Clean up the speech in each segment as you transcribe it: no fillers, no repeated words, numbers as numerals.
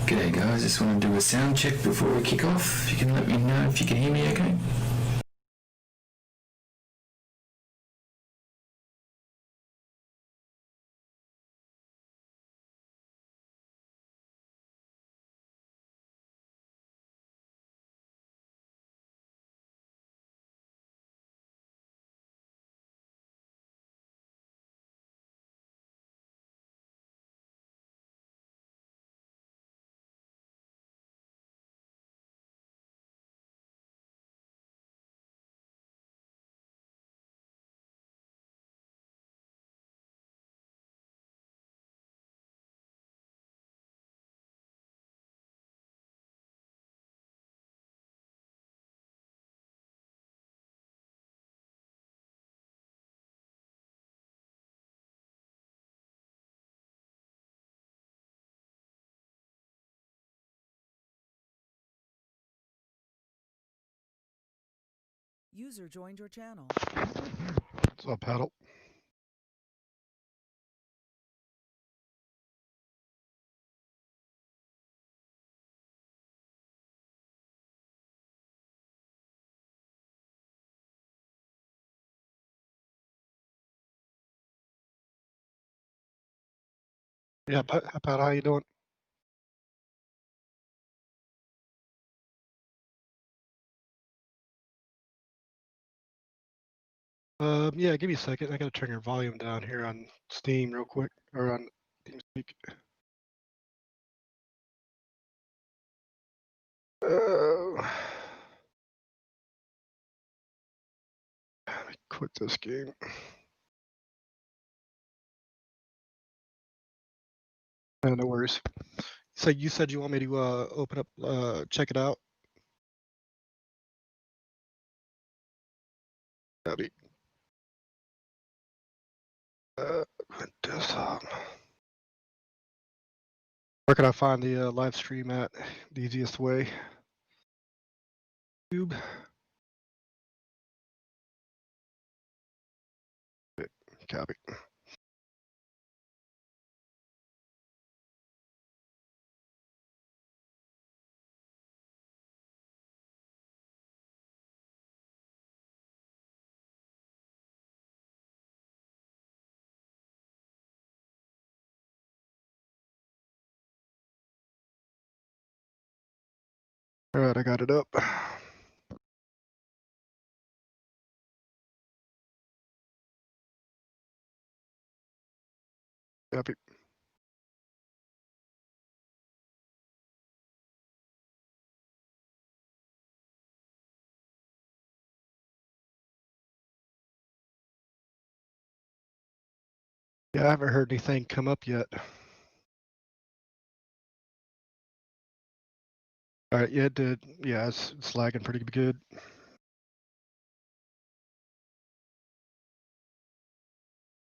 G'day guys, just want to do a sound check before we kick off. If you can let me know if you can hear me okay. User joined your channel. What's up, Pattle? Yeah, Pat, how you doing? Yeah, give me a second. I gotta turn your volume down here on Steam real quick, or on Teamspeak. Let me quit this game. No worries. So you said you want me to open up, check it out? Howdy. Desktop. Where can I find the live stream at? The easiest way. YouTube. Copy. All right, I got it up. Copy. Yeah, I haven't heard anything come up yet. All right, yeah, it did. Yeah, it's lagging pretty good.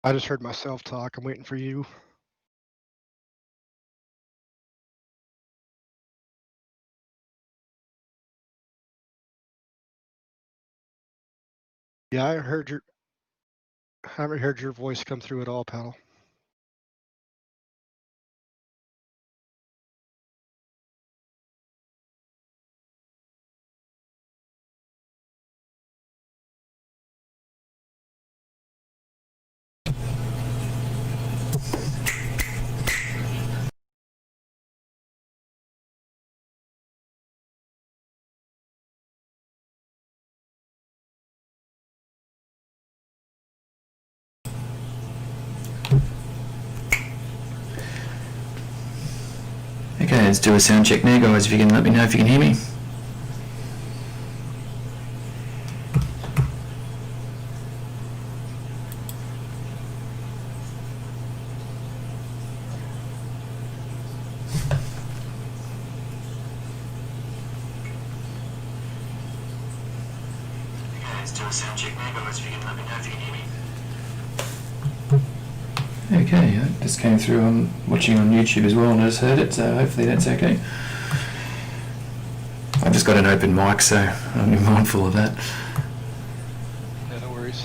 I just heard myself talk. I'm waiting for you. Yeah, I haven't heard your voice come through at all, pal. Okay, let's do a sound check now guys, if you can let me know if you can hear me. Let's do a sound check now guys, if you can let me know if you can hear me. Okay, that just came through. I'm watching on YouTube as well and I just heard it, so hopefully that's okay. I've just got an open mic, so I'll be mindful of that. Yeah, no worries.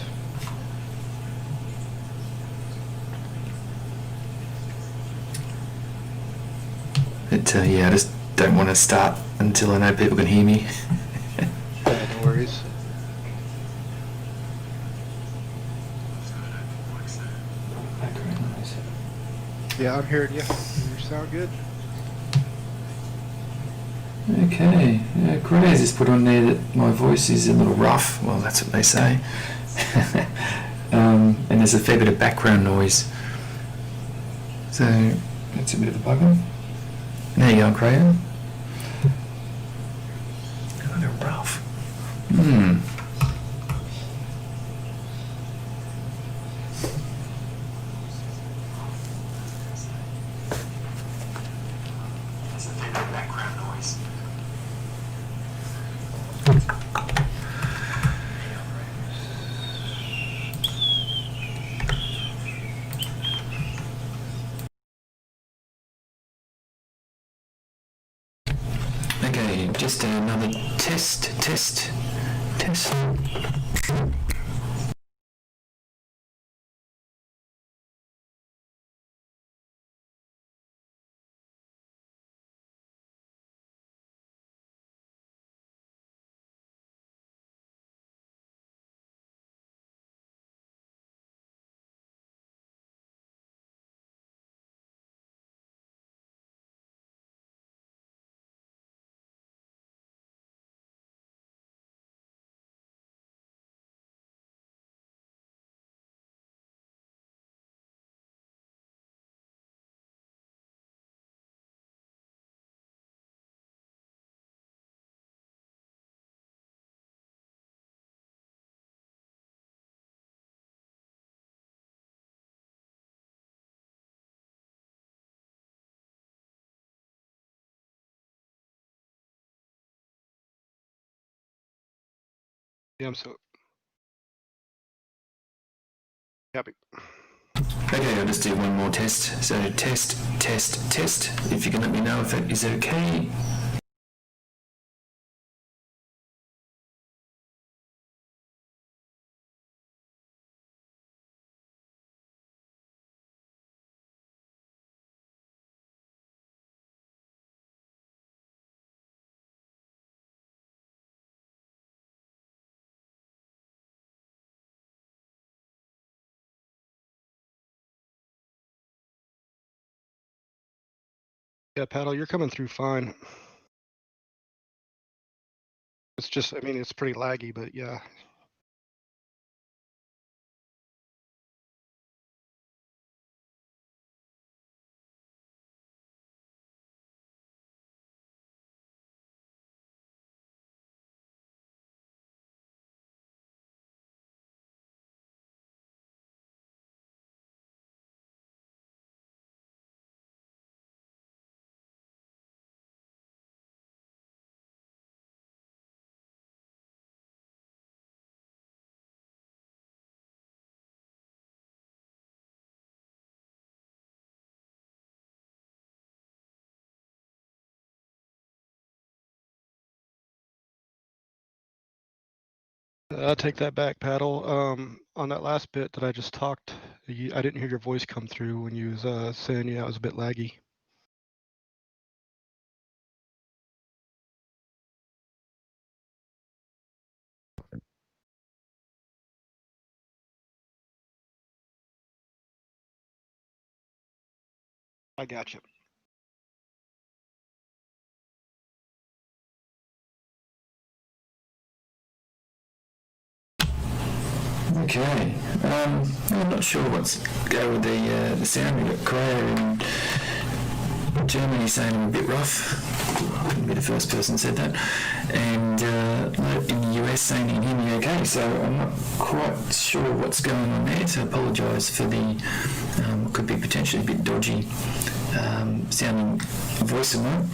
Yeah, I just don't want to start until I know people can hear me. Yeah, no worries. Yeah, I'm hearing you. You sound good. Okay, Graz has put on there that my voice is a little rough. Well, that's what they say. And there's a fair bit of background noise. So that's a bit of a bugger. There you go, Crayon. Kind of rough. There's a fair bit of background noise. Okay, just another test. Yeah, I'm so happy. Okay, I'll just do one more test. So test. If you can let me know if that is okay. Yeah, Paddle, you're coming through fine. It's just, I mean, it's pretty laggy, but yeah. I'll take that back, Paddle. On that last bit that I just talked, I didn't hear your voice come through when you was saying, yeah, it was a bit laggy. I got you. Okay. I'm not sure what's go with the sound. We've got Korea and Germany saying I'm a bit rough. I couldn't be the first person said that. And in the US saying you can hear me okay. So I'm not quite sure what's going on there. So I apologise for the what could be potentially a bit dodgy sounding voice of mine.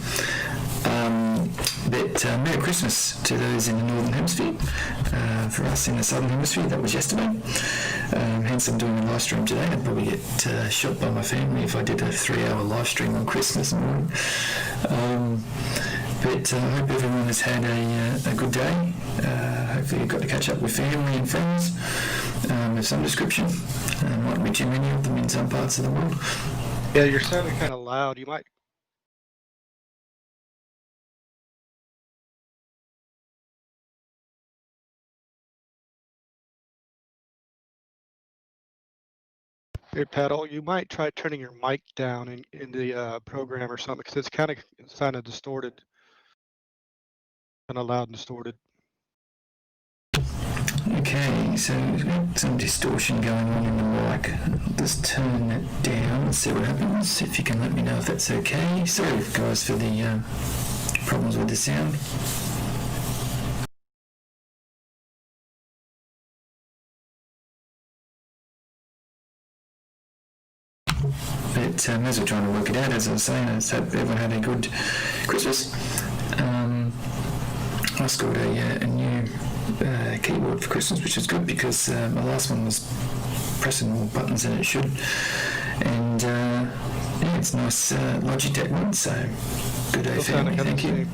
But Merry Christmas to those in the Northern Hemisphere. For us in the Southern Hemisphere, that was yesterday. Hence I'm doing a live stream today. I'd probably get shot by my family if I did a 3-hour live stream on Christmas morning. But I hope everyone has had a good day. Hopefully you've got to catch up with family and friends of some description. Might be too many of them in some parts of the world. Yeah, you're sounding kind of loud. You might Hey, Pattle, you might try turning your mic down in the program or something, because it's kind of distorted, kind of loud and distorted. Okay, so we've got some distortion going on in the mic. I'll just turn that down and see what happens. If you can let me know if that's okay. Sorry, guys, for the problems with the sound. But as we're trying to work it out, as I was saying, I just hope everyone had a good Christmas. I scored a new keyboard for Christmas, which is good because my last one was pressing more buttons than it should. And yeah, it's nice Logitech one, so good day, family. Thank you.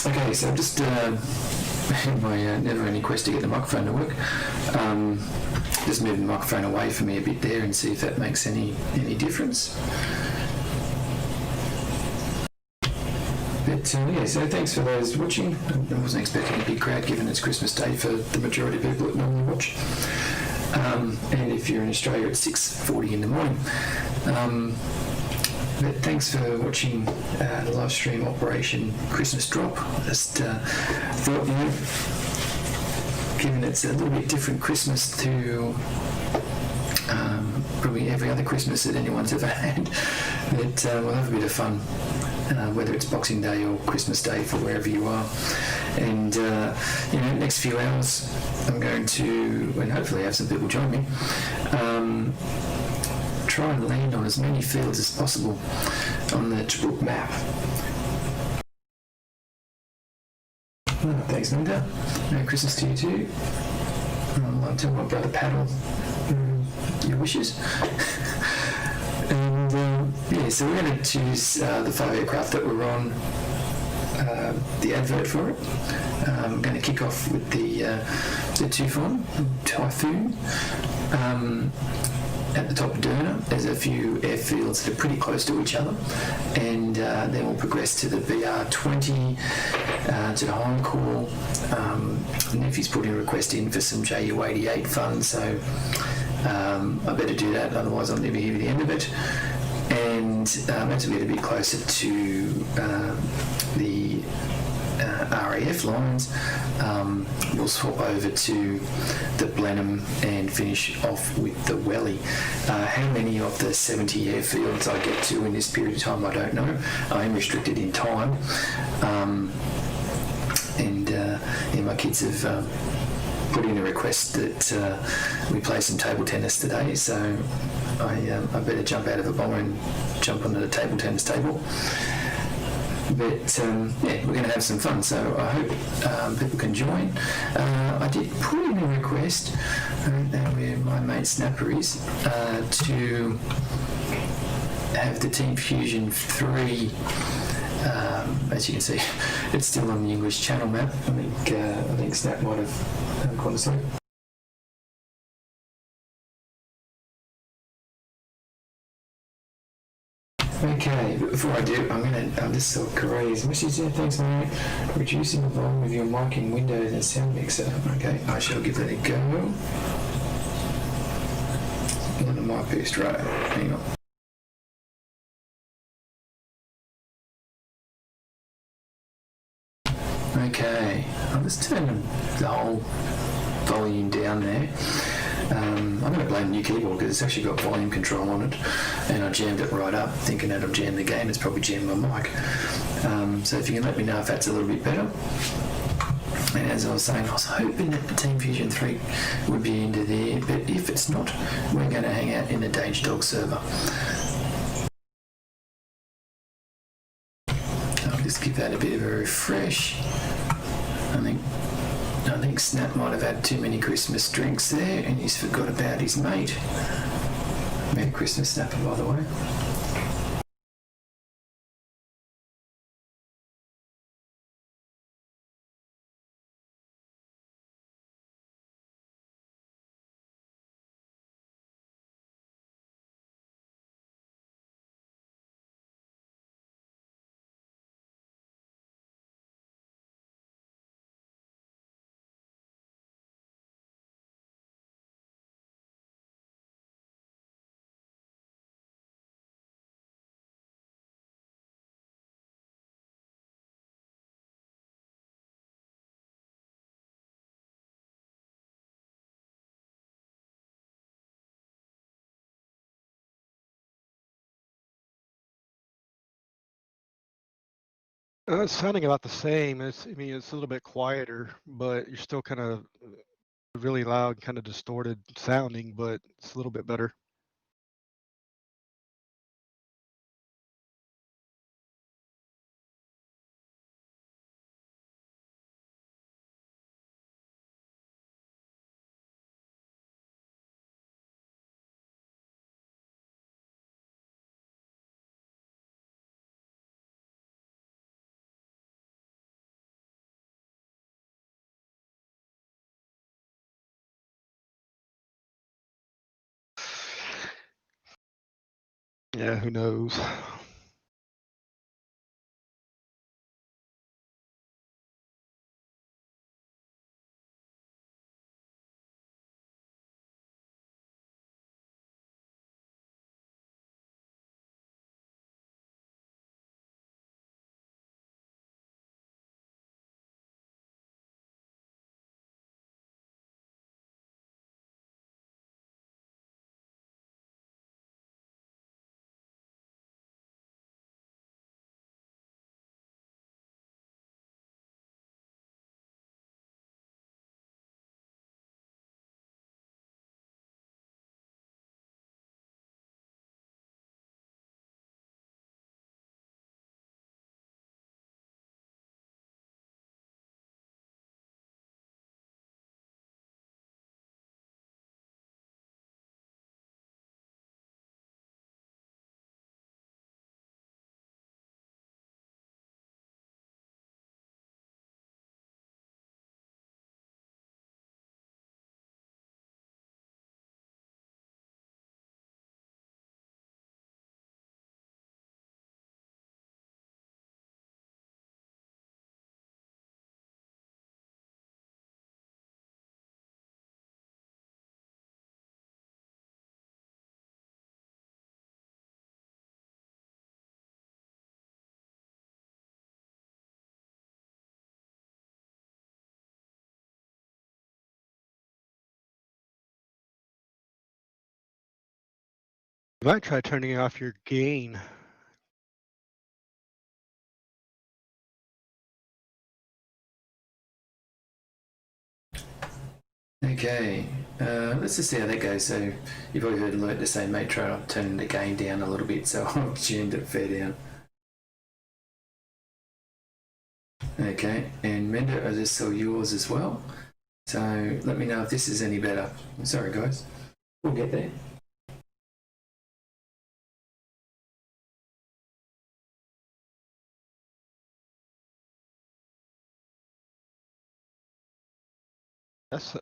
Okay, so I'm just in my never-ending quest to get the microphone to work. Just moving the microphone away from me a bit there and see if that makes any difference. But yeah, so thanks for those watching. I wasn't expecting a big crowd given it's Christmas Day for the majority of people that normally watch. And if you're in Australia, it's 6:40 in the morning. But thanks for watching the live stream Operation Christmas Drop. Just thought, you know, given it's a little bit different Christmas to probably every other Christmas that anyone's ever had, that we'll have a bit of fun, whether it's Boxing Day or Christmas Day for wherever you are. And, you know, next few hours I'm going to, and hopefully have some people join me, try and land on as many fields as possible on the Tobruk map. Oh, thanks, Linda. Merry Christmas to you too. I'd like to tell my brother Pattle your wishes. And yeah, so we're going to choose the 5 aircraft that were on the advert for it. I'm going to kick off with the Typhoon. At the top of Derna, there's a few airfields that are pretty close to each other, and then we'll progress to the BR20, to the Hindcore. Nephew's put a request in for some JU88 funds, so I better do that, otherwise I'll never hear the end of it. And as we get a bit closer to the RAF lines, we'll swap over to the Blenheim and finish off with the Welly. How many of the 70 airfields I get to in this period of time, I don't know. I am restricted in time. Yeah, my kids have put in a request that we play some table tennis today, so I better jump out of a bomber and jump onto the table tennis table. But yeah, we're going to have some fun, so I hope people can join. I did put in a request, I don't know where my mate Snapper is, to have the Team Fusion 3, as you can see, it's still on the English channel map. I think Snap might have gone to sleep. Okay, but before I do, I'm just saw Corey's message there. Thanks, mate. Reducing the volume of your mic in Windows and sound mixer. Okay, I shall give that a go. On the mic boost, right? Hang on. Okay, I'll just turn the whole volume down there. I'm going to blame the new keyboard because it's actually got volume control on it, and I jammed it right up thinking that I've jammed the game. It's probably jammed my mic. So if you can let me know if that's a little bit better. And as I was saying, I was hoping that the Team Fusion 3 would be into there, but if it's not, we're going to hang out in the Danger Dog server. I'll just give that a bit of a refresh. I think Snap might have had too many Christmas drinks there and he's forgot about his mate. Merry Christmas, Snapper, by the way. It's sounding about the same. I mean, it's a little bit quieter, but you're still kind of really loud, kind of distorted sounding, but it's a little bit better. Yeah, who knows? You might try turning off your gain. Okay, let's just see how that goes. So you've probably heard alert to say, mate, try to turn the gain down a little bit, so I've tuned it fair down. Okay, and Mender, I just saw yours as well. So let me know if this is any better. Sorry, guys. We'll get there. That's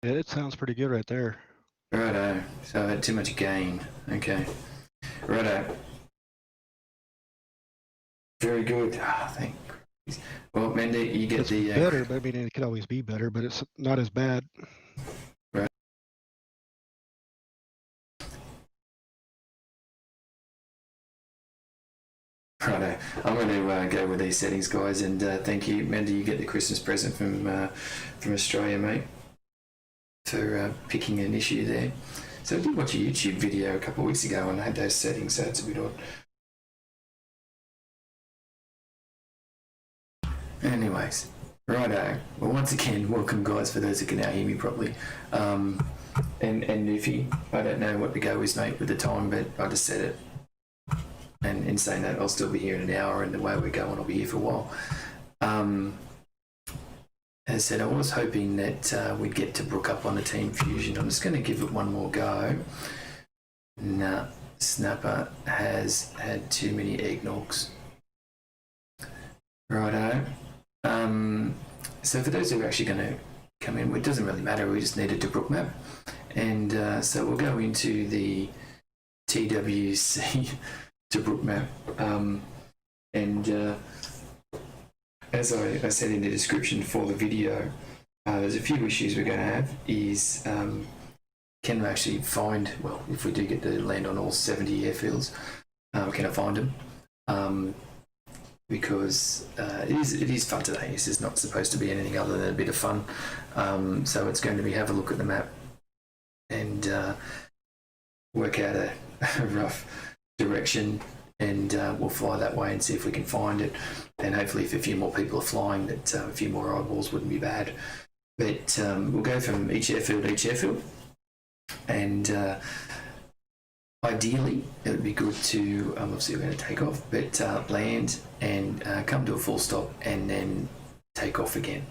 it. Sounds pretty good right there. Righto. So I had too much gain. Okay. Righto. Very good. Ah, thank you. Well, Mender, you get It's the better, but I mean, it could always be better, but it's not as bad. right. Righto. I'm going to go with these settings, guys, and thank you, Mender. You get the Christmas present from Australia, mate, for picking an issue there. So I did watch a YouTube video a couple of weeks ago and I had those settings, so it's a bit odd. Anyways, righto. Well, once again, welcome, guys, for those who can now hear me properly. And Newfie, I don't know what the go is, mate, with the time, but I just said it. And in saying that, I'll still be here in an hour, and the way we're going, I'll be here for a while. As I said, I was hoping that we'd get Tobruk up on the Team Fusion. I'm just going to give it one more go. Nah, Snapper has had too many eggnogs. Righto. So for those who are actually going to come in, it doesn't really matter, we just need a Tobruk map. And so we'll go into the TWC Tobruk map. As I said in the description for the video, there's a few issues we're going to have. Is can we actually find, well, if we do get to land on all 70 airfields, can I find them? Because it is fun today. This is not supposed to be anything other than a bit of fun. So it's going to be have a look at the map and work out a rough direction, and we'll fly that way and see if we can find it. And hopefully, if a few more people are flying, that a few more eyeballs wouldn't be bad. But we'll go from each airfield to each airfield, and ideally, it would be good to, obviously we're going to take off, but land and come to a full stop and then take off again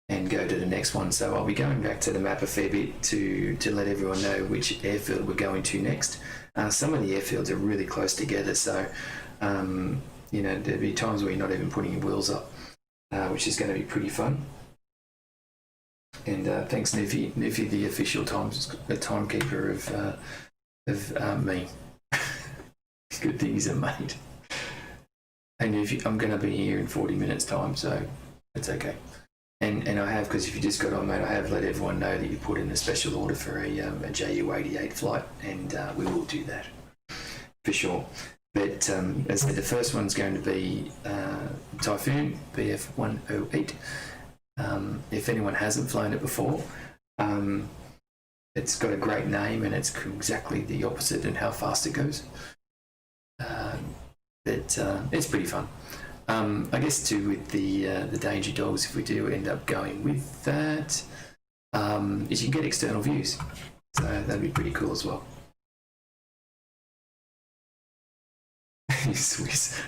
and go to the next one. So I'll be going back to the map a fair bit to let everyone know which airfield we're going to next. Some of the airfields are really close together, so you know, there'll be times where you're not even putting your wheels up, which is going to be pretty fun. And thanks, Newfie, the official timekeeper of me. Good thing he's a mate. And I'm going to be here in 40 minutes time, so it's okay. And I have, because if you just got on, mate, I have let everyone know that you put in a special order for a JU-88 flight, and we will do that for sure. But as I said, the first one's going to be Typhoon BF-108. If anyone hasn't flown it before, it's got a great name, and it's exactly the opposite in how fast it goes. But it's pretty fun. I guess too with the Danger Dogs, if we do end up going with that, is you can get external views, so that'd be pretty cool as well. Swiss.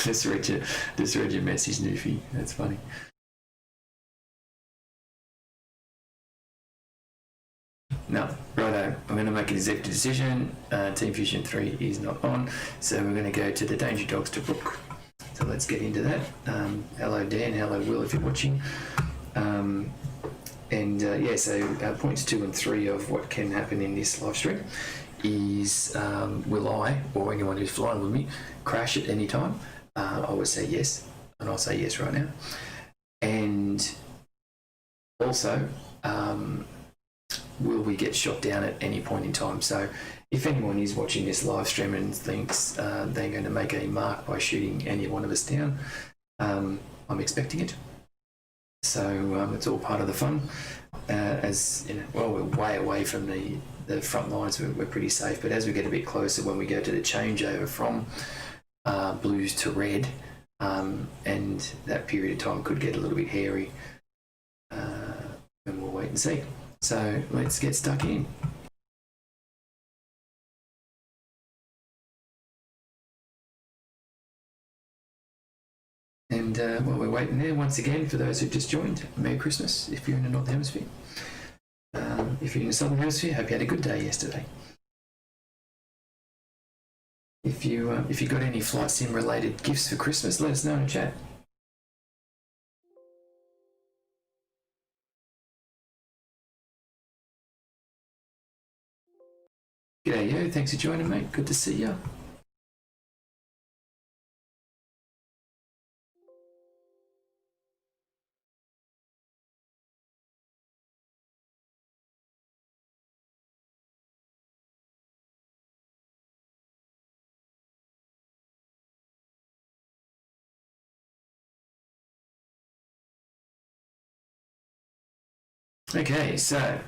just read your message, Newfie. That's funny. No, righto. I'm going to make an executive decision. Team Fusion 3 is not on, so we're going to go to the Danger Dogs Tobruk. So let's get into that. Hello Dan, hello Will if you're watching. Yeah, so points 2 and 3 of what can happen in this live stream is will I, or anyone who's flying with me, crash at any time? I would say yes, and I'll say yes right now. And also, will we get shot down at any point in time? So if anyone is watching this live stream and thinks they're going to make a mark by shooting any one of us down, I'm expecting it. So it's all part of the fun. As you know, well, we're way away from the front lines, we're pretty safe, but as we get a bit closer, when we go to the changeover from blues to red, and that period of time could get a little bit hairy, and we'll wait and see. So let's get stuck in. And while we're waiting there, once again, for those who've just joined, Merry Christmas if you're in the Northern Hemisphere. If you're in the Southern Hemisphere, hope you had a good day yesterday. If you got any flight sim related gifts for Christmas, let us know in the chat. G'day yo, thanks for joining, mate. Good to see you. Okay, so.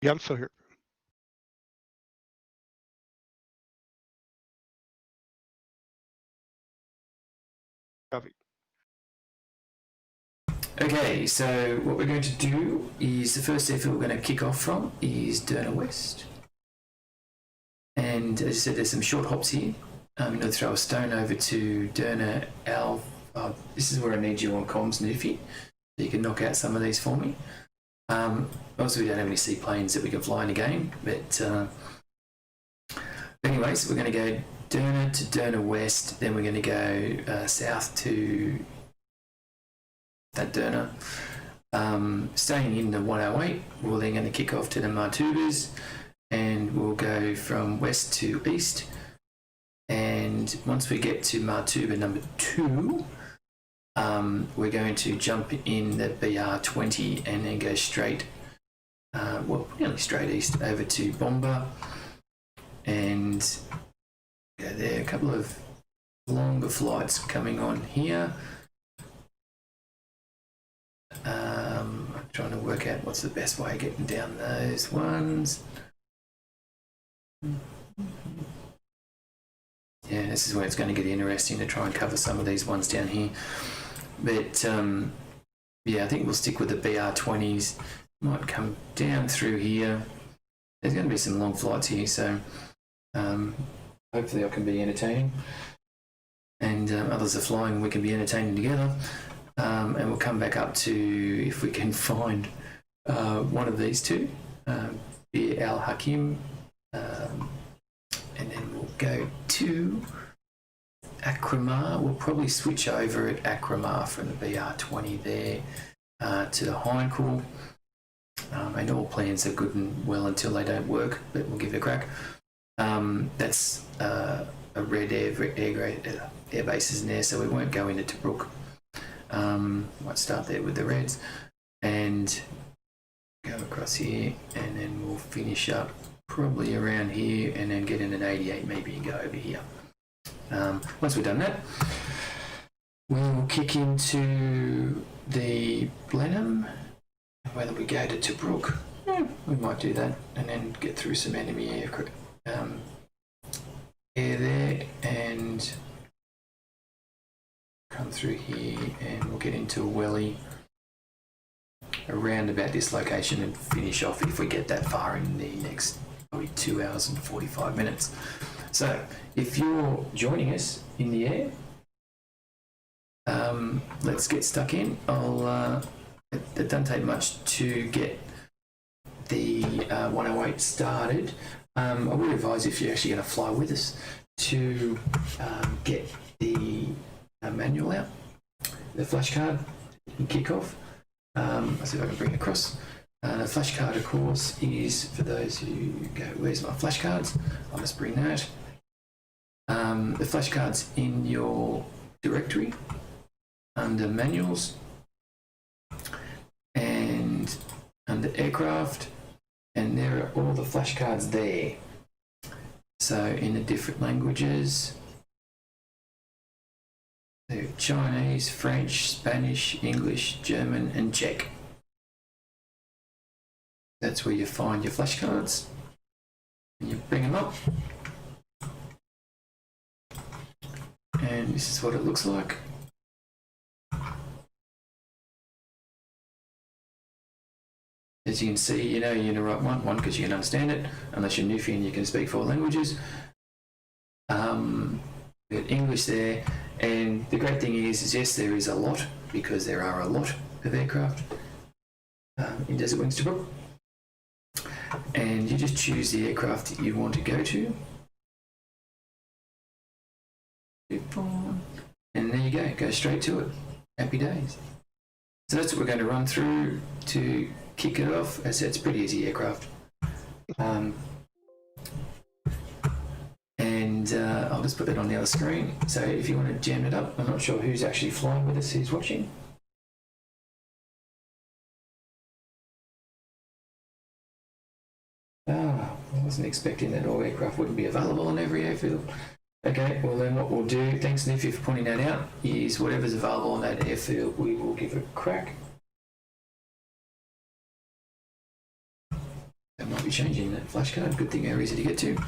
Yeah, I'm still here. Copy. Okay, so what we're going to do is the first airfield we're going to kick off from is Derna West. And as I said, there's some short hops here. I'm going to throw a stone over to Derna Alpha. This is where I need you on comms, Newfie. You can knock out some of these for me. Obviously, we don't have any seaplanes that we can fly in a game, but anyways, we're going to go Derna to Derna West, then we're going to go south to that Derna. Staying in the 108, we're then going to kick off to the Martubas, and we'll go from west to east. And once we get to Martuba number 2, we're going to jump in the BR20 and then go straight, well, nearly straight east over to Bomba, and go there. A couple of longer flights coming on here. I'm trying to work out what's the best way of getting down those ones. yeah, this is where it's going to get interesting to try and cover some of these ones down here. But yeah, I think we'll stick with the BR20s. Might come down through here. There's going to be some long flights here, so hopefully I can be entertaining. And others are flying, we can be entertaining together. And we'll come back up to, if we can find one of these two, Bir Al Hakim, and then we'll go to Akramar. We'll probably switch over at Akramar from the BR20 there to the Heinkel. And all plans are good and well until they don't work, but we'll give it a crack. That's a red air bases in there, so we won't go into Tobruk. Might start there with the reds and go across here, and then we'll finish up probably around here and then get in an 88 maybe and go over here. Once we've done that, we'll kick into the Blenheim. Whether we go to Tobruk, we might do that and then get through some enemy air there and come through here, and we'll get into a welly around about this location and finish off if we get that far in the next probably 2 hours and 45 minutes. So if you're joining us in the air, let's get stuck in. It doesn't take much to get the 108 started. I would advise, if you're actually going to fly with us, to get the manual out, the flashcard, and kick off. I'll see if I can bring it across. The flashcard, of course, is for those who go, where's my flashcards? I'll just bring that. The flashcard's in your directory under manuals and under aircraft, and there are all the flashcards there. So in the different languages, they're Chinese, French, Spanish, English, German, and Czech. That's where you find your flashcards, and you bring them up, and this is what it looks like. As you can see, you know you're in the right one because you can understand it, unless you're Newfie and you can speak 4 languages. We've got English there, and the great thing is yes, there is a lot, because there are a lot of aircraft in Desert Wings Tobruk, and you just choose the aircraft that you want to go to, and there you go straight to it. Happy days. So that's what we're going to run through to kick it off. As I said, it's pretty easy aircraft. And I'll just put that on the other screen. So if you want to jam it up, I'm not sure who's actually flying with us, who's watching. I wasn't expecting that all aircraft wouldn't be available on every airfield. Okay, well then what we'll do, thanks Niffy for pointing that out, is whatever's available on that airfield, we will give it a crack. That might be changing that flashcard. Good thing they're easy to get to.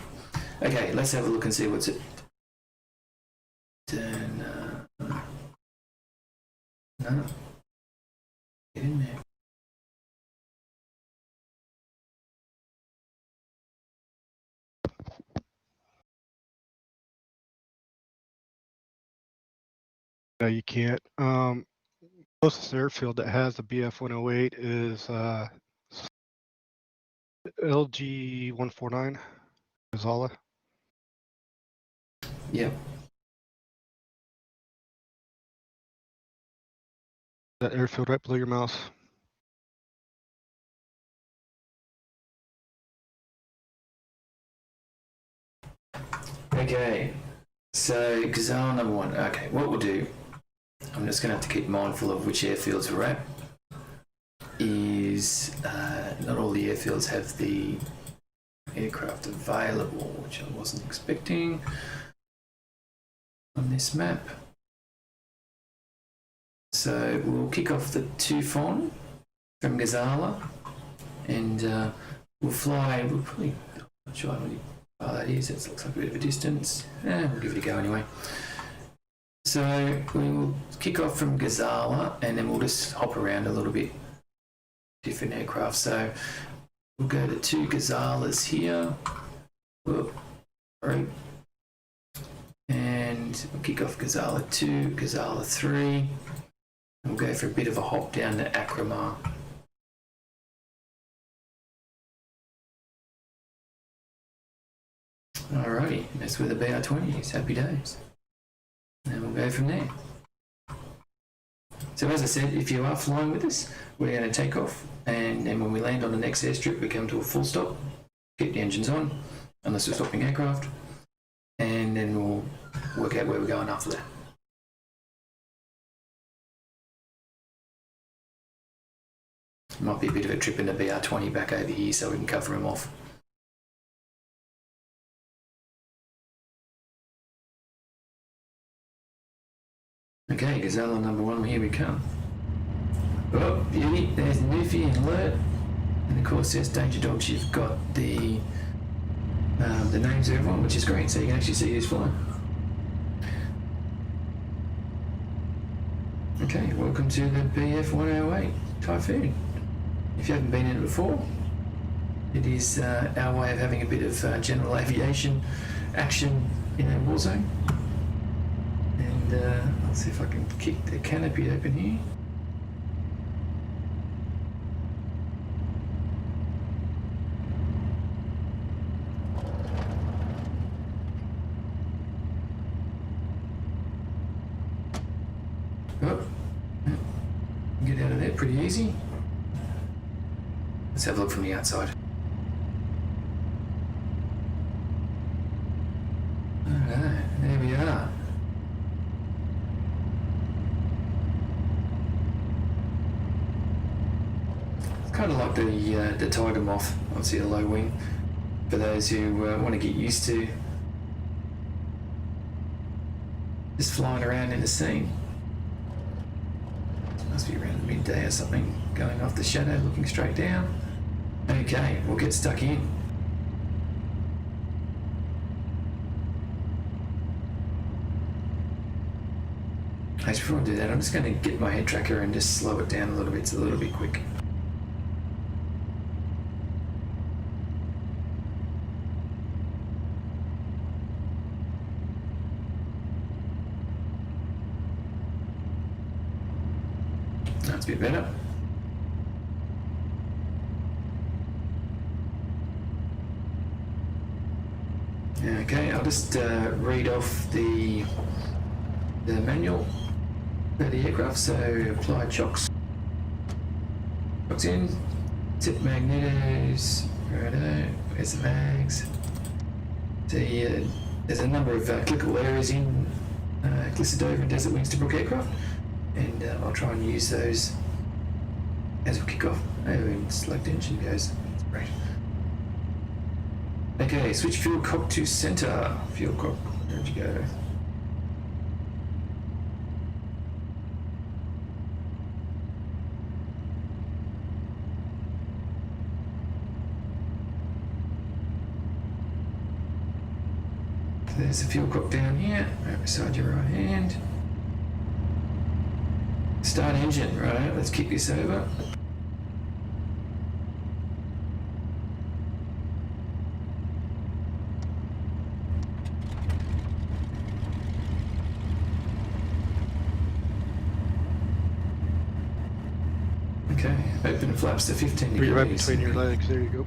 Okay, let's have a look and see what's it. No. Get in there. No, you can't. Closest airfield that has the BF-108 is LG 149, Gazala. Yep. That airfield right below your mouse. Okay, so Gazala number 1. Okay, what we'll do, I'm just going to have to keep mindful of which airfields we're at, is not all the airfields have the aircraft available, which I wasn't expecting on this map. So we'll kick off the Tufon from Gazala, and we'll fly, we'll probably, I'm not sure how many Oh, that is. It looks like a bit of a distance. We'll give it a go anyway. So we will kick off from Gazala and then we'll just hop around a little bit. Different aircraft. So we'll go to 2 Gazalas here. Whoop. Right. And we'll kick off Gazala 2, Gazala 3. And we'll go for a bit of a hop down to Akramar. Alrighty, that's where the BR-20 is. Happy days. And we'll go from there. So as I said, if you are flying with us, we're going to take off, and then when we land on the next airstrip, we come to a full stop, keep the engines on, unless we're stopping aircraft, and then we'll work out where we're going after that. Might be a bit of a trip in the BR-20 back over here so we can cover him off. Okay, Gazella number 1, here we come. Oh, beauty, there's Newfie and Alert. And of course, there's Danger Dogs. You've got the names of everyone, which is great, so you can actually see who's flying. Okay, welcome to the BF-108 Typhoon. If you haven't been in it before, it is our way of having a bit of general aviation action in a war zone. And let's see if I can kick the canopy open here. Oh, get out of there pretty easy. Let's have a look from the outside. Alright, there we are. Kind of like the Tiger Moth, obviously a low wing, for those who want to get used to just flying around in the scene. Must be around midday or something, going off the shadow, looking straight down. Okay, we'll get stuck in. Actually, before I do that, I'm just going to get my head tracker and just slow it down a little bit. It's a little bit quick. That's a bit better. Okay, I'll just read off the manual for the aircraft. So applied shocks in, tip magnetos, righto, where's the mags? So there's a number of clickable areas in Glissadova and Desert Wings Tobruk aircraft, and I'll try and use those as we kick off. Oh, and select engine goes. That's great. Okay, switch fuel cock to center. Fuel cock, where'd you go? So there's the fuel cock down here, right beside your right hand. Start engine, right, let's kick this over. Okay, open the flaps to 15 degrees. Put you right between your legs, there you go.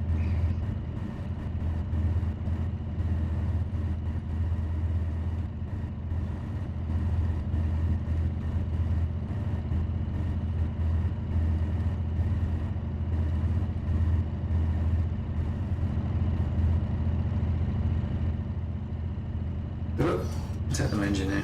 Oh, tap the engine there.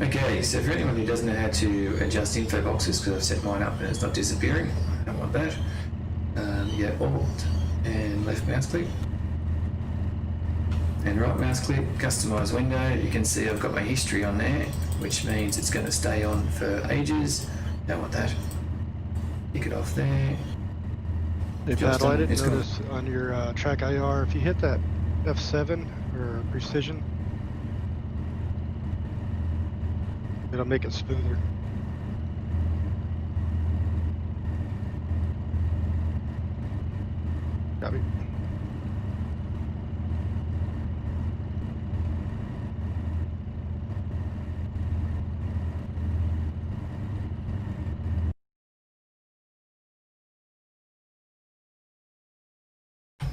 Okay, so for anyone who doesn't know how to adjust info boxes, because I've set mine up and it's not disappearing, I don't want that. You go Alt and left mouse click. And right mouse click, customise window. You can see I've got my history on there, which means it's going to stay on for ages. Don't want that. Pick it off there. Hey, Pattle, I didn't notice on your track IR, if you hit that F7 or precision, it'll make it smoother. Copy.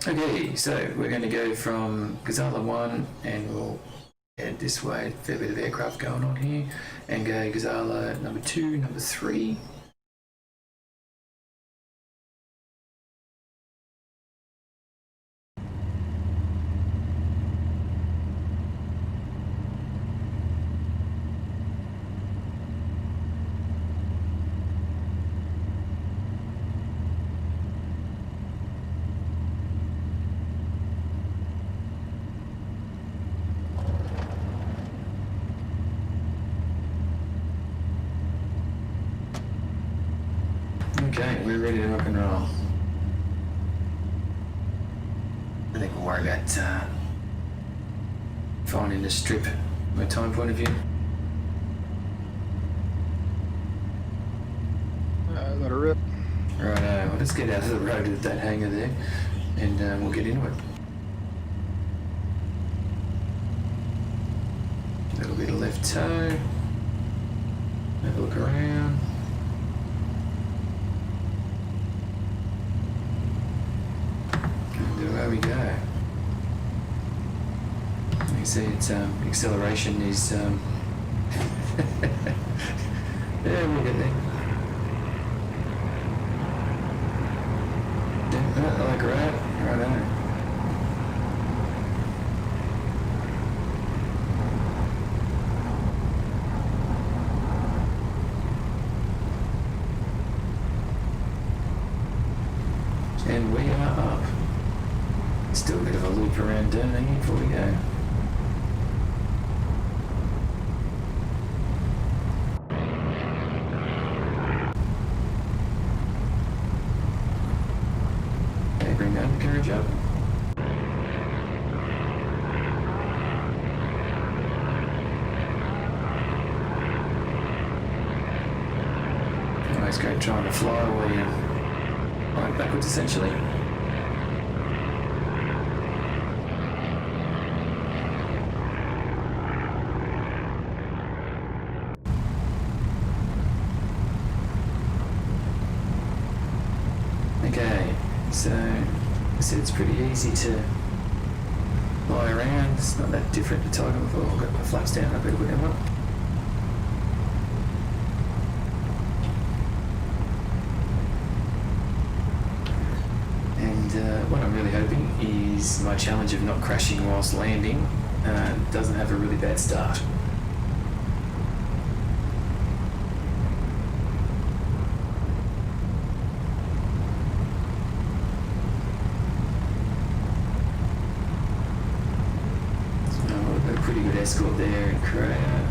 Okay, so we're going to go from Gazala 1 and we'll head this way, fair bit of aircraft going on here, and go Gazala number 2, number 3. Okay, we're ready to rock and roll. I think we'll worry about finding the strip from a time point of view. Let her rip. Right, well, let's get out of the road at that hangar there and we'll get into it. A little bit of left toe. Have a look around. And away we go. You see, it's acceleration is yeah, we'll get there. Yeah, like right on. And we are up. Still a bit of a loop around Durham here before we go. Okay, bring the undercarriage up. Always great trying to fly while you're flying backwards essentially. Okay, so I said it's pretty easy to fly around. It's not that different to Tiger before. I've got my flaps down, I better put them up. And what I'm really hoping is my challenge of not crashing whilst landing doesn't have a really bad start. Pretty good escort there in Korea.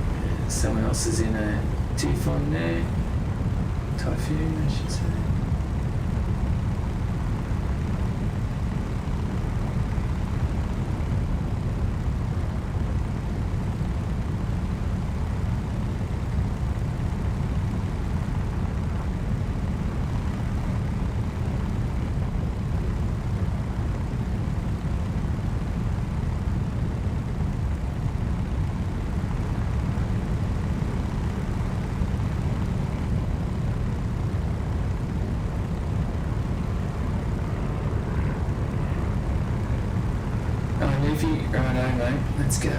Someone else is in a Typhoon there. Typhoon, I should say. Righto, mate. Let's go.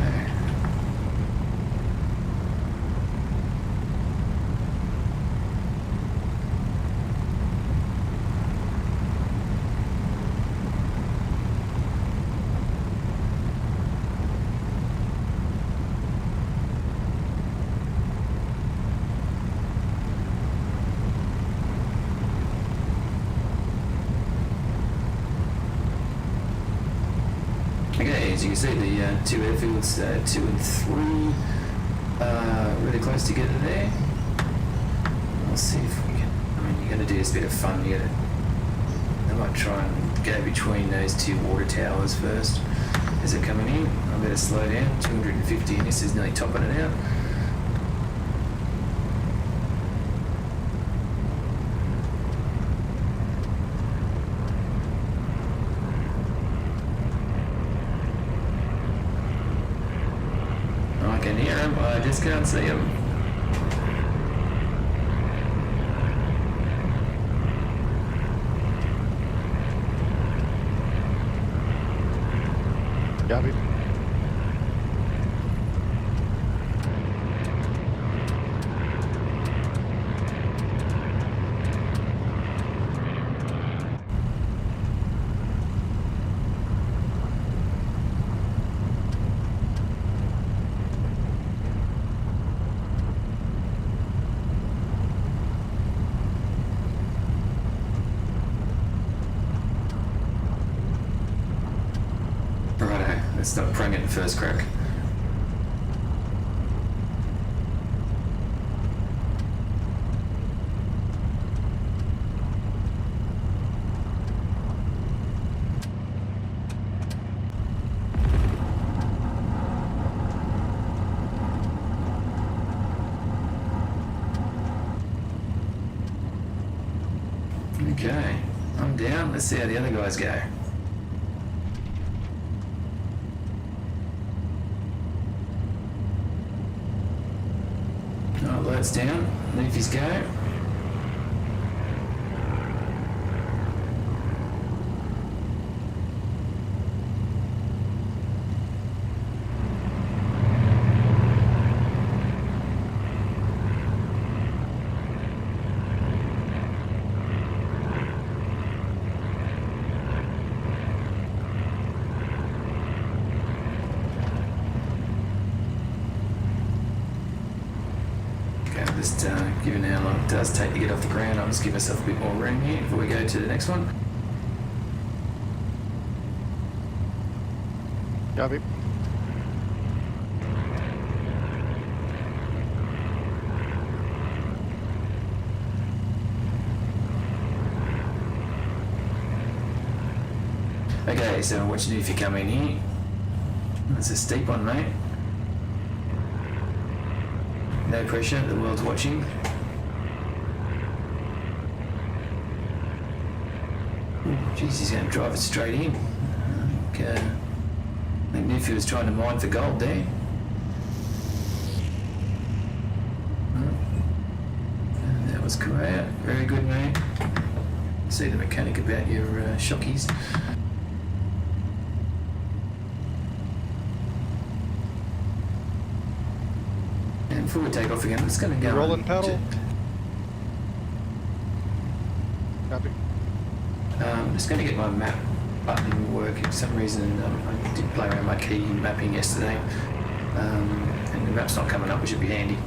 as you can see, the two airfields, 2 and 3, really close together there. We'll see if we can. I mean, you're going to do this bit of fun. I might try and go between those two water towers first as they're coming in. I better slow down. 250, and this is nearly topping it out. I can hear them. I just can't see them. Copy. Righto, let's start praying at the first crack. Okay, I'm down. Let's see how the other guys go. Alerts down. Leafy's go. Just given how long it does take to get off the ground, I'll just give myself a bit more room here before we go to the next one. Copy. Okay, so what you do if you come in here, that's a steep one, mate. No pressure, the world's watching. Ooh, geez, he's going to drive it straight in. Okay. I think Newfield was trying to mine for gold there. And that was Correa. Very good, mate. See the mechanic about your shockies. And before we take off again, I'm just going to go. Rolling Pattle. Copy. I'm just going to get my map button to work. For some reason, I did play around with my key mapping yesterday, and the map's not coming up, which should be handy.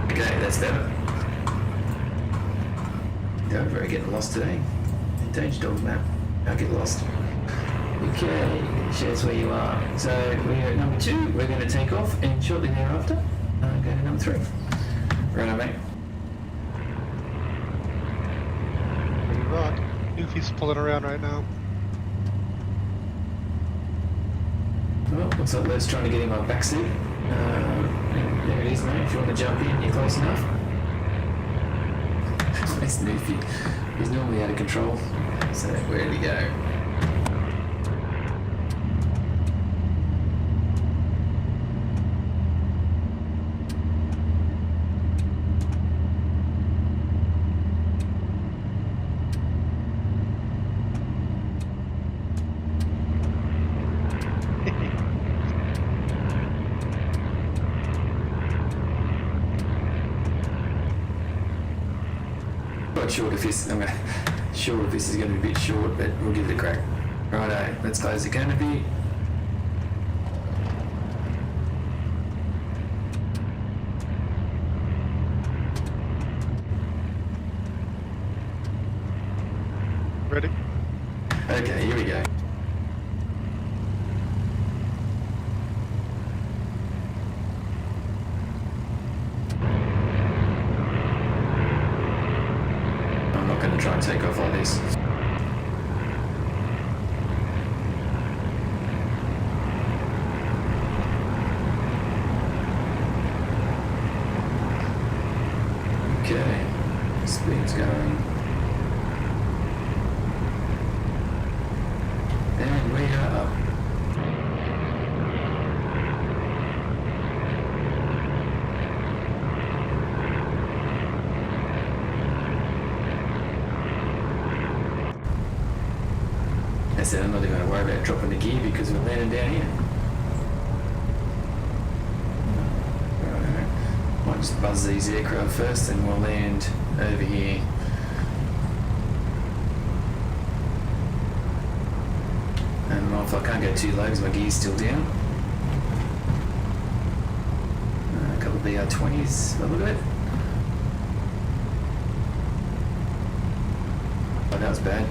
Okay, that's better. Don't worry, getting lost today. Danger dog map. Don't get lost. Okay, shows where you are. So we're at number 2. We're going to take off, and shortly thereafter Go to number 3. Right on, mate. Ready to rock. Goofy's pulling around right now. Well, looks like Leo's trying to get in my backseat. There it is, mate. If you want to jump in, you're close enough. It's Newfie. He's normally out of control. So, where'd he go? Quite short if this. I'm gonna sure if this is going to be a bit short, but we'll give it a crack. Righto, let's close the canopy. Ready? Okay, here we go. I'm not going to try and take off like this. Okay, speed's going. And we are up. I said I'm not even going to worry about dropping the gear because we're landing down here. Might just buzz these aircraft first and we'll land over here. And if I can't go too low because my gear's still down. A couple of BR20s, by the look of it. Oh, that was bad.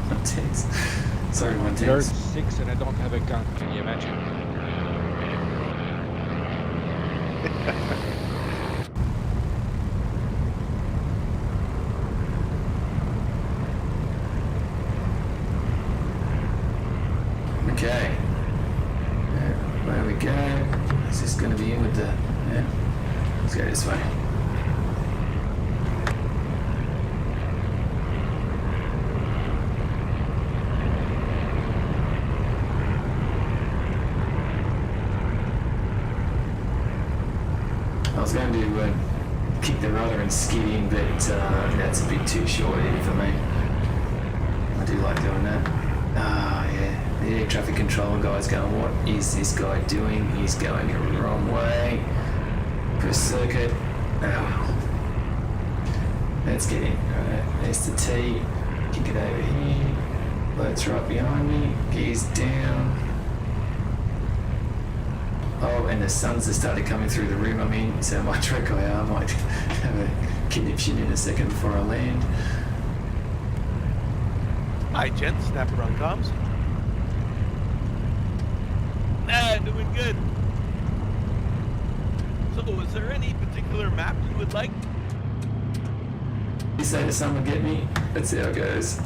110s. Sorry, 110s. Yard 6 and I don't have a gun, can you imagine? Okay. There we go. Is this going to be in with the... Yeah. Let's go this way. I was going to kick the rudder and skid in, but that's a bit too short even for me. I do like doing that. Ah, yeah. The air traffic control guy's going, what is this guy doing? He's going the wrong way. Press circuit. Oh. Let's get in. Alright, there's the T. Kick it over here. Load's right behind me. Gears down. Oh, and the suns have started coming through the room I'm in, so my track IR might have a conniption in a second before I land. Hi, gents. Snapper on comms. Doing good. So, is there any particular map you would like? You say the sun will get me, let's see how it goes.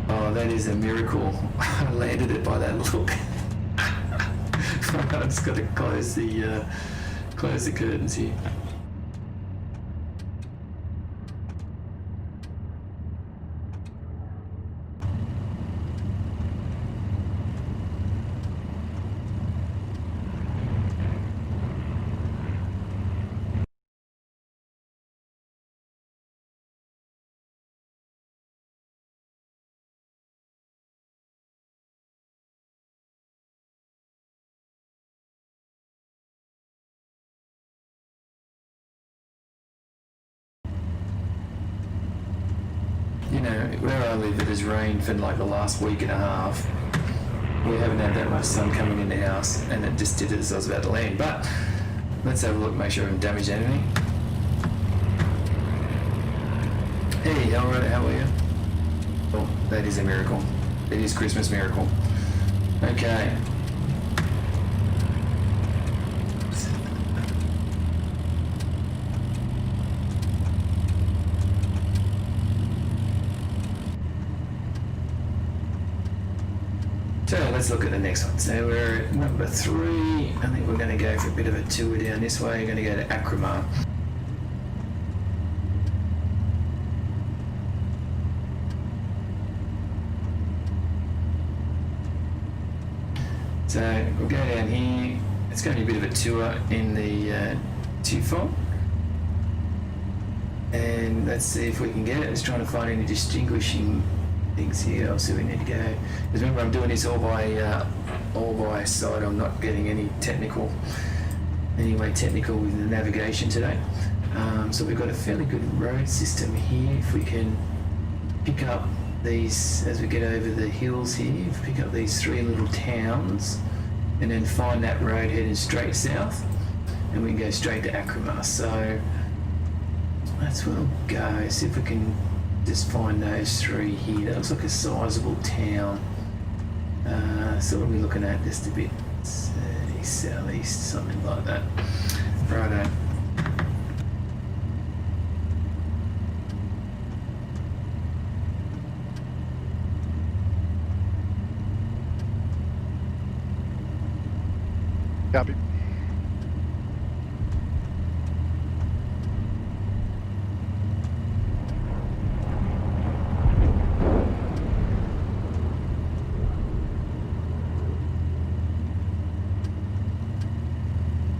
Oh, that is a miracle. I landed it by that look. I just got to close the curtains here. You know, where I live, it has rained for like the last week and a half. We haven't had that much sun coming in the house, and it just did it as I was about to land. But let's have a look, make sure I haven't damaged anything. Hey, how are you? Oh, that is a miracle. It is Christmas Miracle. Okay. So let's look at the next one. So we're at number 3. I think we're going to go for a bit of a tour down this way. We're going to go to Acromar. So we'll go down here. It's going to be a bit of a tour in the Tufon. And let's see if we can get it. Just trying to find any distinguishing things here. I'll see we need to go. Because remember, I'm doing this all by sight. I'm not getting any technical with the navigation today. So we've got a fairly good road system here. If we can pick up these as we get over the hills here, pick up these 3 little towns, and then find that road heading straight south, and we can go straight to Acromar. So that's where we'll go. See if we can just find those 3 here. That looks like a sizable town. So what are we looking at? Just a bit southeast, something like that. Righto. Copy.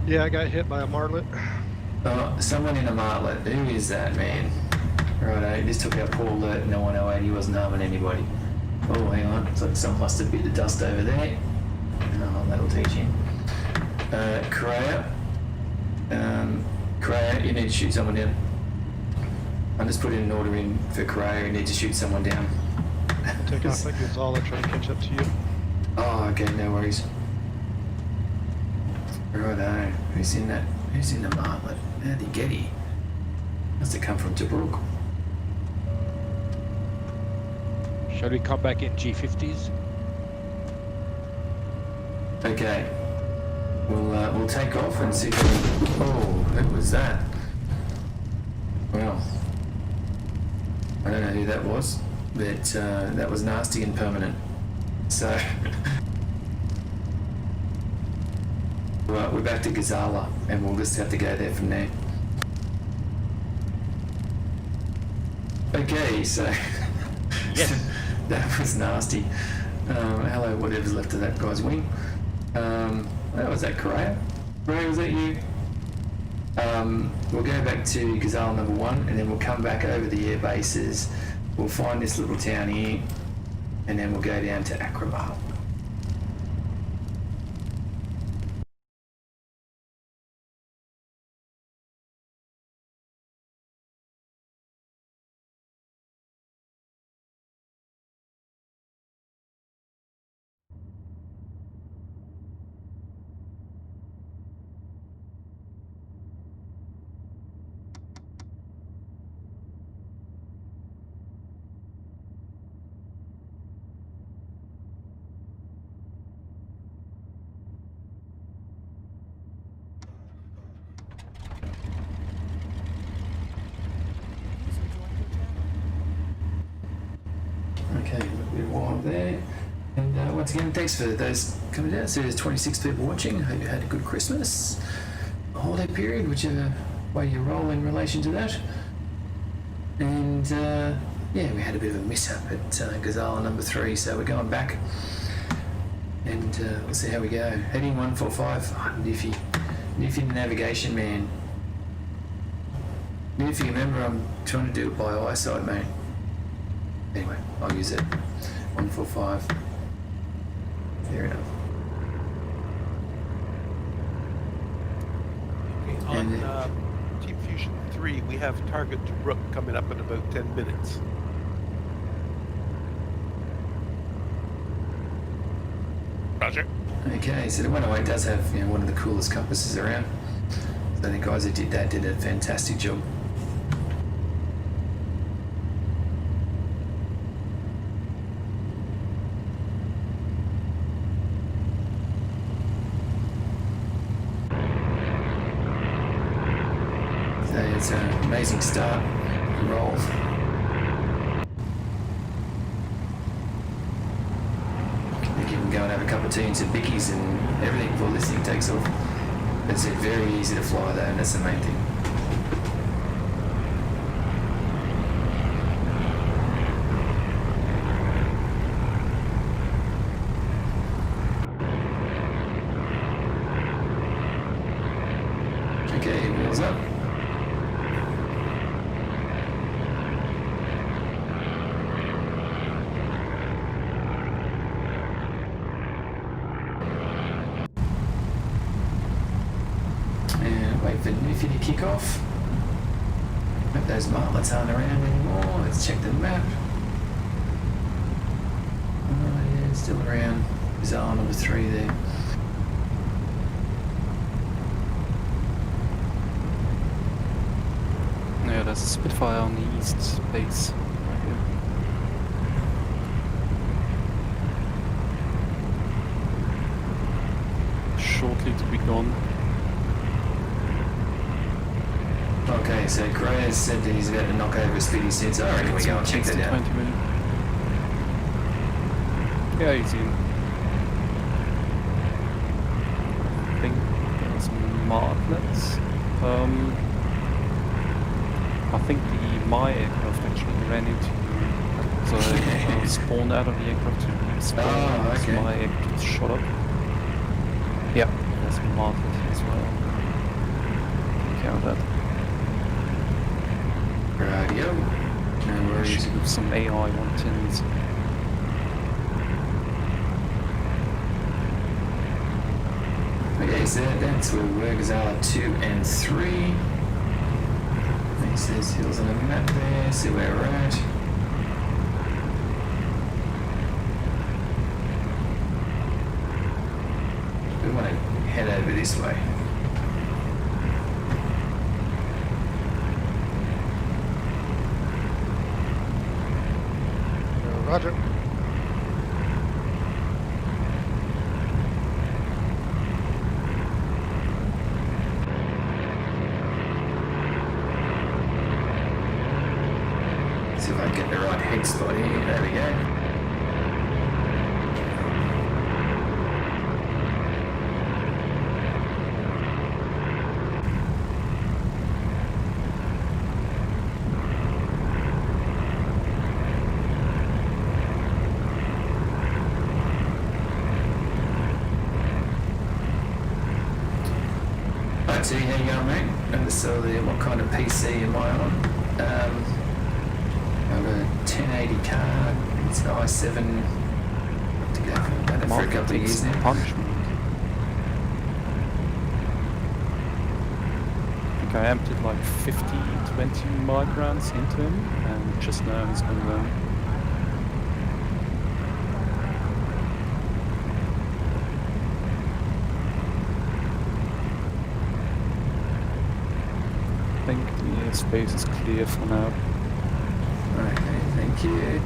Yeah, I got hit by a martlet. Someone in a martlet. Who is that, man? Righto, just took our poor alert 908. He wasn't harming anybody. Oh, hang on. Looks like someone must have bit the dust over there. Oh, that'll teach him. Correa. Correa, you need to shoot someone down. I'm just putting an order in for Correa. You need to shoot someone down. Take off like Gonzalo, try to catch up to you. Oh, okay, no worries. Righto. Who's in that? Who's in the martlet? How'd he get here? Must have come from Tobruk. Shall we come back in G50s? Okay. We'll take off and see. Oh, what was that? Well, I don't know who that was, but that was nasty and permanent. So. Right, we're back to Gazala, and we'll just have to go there from there. Okay, so Yes. that was nasty. Hello, whatever's left of that guy's wing. Was that Correa? Correa, was that you? We'll go back to Gazala number 1, and then we'll come back over the air bases. We'll find this little town here, and then we'll go down to Acromar. Okay, a bit of while there. And once again, thanks for those coming down. So there's 26 people watching. Hope you had a good Christmas, holiday period, whichever way you roll in relation to that. And yeah, we had a bit of a mishap at Gazala number 3, so we're going back. And we'll see how we go. Heading 145. Oh, Nifty navigation, man. Nifty, remember I'm trying to do it by eyesight, mate. Anyway, I'll use it. 145. Fair enough. Okay, on Team Fusion 3, we have target Tobruk coming up in about 10 minutes. Roger. Okay, so the 108 does have one of the coolest compasses around. So the guys who did that did a fantastic job. amazing start and roll. I think you can go and have a cup of tea and some bickies and everything before this thing takes off. It's very easy to fly though, and that's the main thing. Okay, wheels up. And wait for Nifty to kick off. Hope those martlets aren't around anymore. Let's check the map. Oh yeah, it's still around. Bizarre number 3 there. Yeah, there's a Spitfire on the east base right here. Shortly to be gone. Okay, so Gray has said that he's about to knock over a speedy sensor. I reckon we go and check that out. 20 minutes. Yeah, he's in. I think there's some martlets. I think my aircraft actually ran into so I spawned out of the aircraft to respawn. Oh, okay. So my aircraft shot up. Yeah, there's a martlet as well. Take care of that. Radio. No worries. Shoot with some AI 110s. Okay, so that's where workers are 2 and 3. He says hills on the map there, see where we're at. We want to head over this way. Roger. See if I can get the right head spot here. There we go. Right, so how you going, mate? And so what kind of PC am I on? I've got a 1080 card. It's an i7. I've had it for a couple of years now. Punishment. I think I emptied like 20 migrants into him, and just now he's gone down. I think the airspace is clear for now. Okay, thank you.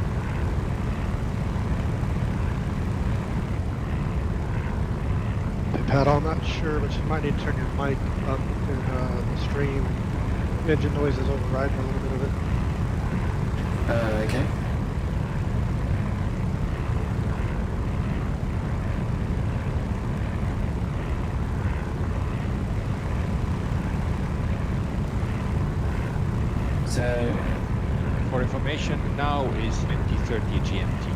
Hey, Pat, I'm not sure, but you might need to turn your mic up in the stream. Engine noise is overriding a little bit of it. Okay. So, For information, now is 20:30 GMT.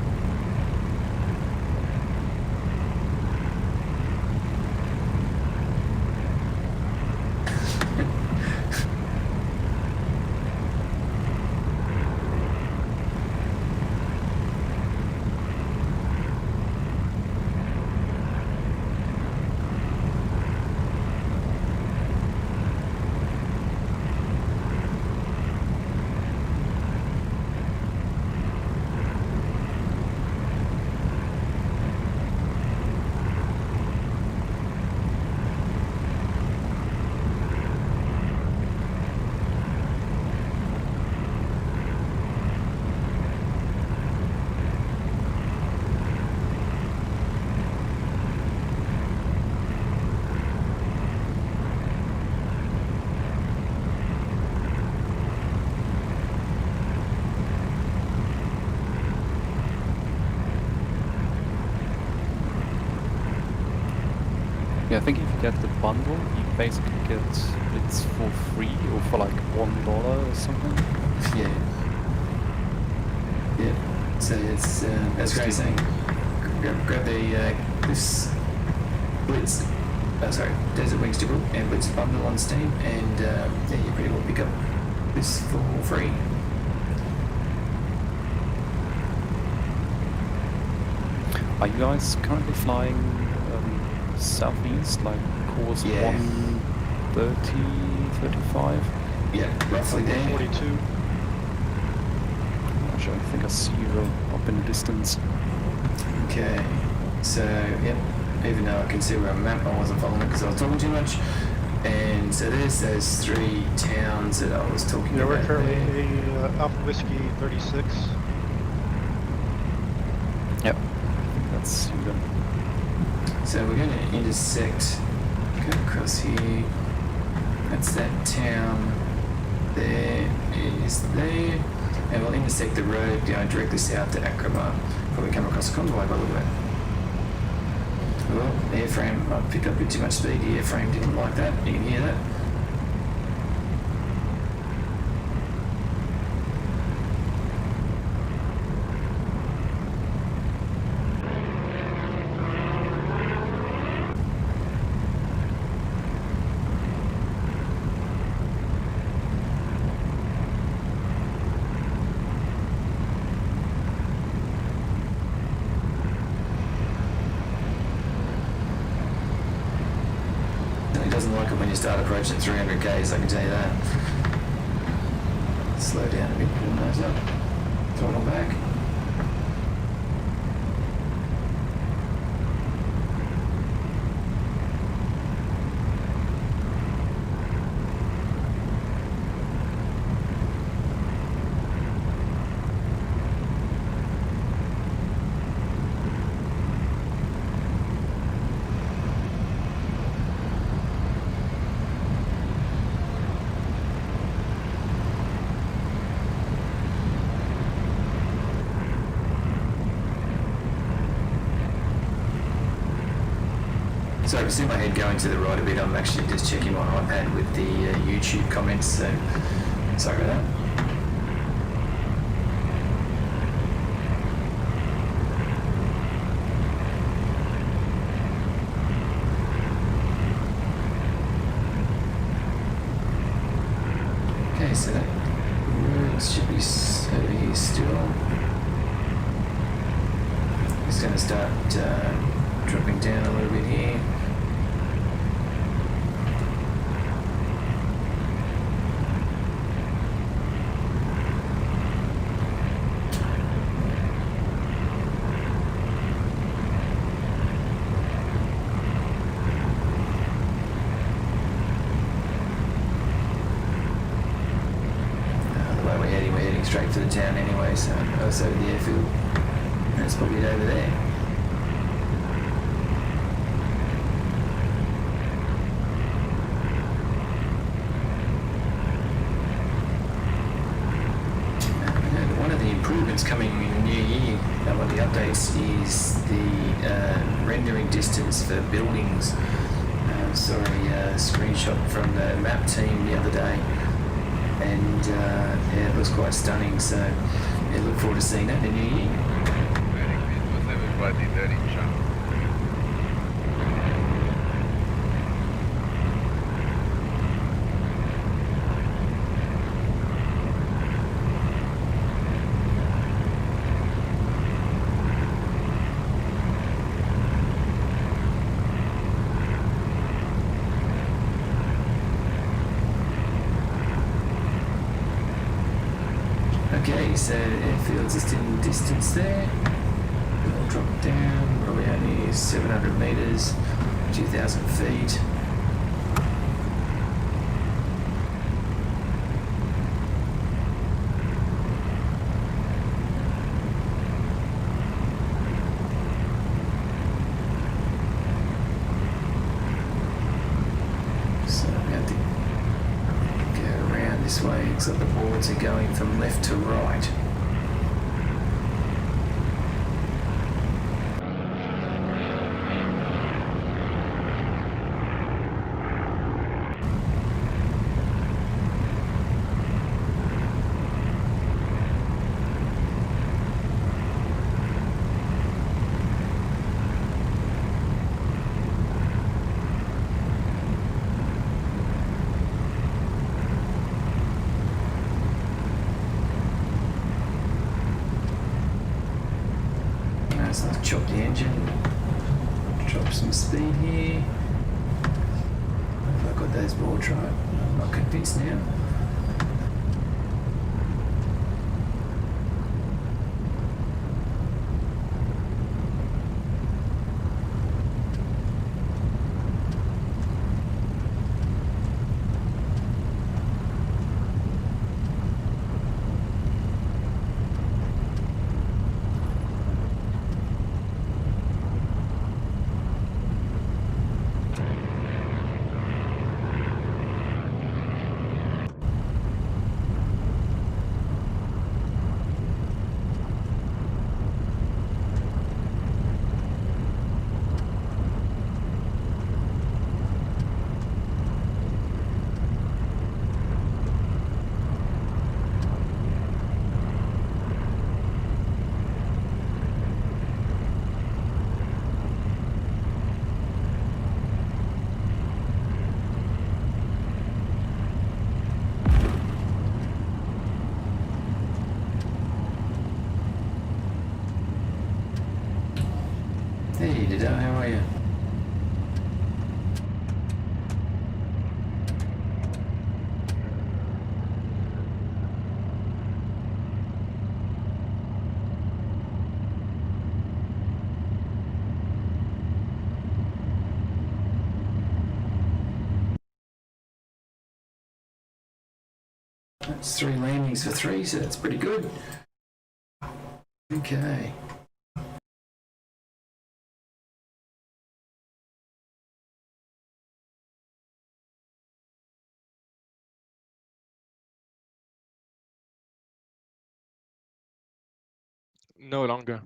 Yeah, I think if you get the bundle, you basically get it for free or for like $1 or something. Yeah. Yeah. So it's that's great saying. Grab the this Blitz. Sorry, Desert Wings Tobruk and Blitz bundle on Steam, and yeah, you pretty well pick up this for free. Are you guys currently flying southeast, like course 130, 35? Yeah, roughly there. 42. Actually, I think I see you up in the distance. Okay, so yep, even though I can see where I'm at, I wasn't following it because I was talking too much. And so there's those 3 towns that I was talking Yeah, about. we're currently there. Alpha Whiskey 36. Yep, that's you then. So we're going to intersect, go across here. That's that town. There is there. And we'll intersect the road going directly south to Akrama. Probably come across a convoy by the way. Well, the airframe, I picked up a bit too much speed. The airframe didn't like that. You can hear that. It doesn't like it when you start approaching 300 k's, I can tell you that. Slow down a bit, pull the nose up, throttle back. So if you see my head going to the right a bit, I'm actually just checking my iPad with the YouTube comments, so sorry about that. Okay, so that road should be over here still. It's going to start dropping down a little bit here. The way we're heading straight to the town anyway, so also the airfield. That's probably it over there. One of the improvements coming in the new year, one of the updates, is the rendering distance for buildings. Saw a screenshot from the map team the other day, and yeah, it looks quite stunning, so yeah, look forward to seeing that in the new year. Okay, so Aifields is in distance there. We'll drop down, probably only 700 metres, 2,000 feet. So I'm going to go around this way, looks like the boards are going from left to right. So I'll chop the engine, drop some speed here. If I got those boards right, I'm not convinced now. Hey, Dido, how are you? That's 3 landings for 3, so that's pretty good. Okay. No longer.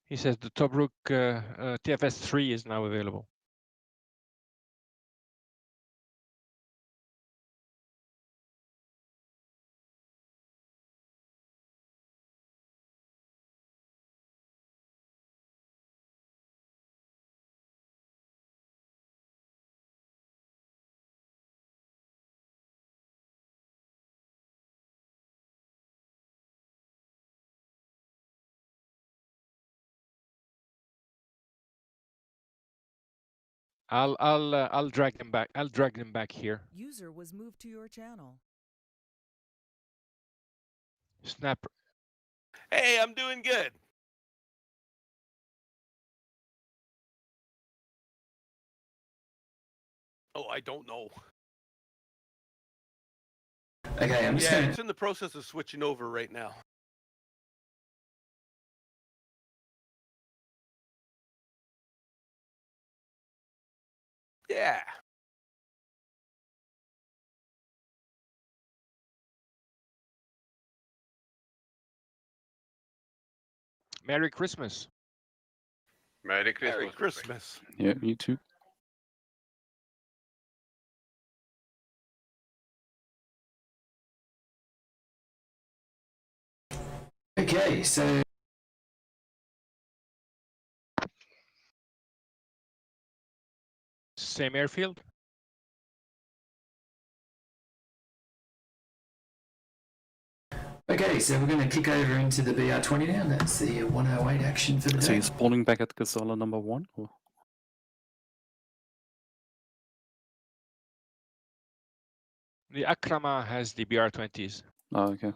He says the Tobruk TFS 3 is now available. I'll drag them back. I'll drag them back here. User was moved to your channel. Snapper. Hey, I'm doing good. Oh, I don't know. Okay, I'm just Yeah, gonna... it's in the process of switching over right now. Yeah. Merry Christmas. Merry Christmas. Merry Christmas. Yeah, you too. Okay, so... Same airfield. Okay, so we're going to kick over into the BR20 now. That's the 108 action for the So day. you're spawning back at Gazala number 1? Or? The Akrama has the BR20s. Oh, okay.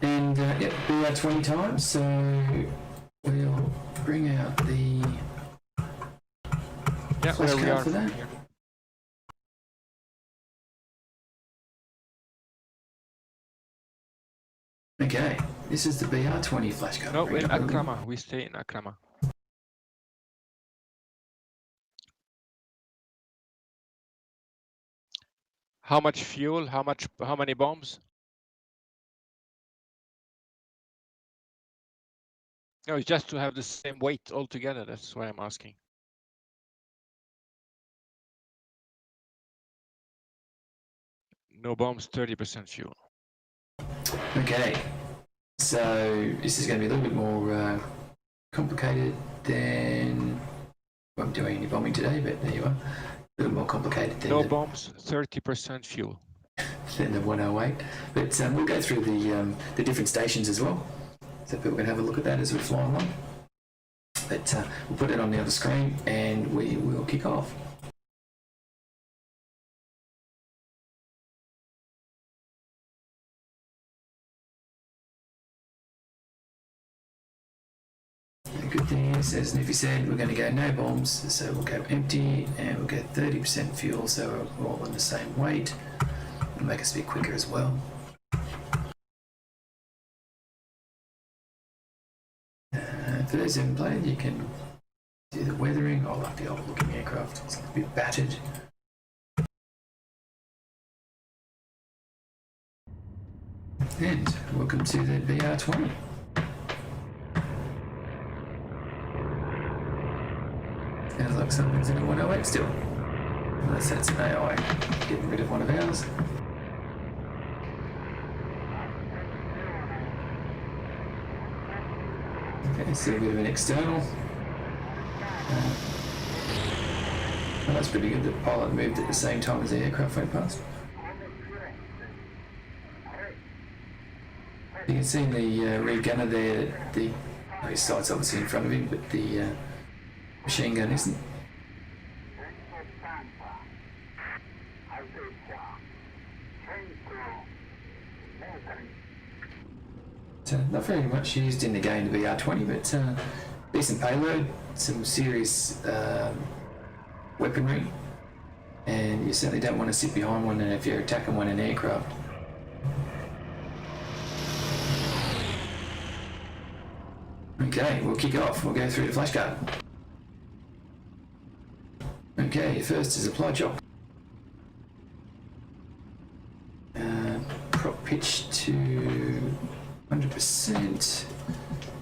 And yep, BR20 time, so we'll bring out the Yeah, flash where we card are for from that. here. Okay, this is the BR20 flash card. No, Bring in it up a little. Akrama. We stay in Akrama. How much fuel? How many bombs? No, it's just to have the same weight altogether. That's why I'm asking. No bombs, 30% fuel. Okay, so this is going to be a little bit more complicated than... I'm doing any bombing today, but there you are. A little more complicated than No the, bombs, 30% fuel. than the 108. But we'll go through the different stations as well. So people can have a look at that as we fly along. But we'll put it on the other screen and we will kick off. The good thing is, as Niffy said, we're going to go no bombs, so we'll go empty and we'll go 30% fuel, so we're all on the same weight. It'll make us a bit quicker as well. For those who haven't played, you can do the weathering. I like the old looking aircraft, it's a bit battered. And welcome to the VR20. Sounds like something's in a 108 still. Unless that's an AI getting rid of one of ours. Okay, so a bit of an external. Well, that's pretty good. The pilot moved at the same time as the aircraft went past. You can see in the rear gunner there, his sight's obviously in front of him, but the machine gun isn't. Not very much used in the game, the VR20, but decent payload, some serious weaponry, and you certainly don't want to sit behind one if you're attacking one in aircraft. Okay, we'll kick off. We'll go through the flashcard. Okay, first is apply chop. Prop pitch to 100%.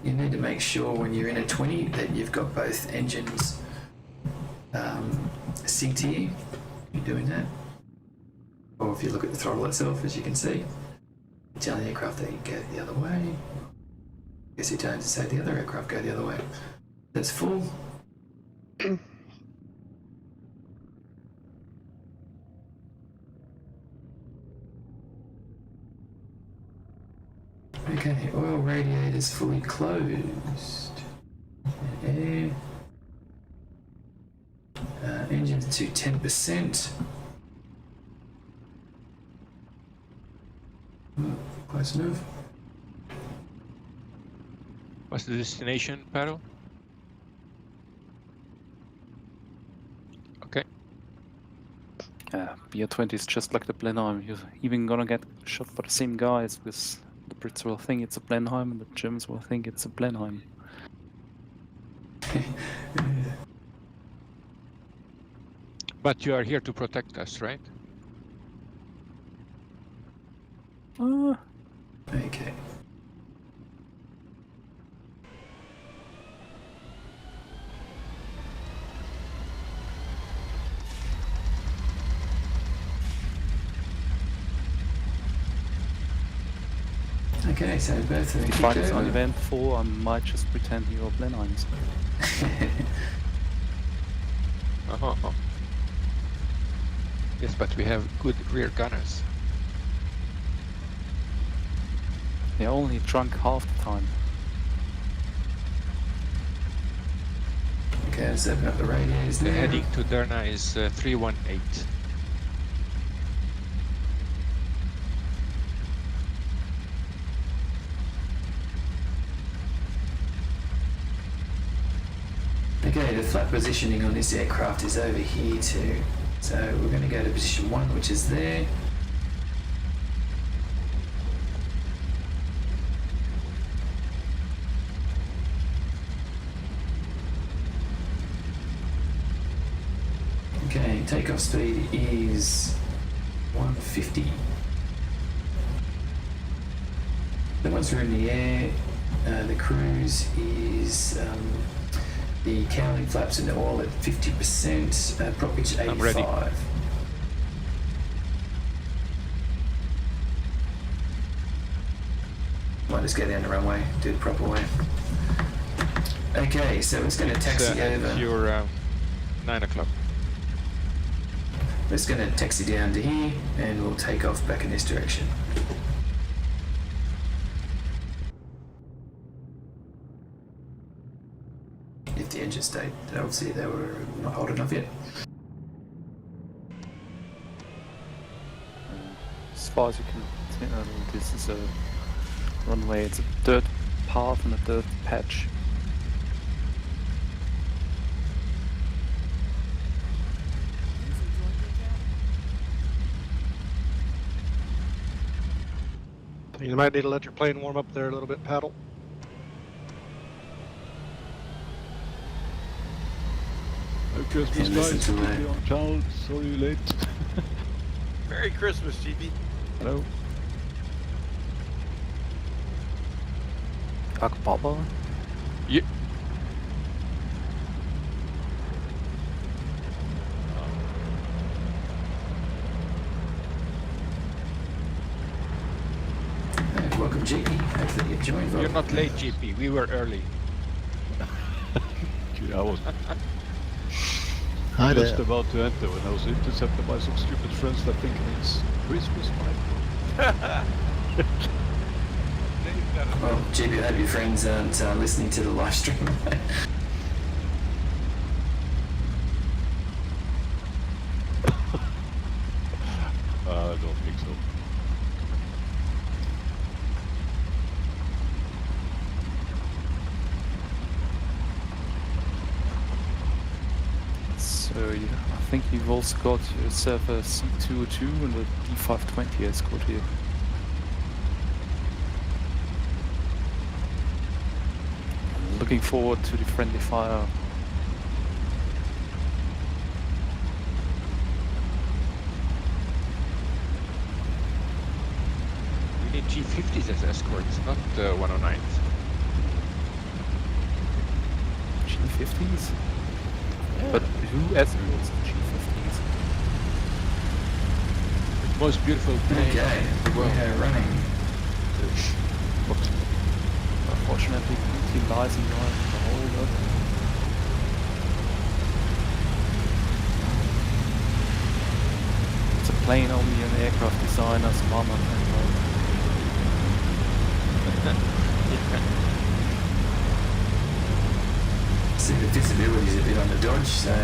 You need to make sure when you're in a 20 that you've got both engines synced here. You're doing that. Or if you look at the throttle itself, as you can see, you tell the aircraft that you go the other way. I guess you turn to say the other aircraft go the other way. That's full. Okay, oil radiators fully closed. Air. Engines to 10%. Close enough. What's the destination, Pattle? Okay. BR20 is just like the Blenheim. You're even gonna get shot by the same guys, because the Brits will think it's a Blenheim and the Germans will think it's a Blenheim. But you are here to protect us, right? Okay. Okay, so both of them If kicked it's over. uneventful, I might just pretend you're Blenheims. Uh-huh. Yes, but we have good rear gunners. They're only drunk half the time. Okay, let's open up the radios The now. heading to Derna is 318. Okay, the flat positioning on this aircraft is over here too. So we're going to go to position 1, which is there. Okay, takeoff speed is 150. Then once we're in the air, the cruise is the cowling flaps and oil at 50%, prop pitch 85. I'm ready. Might just go down the runway, do the proper way. Okay, so it's going to taxi over. You're 9 o'clock. It's going to taxi down to here, and we'll take off back in this direction. just obviously they were not hot enough yet. As far as you can tell, this is a runway. It's a dirt path and a dirt patch. User joined your channel. You might need to let your plane warm up there a little bit, Pattle. Christmas, guys. On channel. Sorry late. Merry Christmas, GB. Hello. Akbaba. Yeah. Welcome, JP. Hopefully you've joined. You're not late, GP. We were early. I was Hi just there. about to enter when I was intercepted by some stupid friends that think it's Christmas time. Well, JP, I hope your friends aren't listening to the live stream. I don't think so. So yeah, I think you've also got yourself a C202 and a D520 escort here. Looking forward to the friendly fire. We need G50s as escorts, not 109s. G50s? But who escorts the G50s? The most beautiful plane Okay, in the world. we're running. Unfortunately, he lies in the hold up. It's a plane only an aircraft designer's mama can run. See, the visibility's a bit on the dodge, so I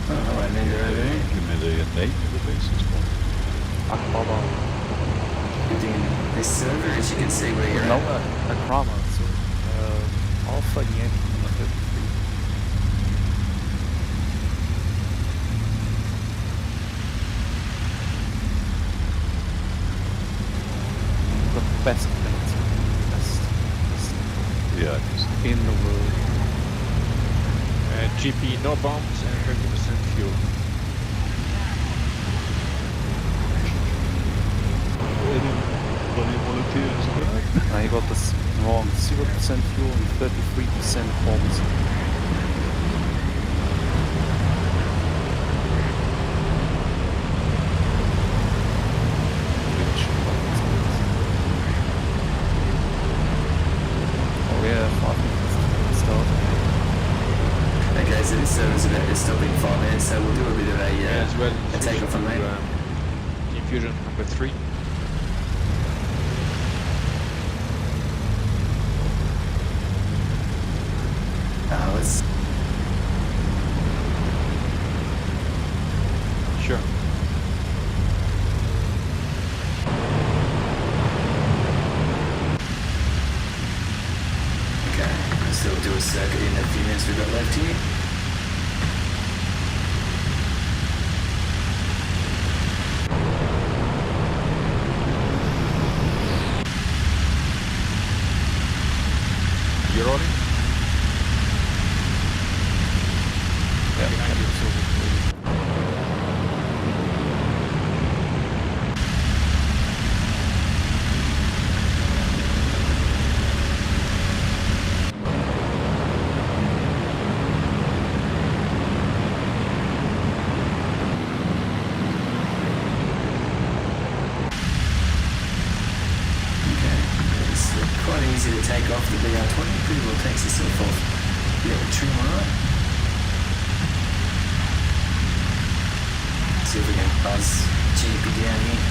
don't know, maybe over there. Give me the name of the basis point. Akbaba. Good thing this server, as you can see where you're No, at. a Krama, so Alpha Yankee 33. The best planes, best Yeah, I guess. in the world. GP, no bombs and 30% fuel. Anybody volunteers for that? I got this wrong. 0% fuel and 33% bombs. Oh yeah, 5 minutes to start. Okay, so this server's about to stop in 5 minutes, so we'll do a bit of a As well, a takeoff on that. Team Fusion number 3. Let's Sure. okay. So we'll do a circuit in the few minutes we've got left here. You're rolling? Yeah, Behind you. Okay. It's quite easy to take off the BR20. Pretty well takes itself off. Yeah, the trim right. See if we can buzz GP down here.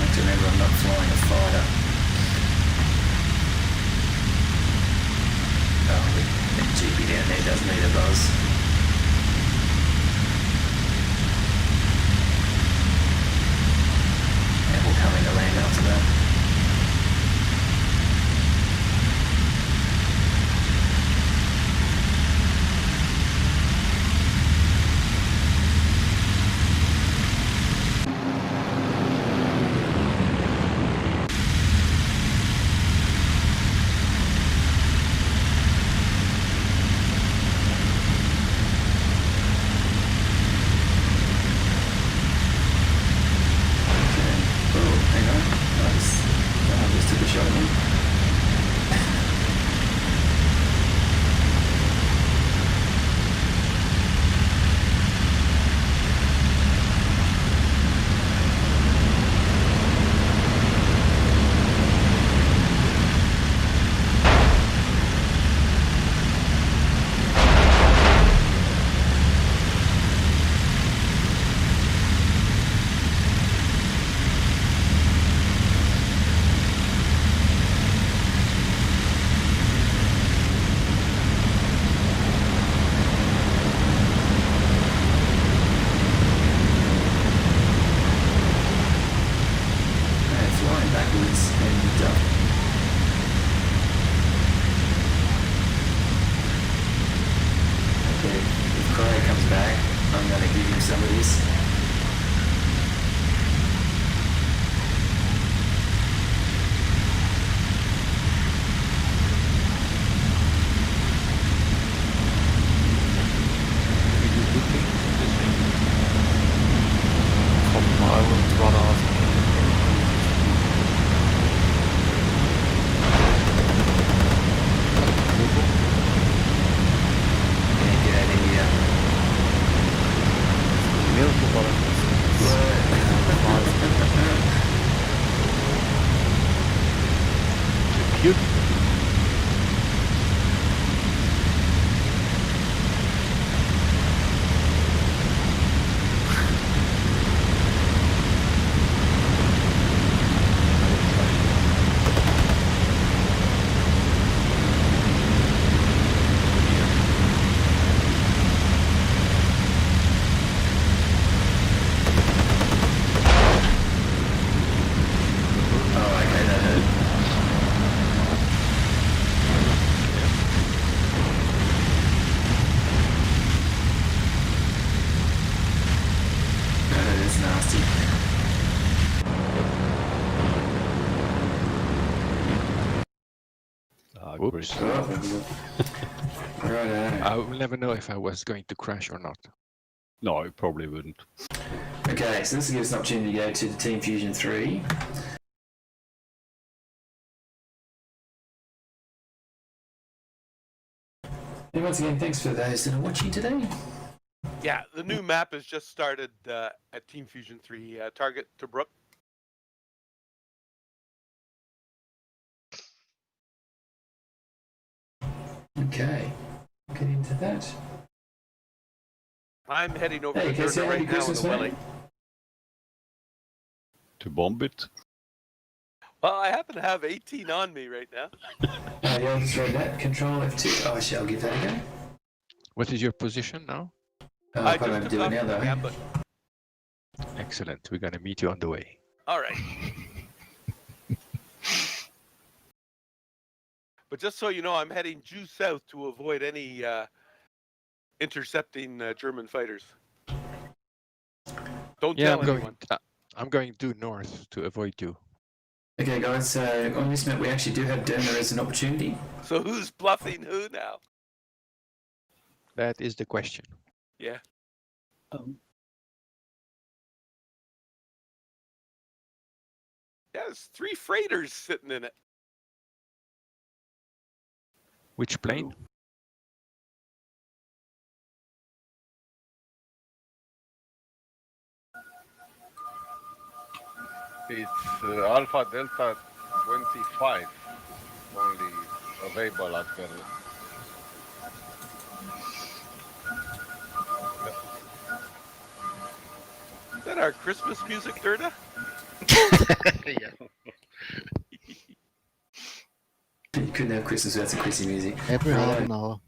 have to remember I'm not flying a fighter. Oh, the GP down there does need a buzz. And we'll come into land after that. Oops. Right. I will never know if I was going to crash or not. No, it probably wouldn't. Okay, so this will give us an opportunity to go to the Team Fusion 3. And once again, thanks for those that are watching today. Yeah, the new map has just started at Team Fusion 3. Target Tobruk. Okay, get into that. I'm heading over Hey, to Casey, Durga happy right now in Christmas, the mate. Welly. To bomb it? Well, I happen to have 18 on me right now. Yeah, I'll just read that. Control F2. Oh, shall give that a go. What is your position now? I Probably just have to took do it off now, from the though. gambit. Excellent. We're going to meet you on the way. All right. But just so you know, I'm heading due south to avoid any intercepting German fighters. Don't tell anyone. I'm going due north to avoid you. Okay, guys, so on this map, we actually do have Derna as an opportunity. So who's bluffing who now? That is the question. Yeah. Yeah, there's 3 freighters sitting in it. Which plane? It's Alpha Delta 25 only available at the. Is that our Christmas music, Durda? Yeah. You couldn't have Christmas without some Chrissy music. Every half Righto. an hour.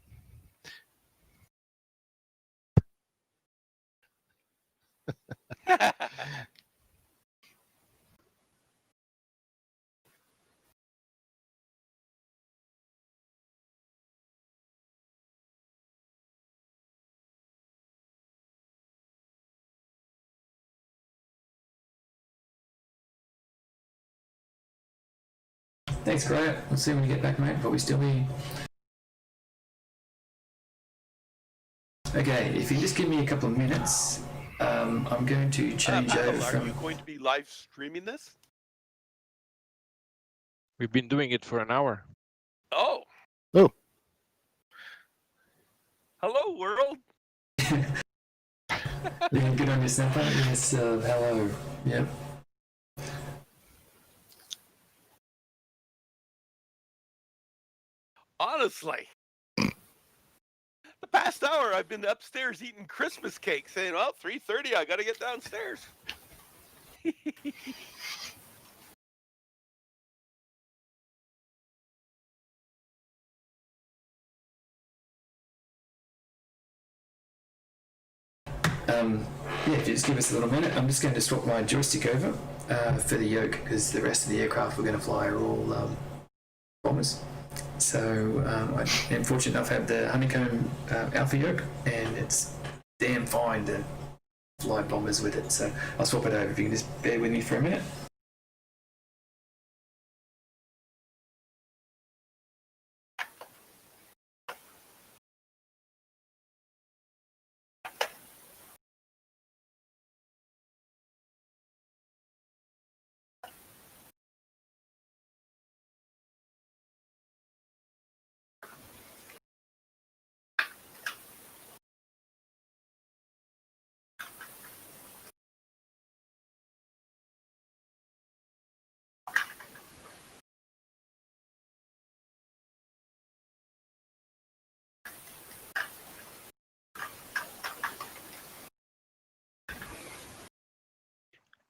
Thanks, Grant. We'll see when you get back, mate. But we still here. Okay, if you just give me a couple of minutes, I'm going to change Pattle, over are you from. going to be live streaming this? We've been doing it for an hour. Oh. Oh. Hello, world. Yeah, good on your snapper. Yes, hello. Yep. Honestly, the past hour I've been upstairs eating Christmas cake, saying, "Well, 3:30, I got to get downstairs." Yeah, if you just give us a little minute, I'm just going to swap my joystick over for the yoke because the rest of the aircraft we're going to fly are all bombers. So I am fortunate enough to have the honeycomb alpha yoke, and it's damn fine to fly bombers with it. So I'll swap it over. If you can just bear with me for a minute.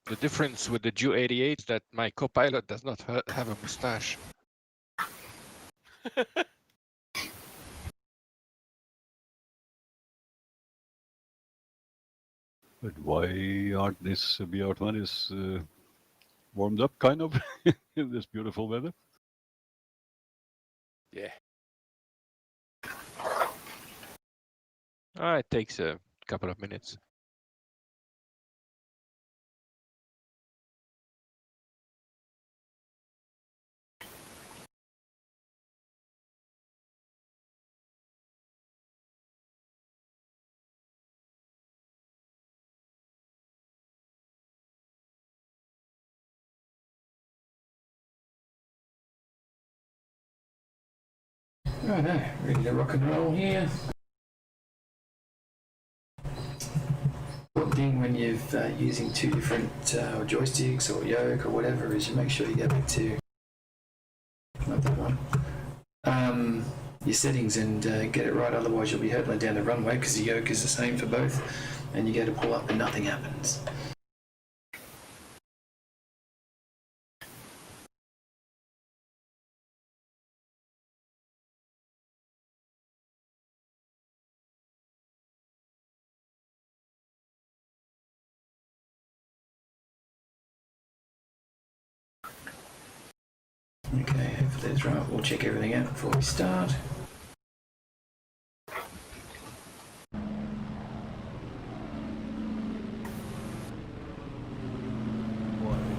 The difference with the Ju-88 is that my co-pilot does not have a mustache. But why aren't this BR-20s warmed up, kind of, in this beautiful weather? Yeah. It takes a couple of minutes. Righto, ready to rock and roll here. Important thing when you're using two different joysticks or yoke or whatever is you make sure you go back to not that one. Your settings and get it right, otherwise you'll be hurtling down the runway because the yoke is the same for both, and you go to pull up and nothing happens. Okay, hopefully that's right. We'll check everything out before we start.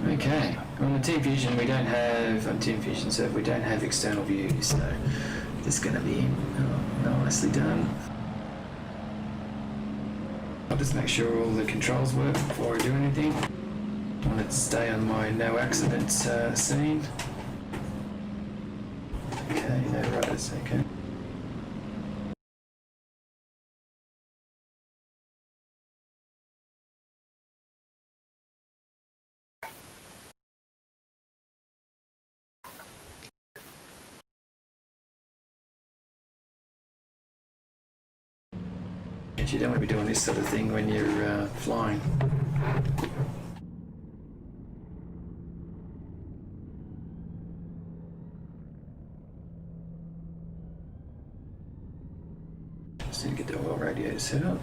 Okay, on the Team Fusion we don't have, on Team Fusion server we don't have external views, so this is going to be nicely done. I'll just make sure all the controls work before I do anything. I want it to stay on my no accidents scene. Okay, no rudders, okay. You don't want to be doing this sort of thing when you're flying. Just need to get the oil radiator set up.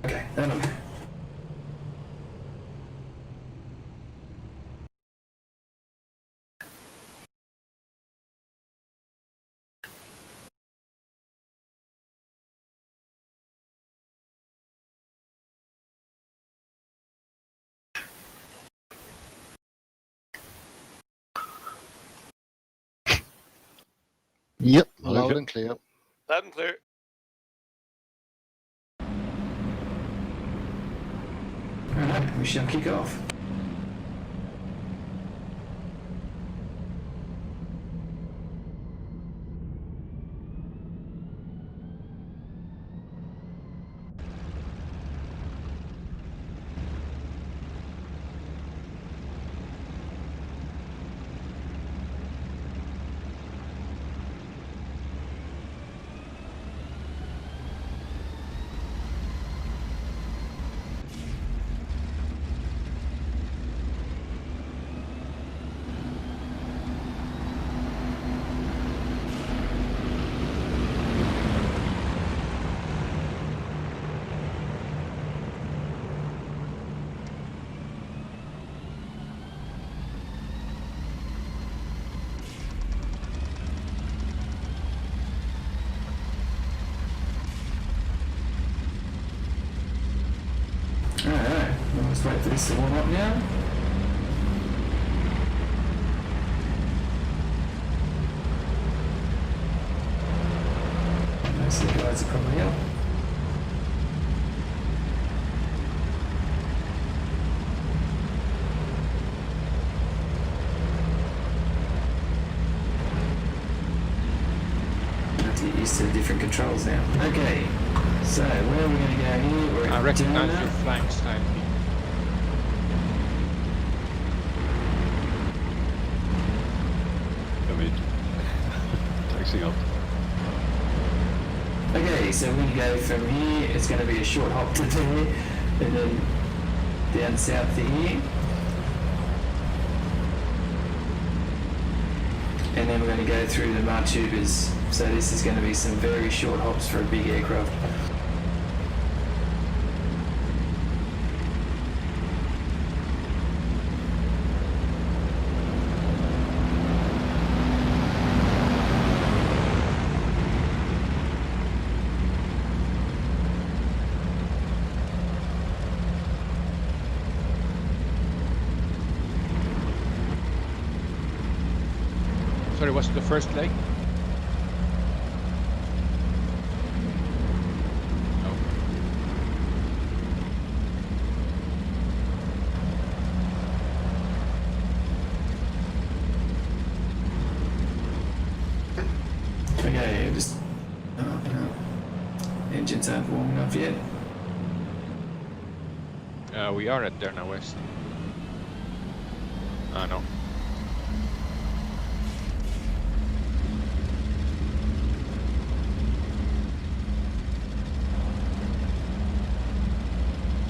Okay, that'll do. Yep, Okay. loud and clear. Loud and clear. Alright, we shall kick off. Alright, well, let's wait for this to warm up now. Most of the guys are probably up. I have to get used to the different controls now. Okay, so where are we going to go here? We're I at recognize Dana. your flying style. I mean, taxing up. Okay, so we go from here, it's going to be a short hop to there, and then down south to here. And then we're going to go through the Martubas. So this is going to be some very short hops for a big aircraft. Sorry, what's the first leg? No. Okay, just... Oh, no. Engines aren't warm enough yet. We are at Derna West. No.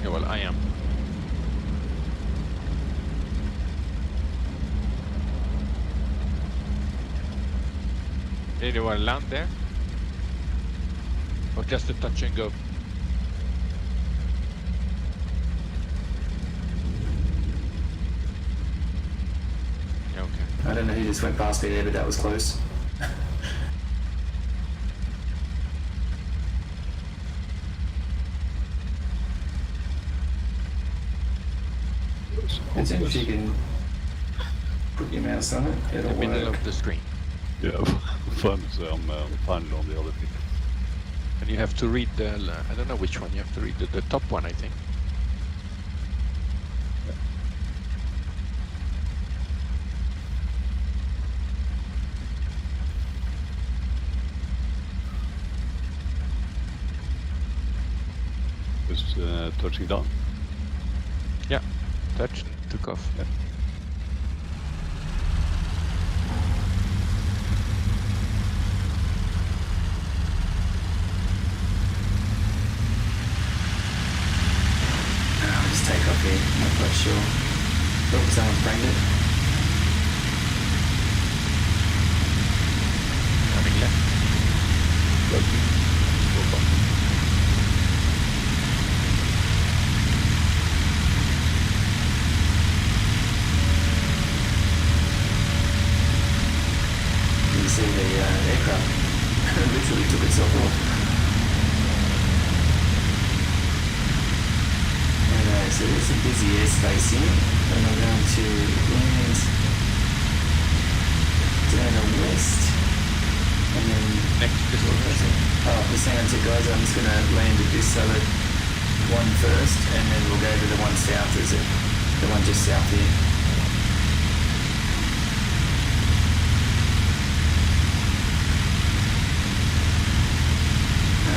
Yeah, well, I am. Anyone land there? Or just a touch and go? Yeah, okay. I don't know who just went past me there, but that was close. As soon as hopeless. you can put your mouse on it, In it'll the middle work. of the screen. Yeah, fun. So I'm finally on the other bit. And you have to read the, I don't know which one, you have to read the top one, I think. Just touching down. Yeah, touch and took off. Yeah. I'll just take off here, I'm not quite sure. Oh, someone's framed it. Coming left. You can see the aircraft literally took itself off. Anyway, so there's some busy airspace here, and I'm going to land down the west, and then Next destination. just hang on to guys, I'm just going to land at this other one first, and then we'll go to the one south, is it? The one just south here.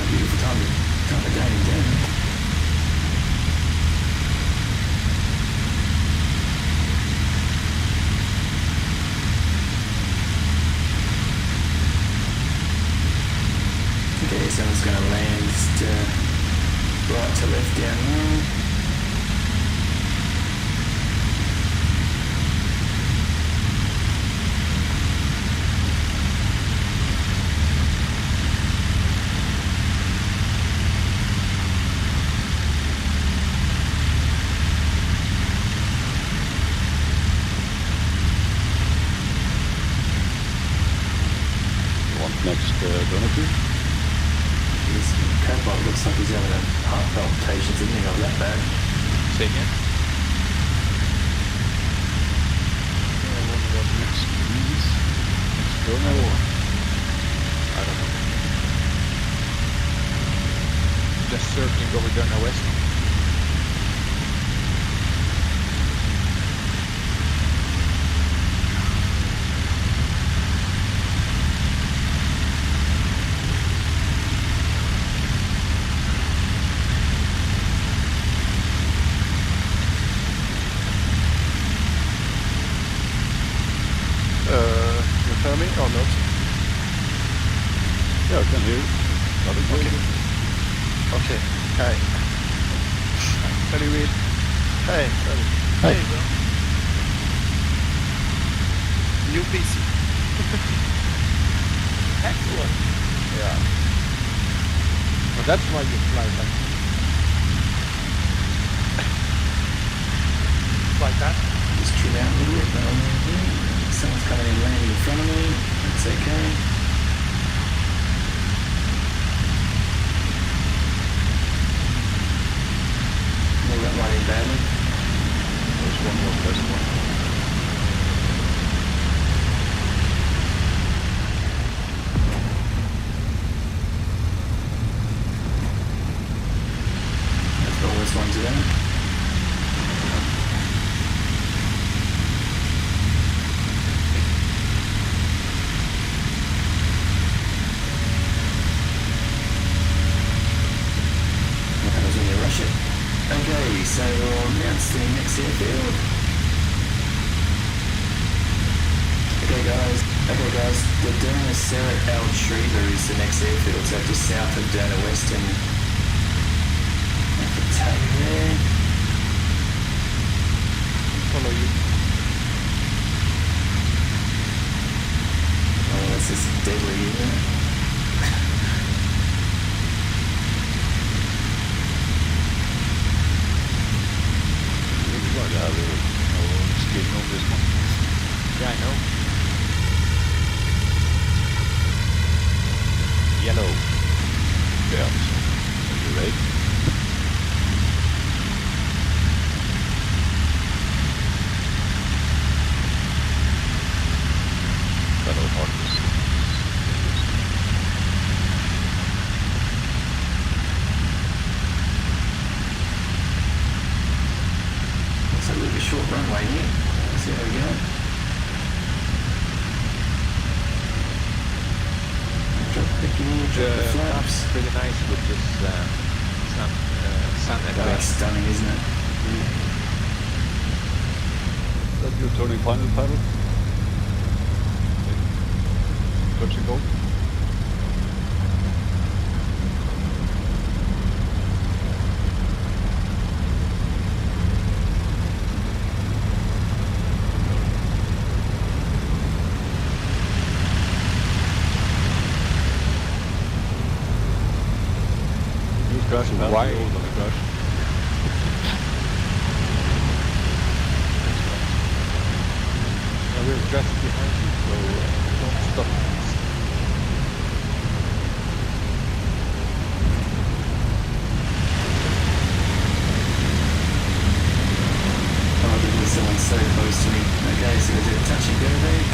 Beautiful time of day in Denver. Okay, so I'm just going to land just right to left down there. Next Donative. His co-pilot looks like he's having a heart palpitations, isn't he? Not that bad. Say again? I wonder what next means. External. I don't know. Just circling over Dana West. You tell me or not? Yeah, I can hear you. Okay. Okay. Hi. Salut Will. Hey. Salut. Hey. Hey, bro. New PC. Excellent. Yeah. Well, that's why you fly back. Like that. Just trim out a little bit, but I'm here. Someone's coming in landing in front of me. That's okay. We'll let one in badly. There's one more best one. That's the worst one today. What happens when you rush it? Okay, so we'll announce the next airfield. Okay guys, the Derna Serra Al Shriver is the next airfield, so just south of Derna West and Pattle there. Follow you. Oh, this is deadly, isn't it? Looks like I have a skin on this one. Yeah, I know. Yellow. Yeah. Are you ready? kind of hard to see. Looks like a little bit short runway here. Let's see how we go. Drop the gear, drop the flaps. Pretty nice with this sun and Oh, rain. stunning, isn't it? Is that your turning final paddle? Touch and go. Crash paddle. Why? Gonna crash. We're just behind you, so don't stop. Oh, there's someone so close to me. Okay, so we'll do a touch and go there.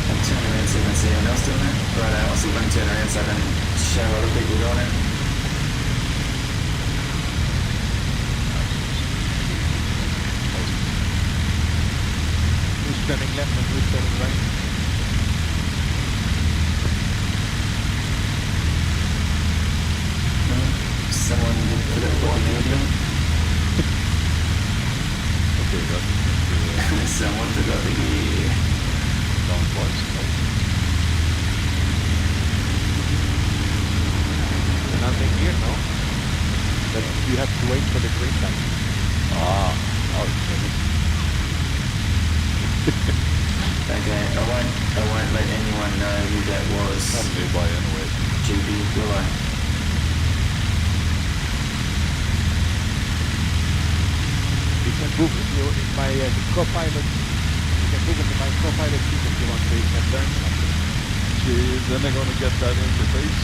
I'll turn around so I can see anyone else doing it. Right, I'll see if I can turn around so I can show other people doing it. Who's turning left and who's turning right? Someone put up what you're doing. Okay, that's Someone forgot the gear. down twice. Nothing here, no? But you have to wait for the green light. Okay, I won't let anyone know who that was. Probably by anyway. GB, will I? You can move in my co-pilot. You can move into my co-pilot seat if you want, so you can learn something. Gee, then they're gonna get that in the face.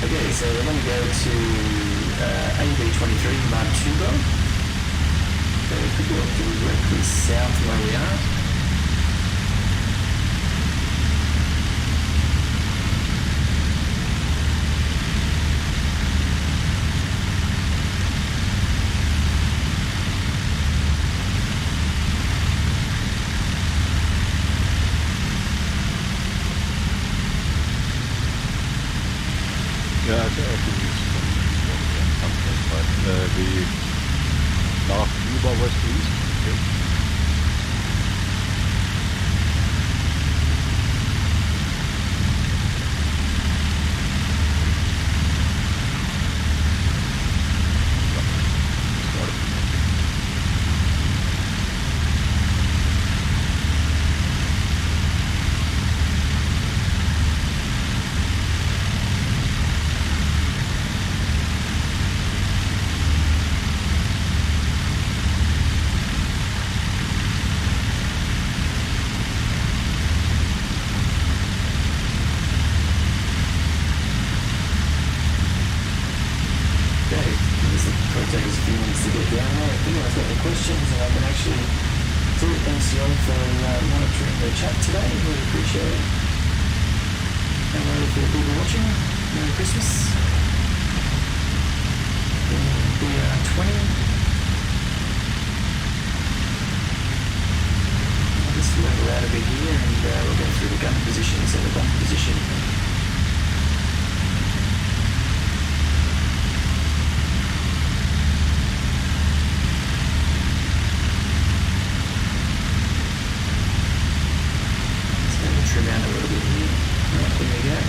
Okay, so we're going to go to AB23 Martubo. So we could go directly south of where we are. Yeah, I think it's something, but the North Cuba West East. Okay. Take us a few minutes to get down there. If anyone's got any questions, and I can actually salute NCO for monitoring the chat today. Really appreciate it. And for the people watching, Merry Christmas. We are 20. I'll just level out a bit here, and we'll go through the gun positions and the bomb position. Trim out a little bit here. Right, there we go.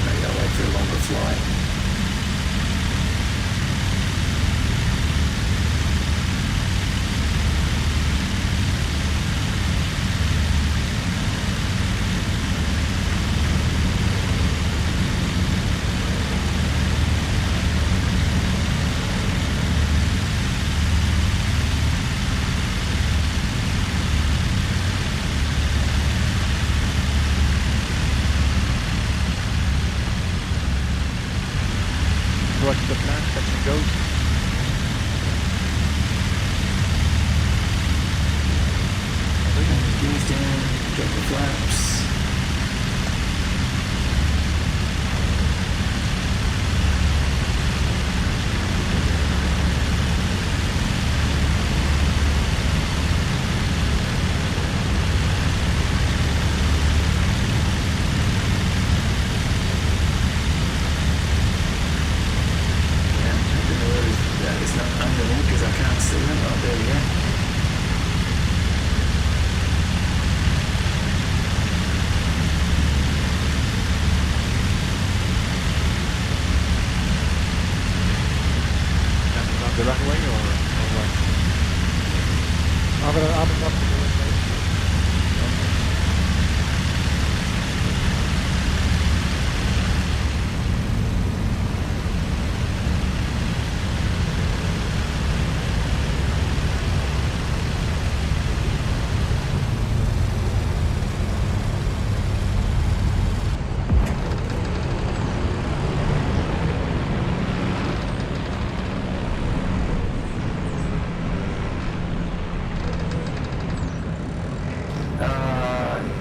Maybe I'll wait for a longer flight. the runway or what? I'm up to the runway.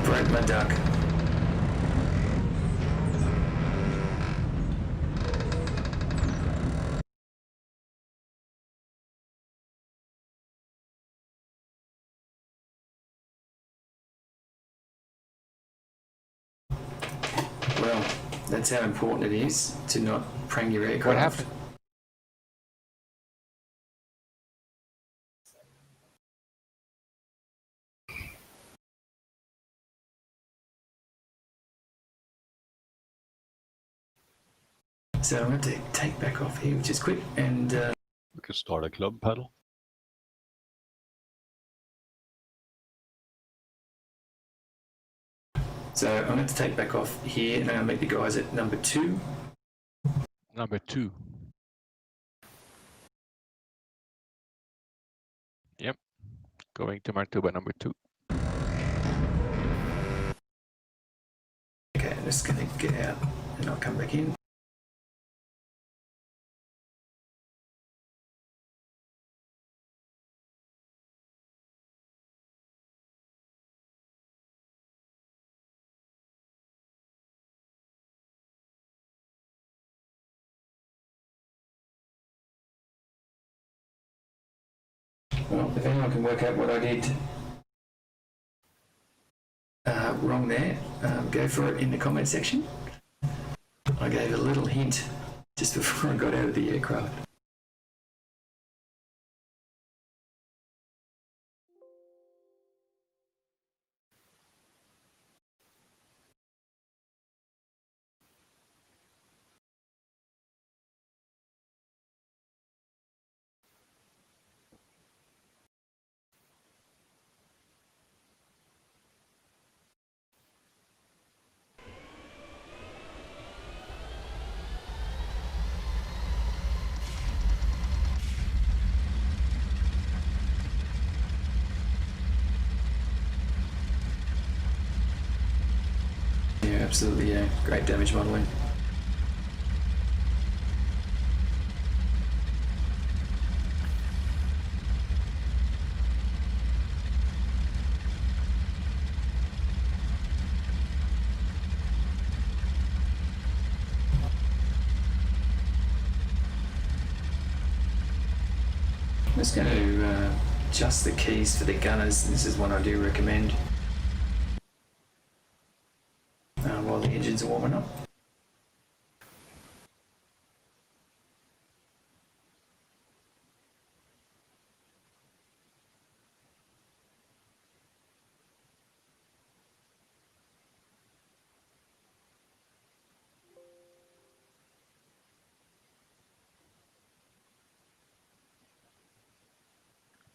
Broke my duck. Well, that's how important it is to not prang your aircraft. What happened? So I'm going to take back off here, which is quick, and We could start a club paddle. so I'm going to take back off here, and I'm going to meet the guys at number 2. Number 2. Yep. Going to Martuba number 2. Okay, I'm just going to get out, and I'll come back in. Well, if anyone can work out what I did wrong there, go for it in the comment section. I gave a little hint just before I got out of the aircraft. Yeah, absolutely, yeah. Great damage modelling. I'm just going to adjust the keys for the gunners. This is one I do recommend while the engines are warming up.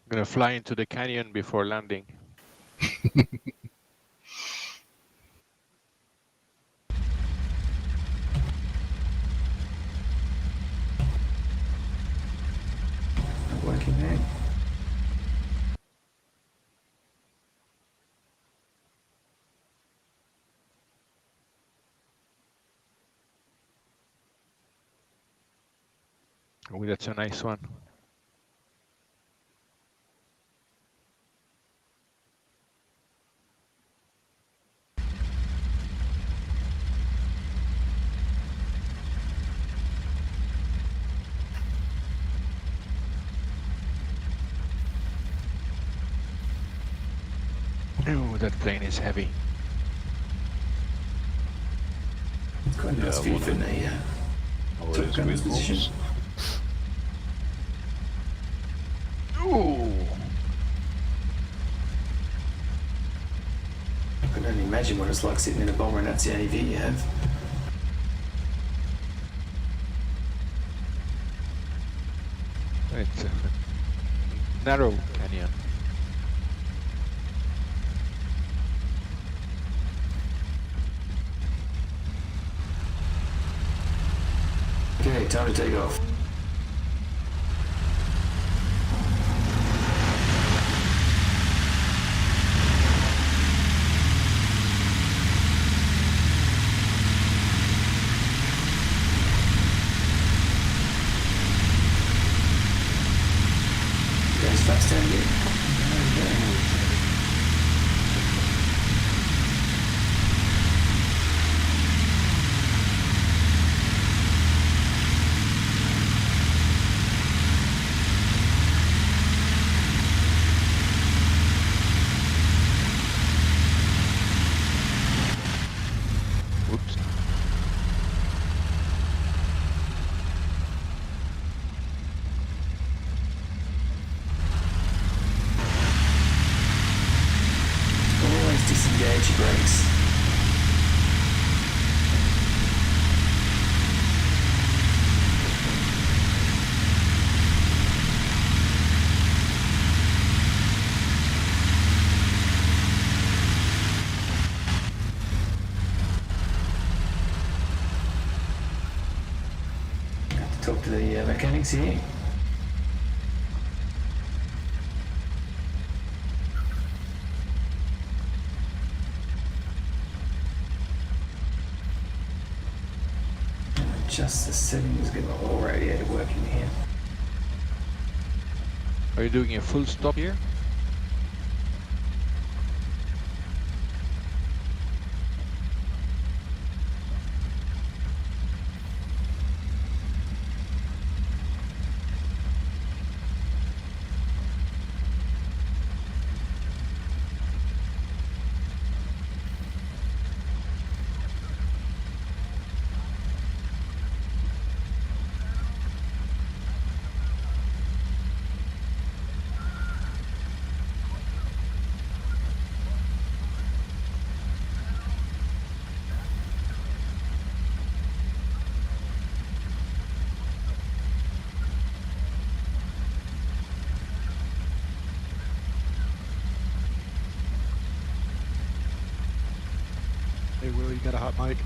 I'm gonna fly into the canyon before landing. Not working there. Oh, that's a nice one. Oh, that plane is heavy. It's quite a nice view from the How top is gunner's with position. Ooh. I can only imagine what it's like sitting in a bomber and that's the only view you have. It's a narrow canyon. Okay, time to take off. Goes fast down here. Oops. Always disengage your brakes. Have to talk to the mechanics here. Just the settings, get the whole radiator working here. Are you doing a full stop here? Hey, Will, you got a hot mic?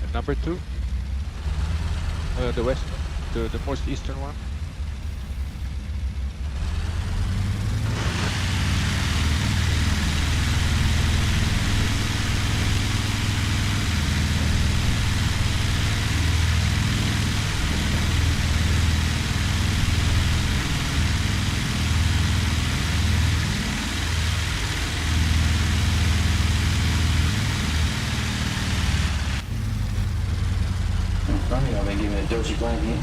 And number 2? The west, the most eastern one. Running, I've been given a dodgy plane here.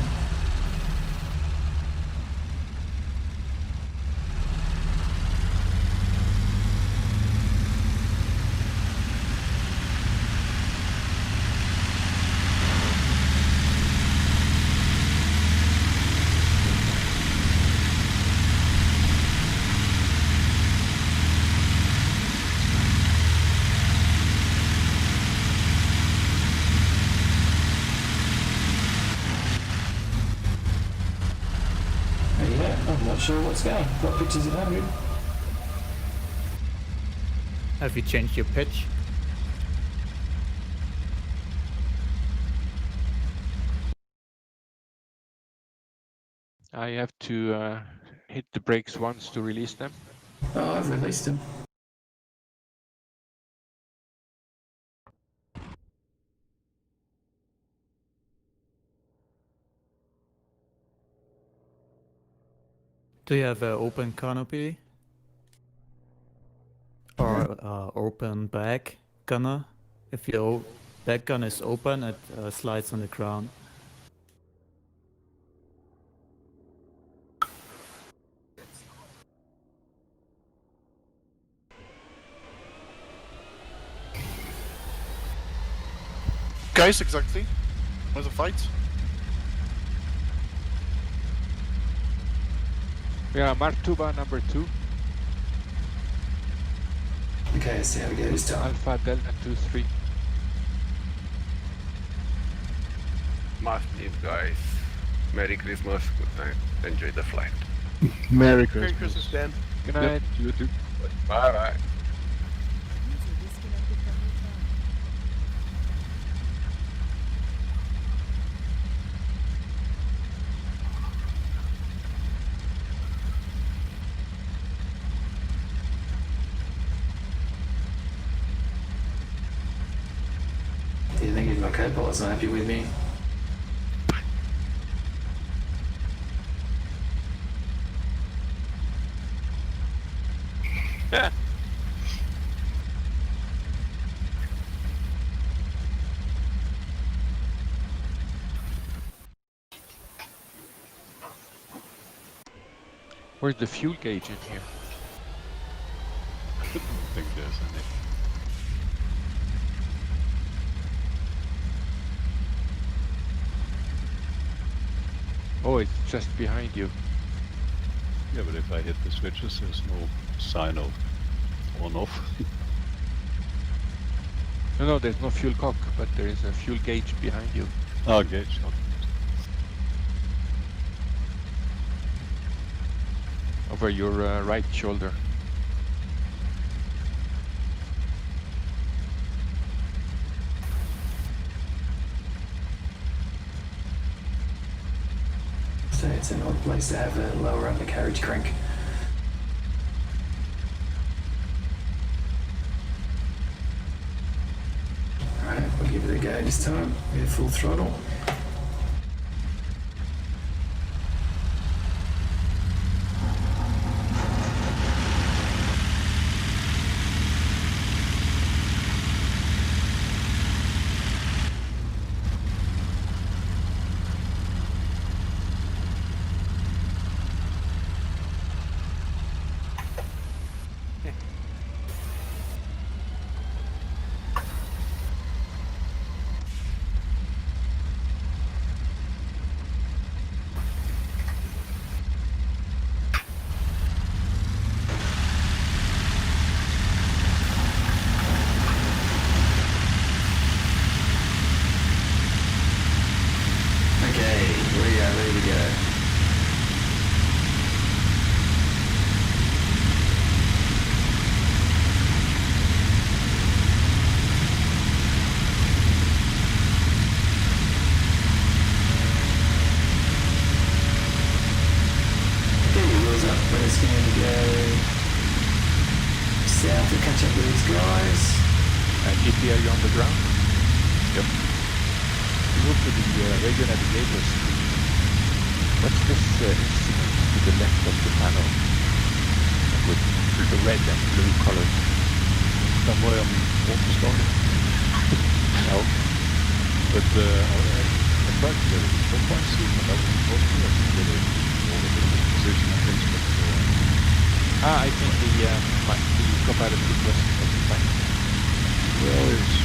I'm not sure what's going. Got pictures at 100. Have you changed your pitch? I have to hit the brakes once to release them. Oh, I've released them. Do you have an open canopy? Or open back gunner? If your back gun is open, it slides on the ground. Guys, exactly. Where's the fight? Yeah, Mark Tuba number 2. Okay, let's see how we go this time. Alpha Delta 23. Must leave, guys. Merry Christmas. Good night. Enjoy the flight. Merry Merry Christmas, Dan. Good night. You too. Bye bye. User disconnected from your channel. Do you think my co-pilot's not happy with me? Yeah. Where's the fuel gauge in here? I don't think there's any. Oh, it's just behind you. Yeah, but if I hit the switches, there's no sign of on-off. No, there's no fuel cock, but there is a fuel gauge behind you. Ah, gauge. Okay. Over your right shoulder. So it's an odd place to have a lower undercarriage crank. Alright, we'll give it a go this time. We're full throttle. Okay, we are ready to go. Okay, wheels up, but it's going to go south to catch up with these guys. GP, are you on the ground? Yep. Move to the radio navigator screen. What's this instrument to the left of the panel? With the red and blue colors. Somewhere I'm overstarted. No. But I tried to get it in 4.2, but that wasn't supposed to. I can get it over the position, I think. But, I think the copilot was fine. well, it's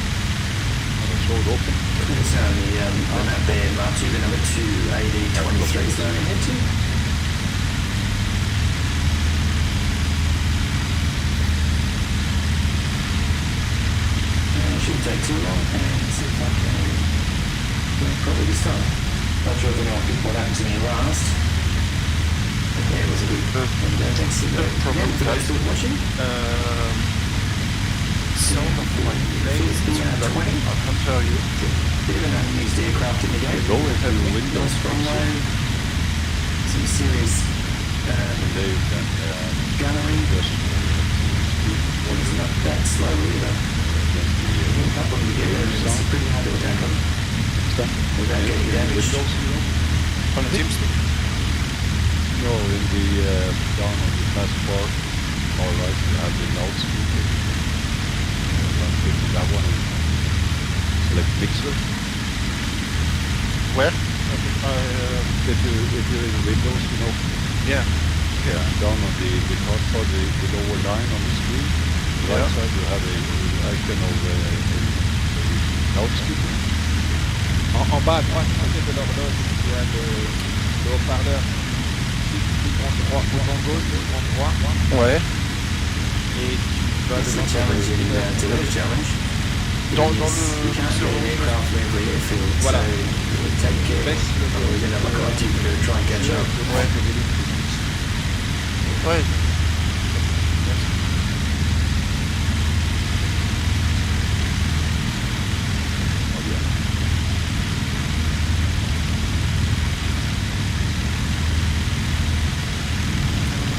so open. It's on the map there, Marty, the number 2 AD23 is going ahead to. It shouldn't take too long, and it seems like probably this time. Not sure if anyone picked what happened to me last. But yeah, it was a good thanks to the problem for those still watching. Sort of like feels the 20. I can tell you. Bit of an unused aircraft in the game. Go ahead and windows Strong load. Some serious They can gunnery. just It's not that slow either. A couple of them get there, and it's pretty hard to attack them without getting damaged. On the Teamspeak? No, in the down on the taskbar, all right, you have the loudspeaker. I'm picking that one and select pixel. Where? If you're in Windows, you know. Yeah. Yeah, down on the taskbar, the lower line on the screen, right side, you have a icon of a loudspeaker. En bas à droite, à côté de l'horloge, il y a le haut-parleur. Bouton gauche, bouton droit. Ouais. Et tu vas It's a challenge in delivery challenge. Dans You le... can't get an aircraft wherever airfield, Voilà. so you would take care Otherwise, end up like I did, we're going to try and catch up. Ouais.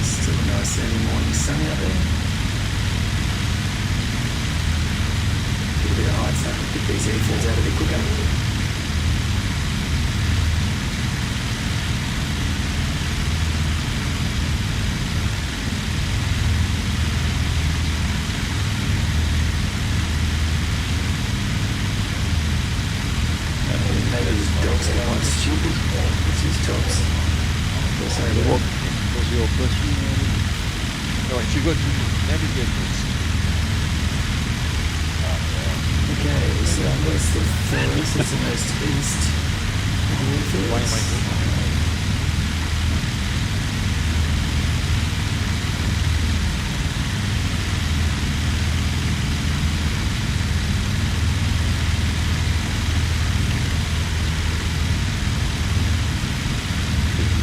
Still a nice early morning sun out there. Get a bit of height, so I can get these airfields out a bit quicker. Maybe his dogs are quite stupid. It's his dogs. Sorry, What was your question? No, if you go to navigate this. Okay, so where's the furthest? It's the most east of the airfields. Why am I doing that?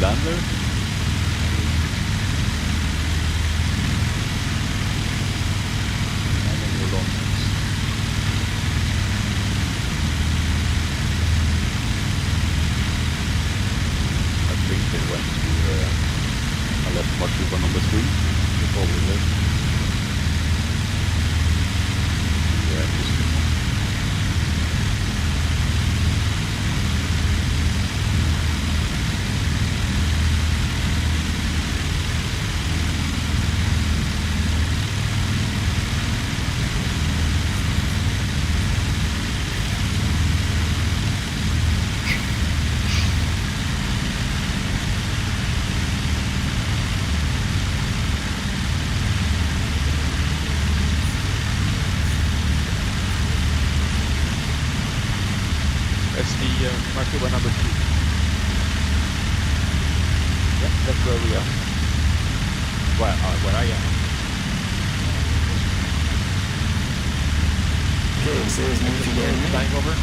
Lander? I think they went to I left Martuba number 3 before we left. Yeah, That's the Martuba number 2. Yeah, that's where we are. Where I am. Okay, so there's no figure down there. Flying over.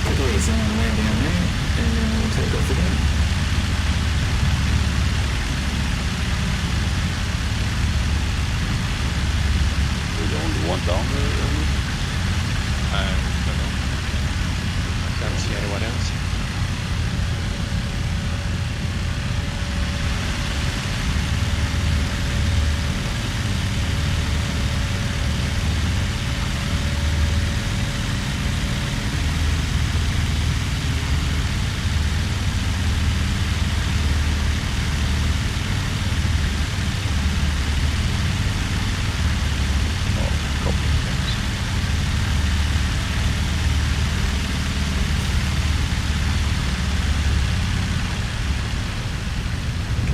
Okay, so I'm going to land down there, and then we'll take off again. There's only one down there. I don't know. I can't see anyone else.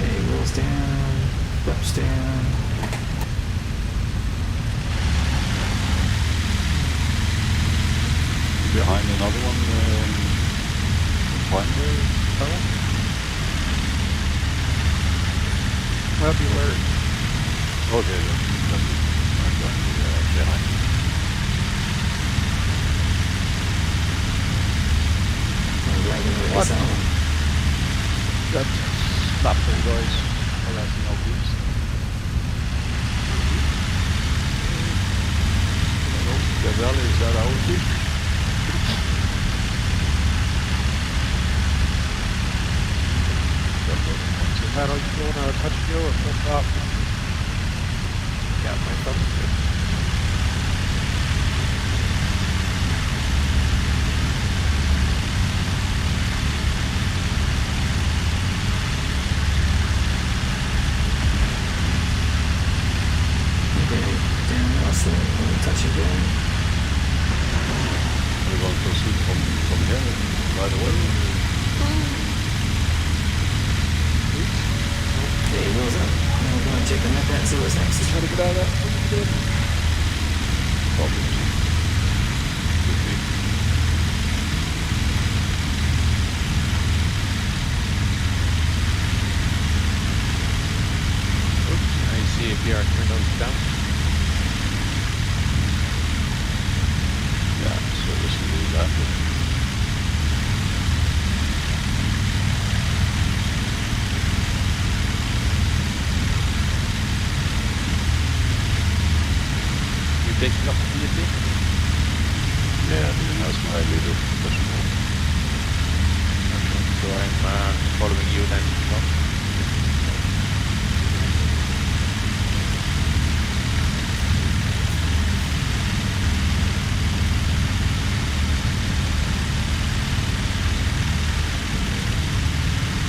Okay, wheels down, flaps down. Behind another one, behind there, Pattle? Well, be alert. Okay, that's behind. What? That stop those guys. Oh, that's no boost. Gazelle, is that our team? Pattle, you doing a touch fuel or full stop? Yeah, my thumb's good. Okay, down nicely, touch again. We're going to proceed from here right away. Okay, wheels up. Now we're going to check the map out, see what's next. Try to get out of that. Probably. Could be. taking up immediately? Yeah, it has my little dashboard. Okay, so I'm following you then. No?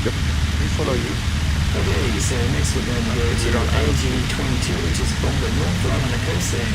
Yep, we follow you. Okay, so next we're going to go to AG22, which is Bomber North along the coast there.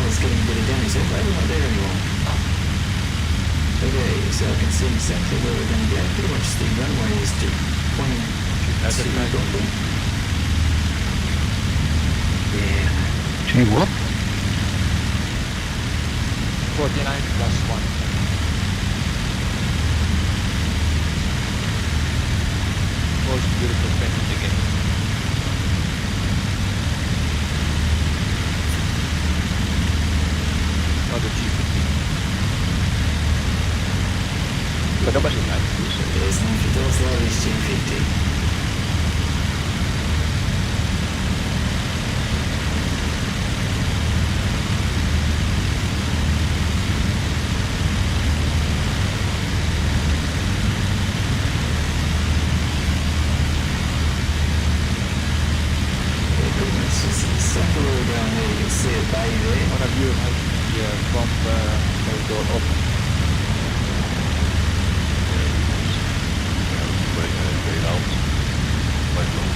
It's getting a bit of damage. So we're not there anymore. Okay, so I can see exactly where we're going to go. Pretty much the runway is to pointing to Brooklyn. Yeah. Gee, what? 49 plus 1. Most beautiful thing in the game. Not the G50. But nobody likes this. There's no Fidel's Larry's G50. Circle down there, you can see a bay there. One of you has the front door open. Way out. Quite long.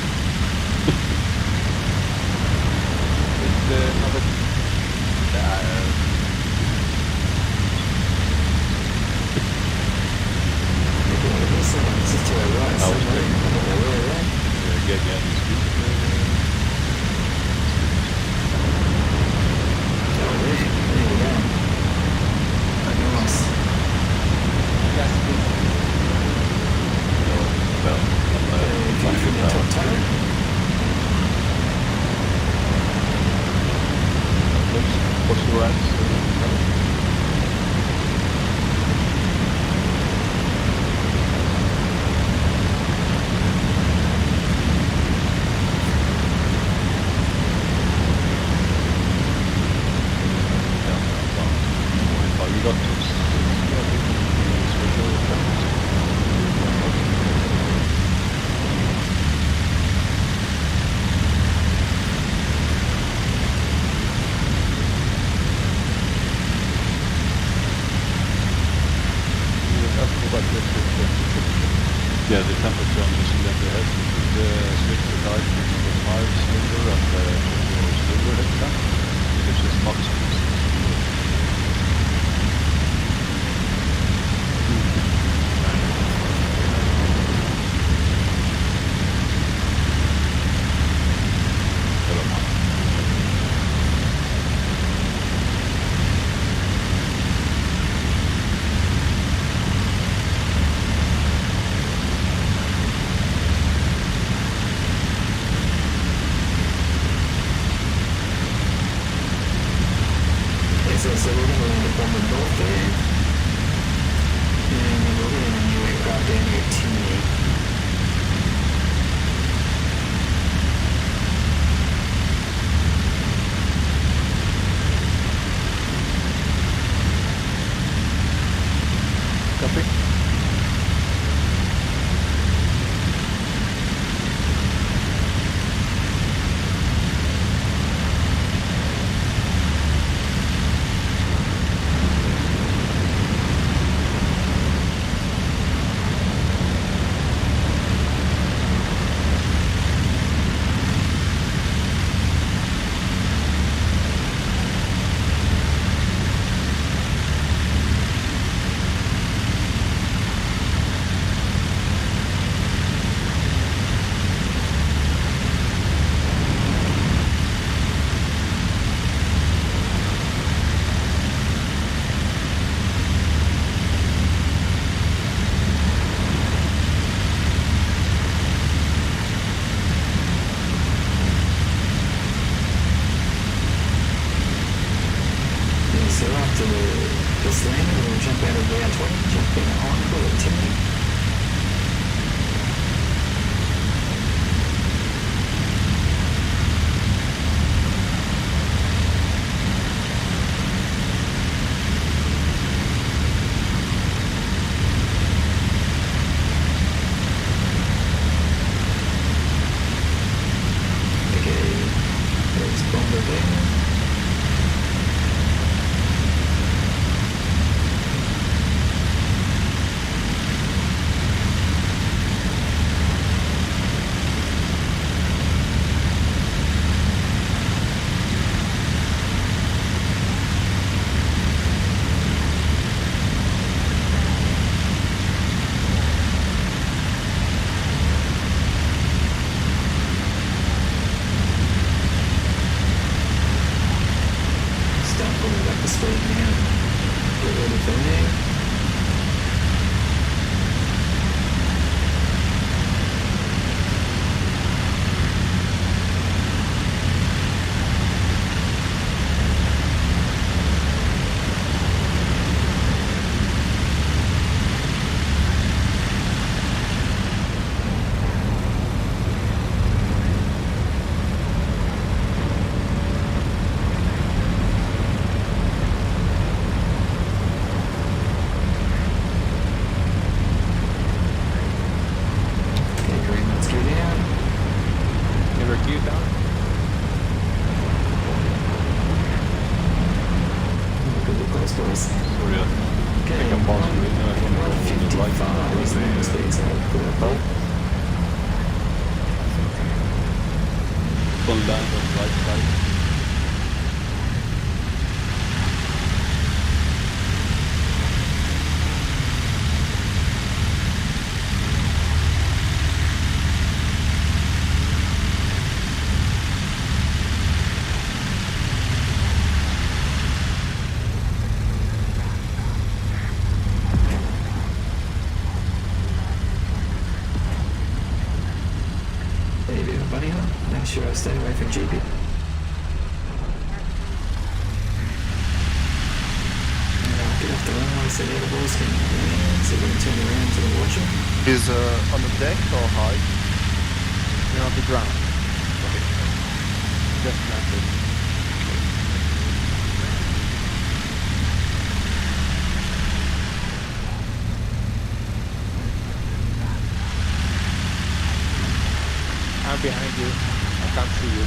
With another. This is to our right somewhere. I don't know where that. Again, yeah, the temperature on the cylinder has switched to light from the mild cylinder and the silver head tank, which is maximum. So we're going to land up on the north there. And then we're going to land a new aircraft down here at Timney. Copy. to the landing, or jump out of the R20, jump in on or Timmy. Make sure I stay away from GP. Get off the runway so the other boys can land, so we can turn around to the watcher. Is on the deck or high? You're on the ground. Okay. Just landed. I'm behind you. I can't see you.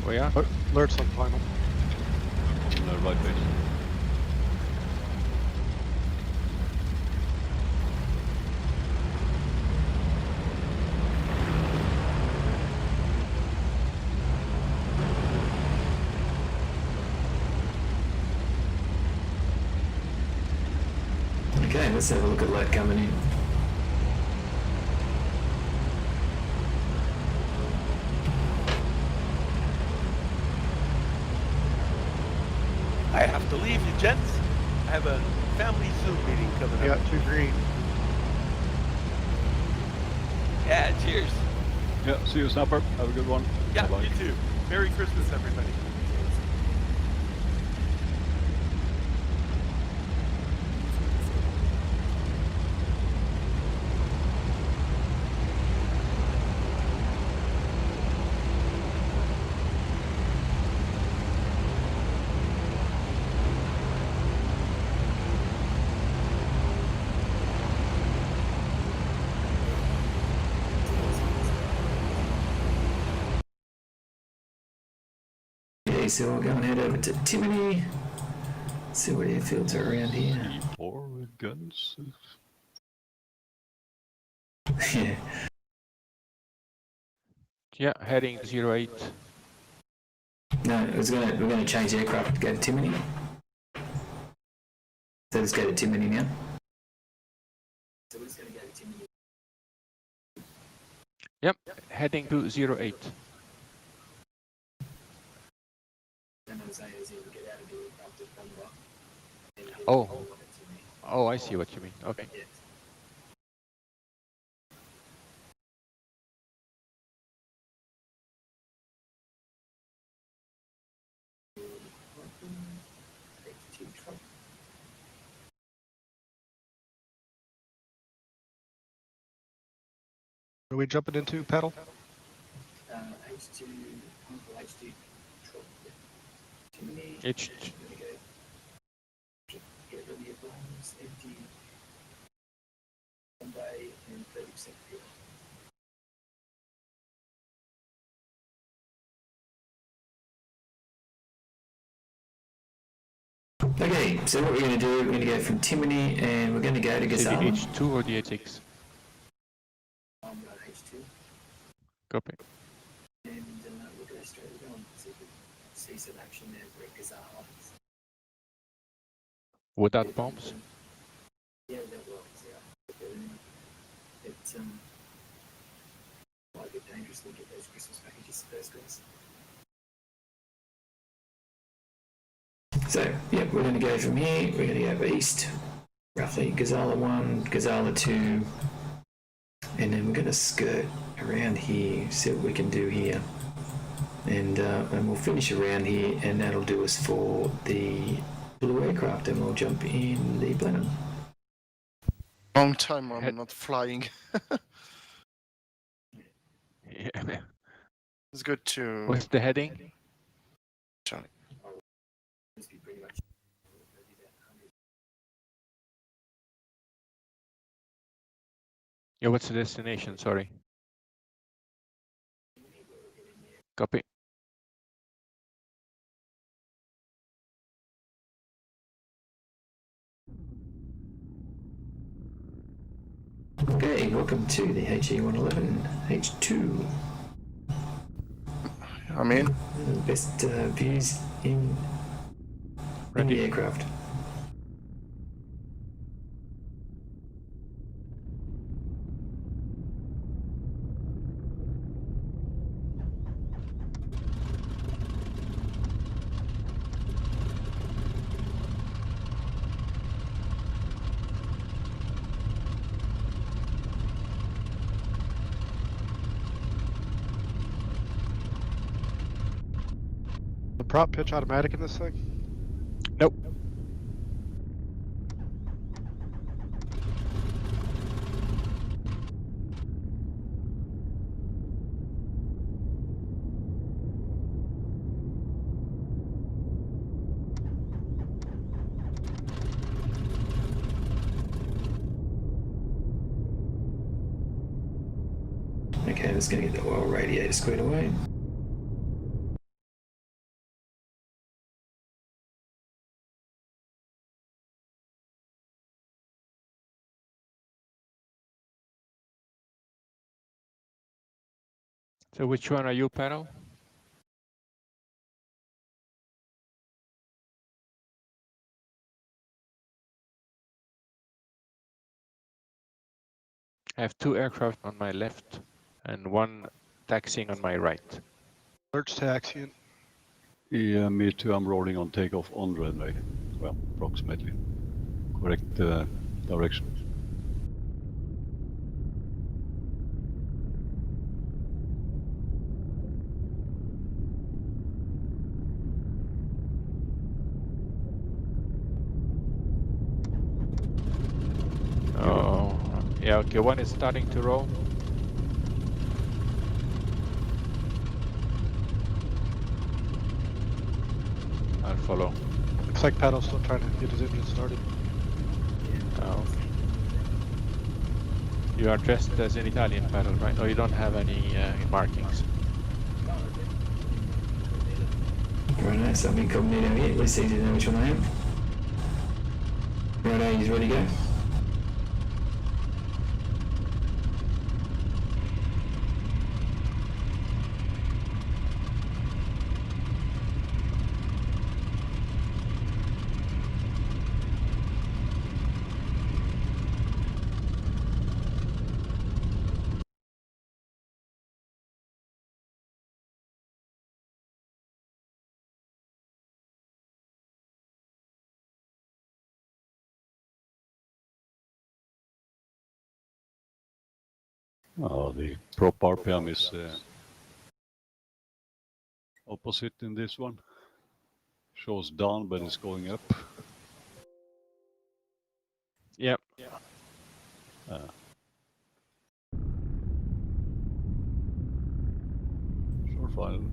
Where are? Alerts on final. On the right base. Okay, let's have a look at that coming in. I have to leave you, gents. I have a family Zoom meeting coming I up. got 2 green. Yeah, cheers. Yeah, see you, Snapper. Have a good one. Yeah, Bye-bye. you too. Merry Christmas, everybody. Okay, so we're going to head over to Timony. See what airfields are around here. C4 with guns. Yeah. Yeah, heading 08. No, we're gonna change aircraft to go to Timony. So let's go to Timony now. Yep, heading to 08. Oh. Oh, I see what you mean. Okay. Are we jumping into Pattle? H. Okay, so what we're going to do, we're going to go from Timony and we're going to go to Is it the Gazala. H2 or the H6? Copy. Without bombs? So, yeah, we're going to go from here, we're going to go east, roughly Gazala 1, Gazala 2, and then we're going to skirt around here, see what we can do here. And we'll finish around here, and that'll do us for the blue aircraft, and we'll jump in the Blenheim. Long time I'm not flying. Yeah. It's good to... What's the heading? Charlie. Yeah, what's the destination? Sorry. Copy. Okay, welcome to the HE111 H2. I'm in. Best views in the aircraft. The prop pitch automatic in this thing? Nope. Okay, let's go get the oil radiator squared away. So which one are you, Pattle? I have 2 aircraft on my left and 1 taxiing on my right. Search taxiing. Yeah, me too. I'm rolling on takeoff on runway. Well, approximately. Correct direction. Oh, yeah, okay, 1 is starting to roll. I'll follow. Looks like Paddle's still trying to get his engine started. Oh. You are dressed as an Italian, Pattle, right? Or you don't have any markings? Very nice, I've been incognito here, at least easy to know which one I am. Right, he's ready to go. Oh, the prop RPM is opposite in this one. Shows down, but it's going up. Yep. Sure, fine.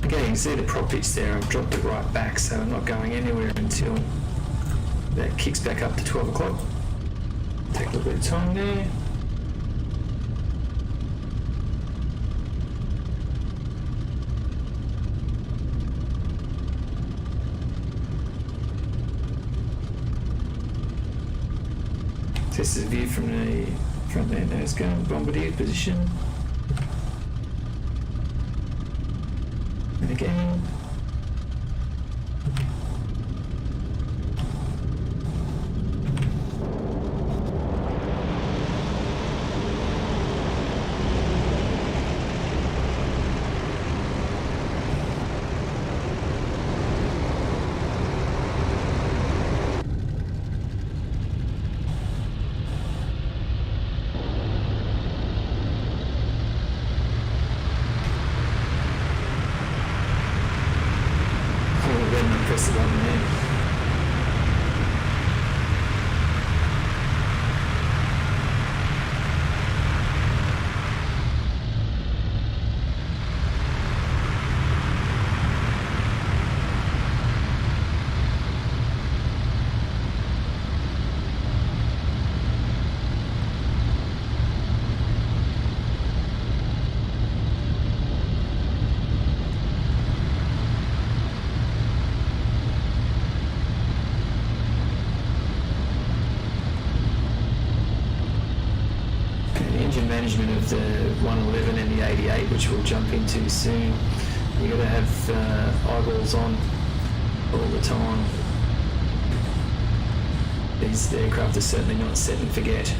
Okay, you can see the prop pitch there. I've dropped it right back, so I'm not going anywhere until that kicks back up to 12 o'clock. Take a little bit of time there. This is a view from the front there, nose gun, bombardier position. And again. Press the button there. Management of the 111 and the 88, which we'll jump into soon. You've got to have eyeballs on all the time. These aircraft are certainly not set and forget.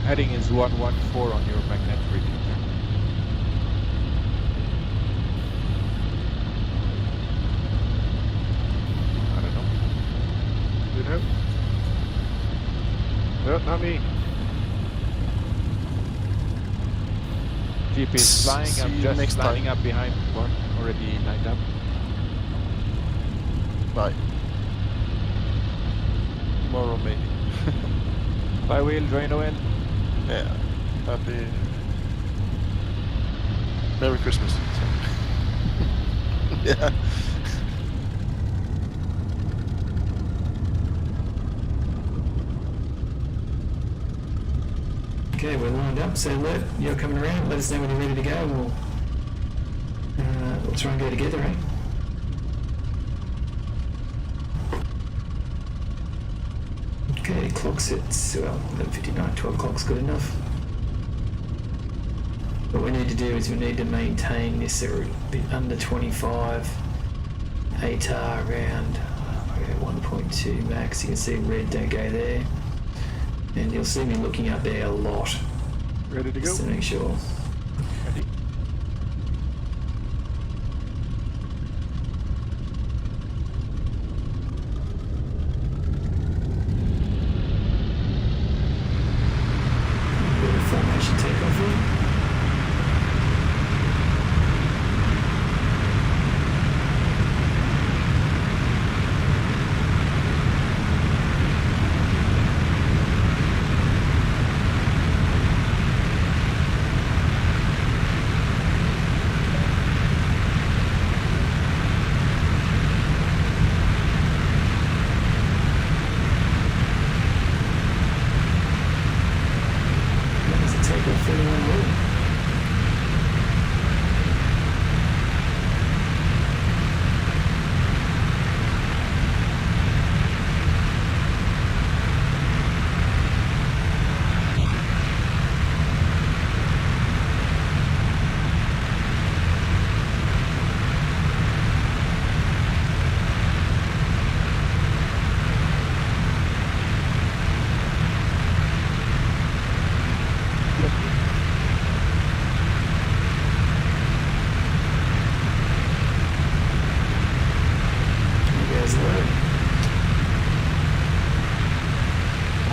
Heading is 114 on your magnet reading. I don't know. You know? No, not me. GP is flying. See I'm you just next lining time. up behind one already lined up. Bye. Tomorrow maybe. Bye, Will. Join Noel. Yeah. Happy Merry Christmas. Yeah. Okay, we're lined up, so you're coming around. Let us know when you're ready to go. We'll try and go together, eh? Okay, clock's at 11:59, 12 o'clock's good enough. What we need to do is we need to maintain this a bit under 25 ATAG around 1.2 max. You can see red, don't go there. And you'll see me looking up there a lot. Ready to go? Just to make sure. Ready. Bit of formation takeoff here.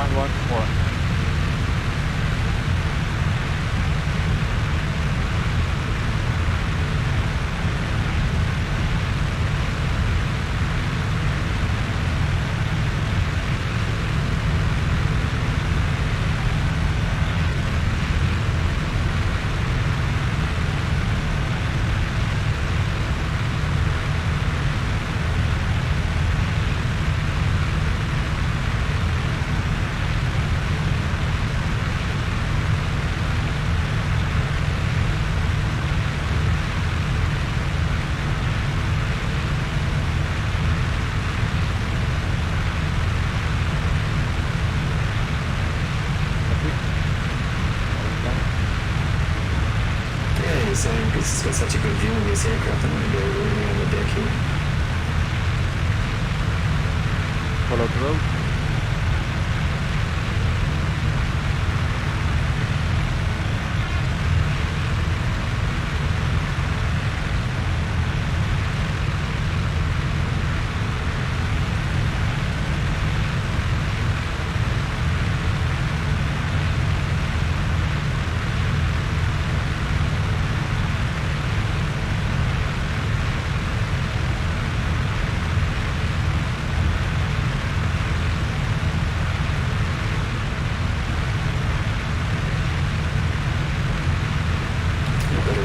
Find one more. So because it's got such a good view of this aircraft, I'm going to go really on the deck here. Follow the road.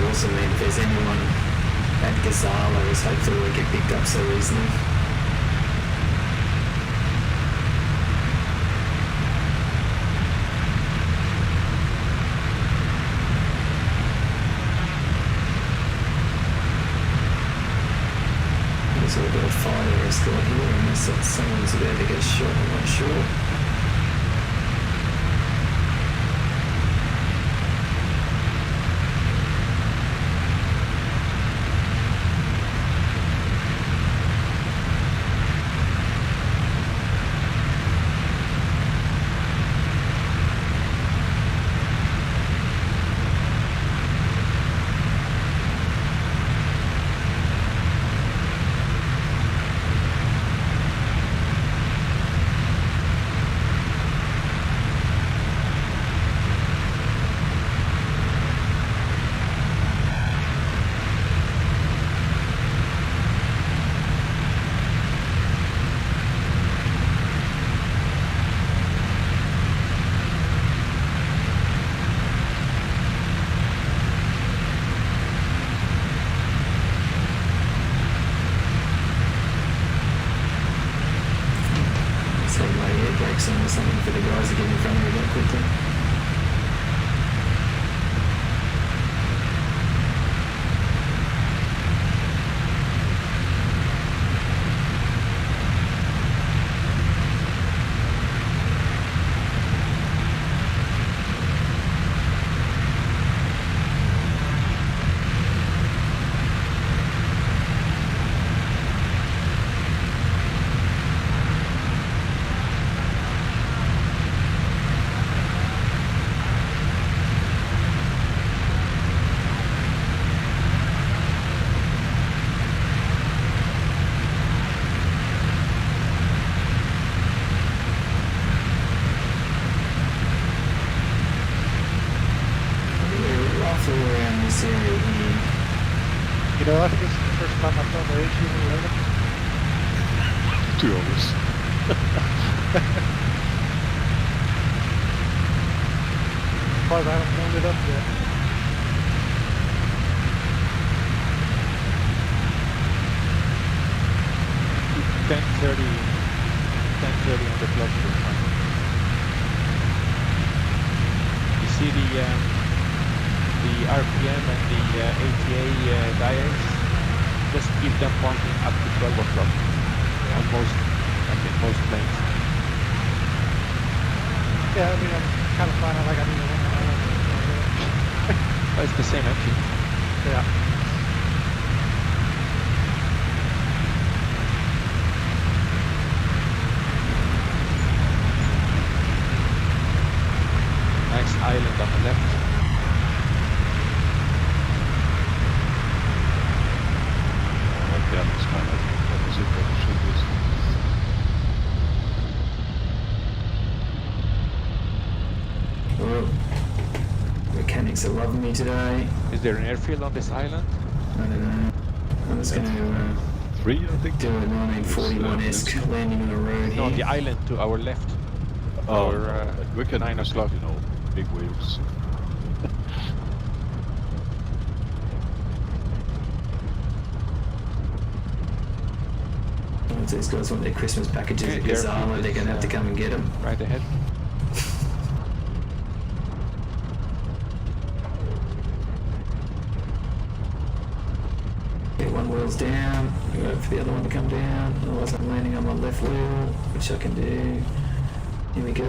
Also mean if there's anyone at Gazalas, hopefully we'll get picked up so easily. There's a little bit of fire escort here unless someone's about to get shot, I'm not sure. Or something for the guys to get in front of me that quickly. Around this area here. You know, I think this is the first time I've done the ATAG 2 hours. Surprised I haven't blown it up yet. Keep 10:30 on the clock. You see the RPM and the ATA dials, just keep them pointing up to 12 o'clock on most planes. Yeah, I mean, I'm kind of finding like I need to run Oh, it's the same engine. Yeah. Nice island on the left. Yeah, it's kind of opposite what it should be. Thanks for loving me today. Is there an airfield on this island? I don't know. I'm just going to 3, I think. do a 1941-esque landing on a road No, here. the island to our left. Oh, Or, no, but we can 9 use, o'clock. you know, big wheels. Once these guys want their Christmas packages at Yeah, Gazala, they're going to have to come and get them. Right ahead. Get one wheel's down, wait for the other one to come down, otherwise I'm landing on my left wheel, which I can do. Here we go.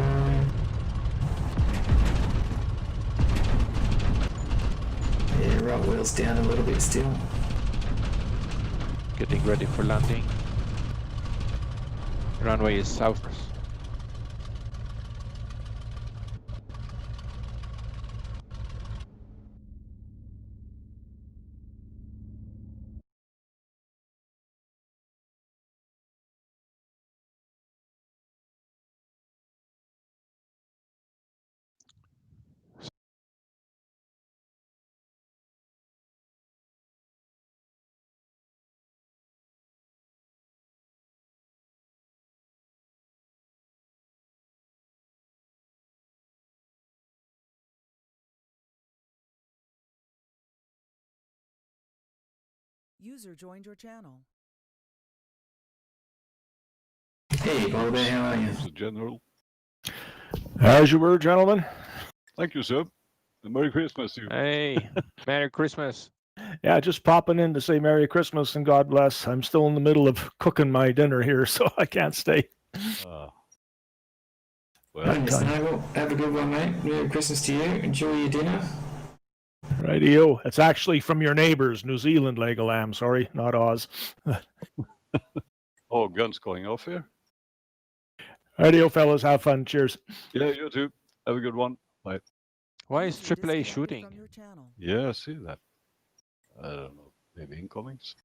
Yeah, right wheel's down a little bit still. Getting ready for landing. Runway is south. User joined your channel. Hey, Paul Bear, how are you? Mr. General. As you were, gentlemen. Thank you, sir. And Merry Christmas to you. Hey, Merry Christmas. Yeah, just popping in to say Merry Christmas and God bless. I'm still in the middle of cooking my dinner here, so I can't stay. Well, Hi, Mr. Noble. Have a good one, mate. Merry Christmas to you. Enjoy your dinner. Rightio. It's actually from your neighbors, New Zealand Legolam. Sorry, not Oz. oh, guns going off here. Rightio, fellas. Have fun. Cheers. Yeah, you too. Have a good one. Bye. Why is User AAA disconnected shooting? from your channel. Yeah, I see that. I don't know. Maybe incomings.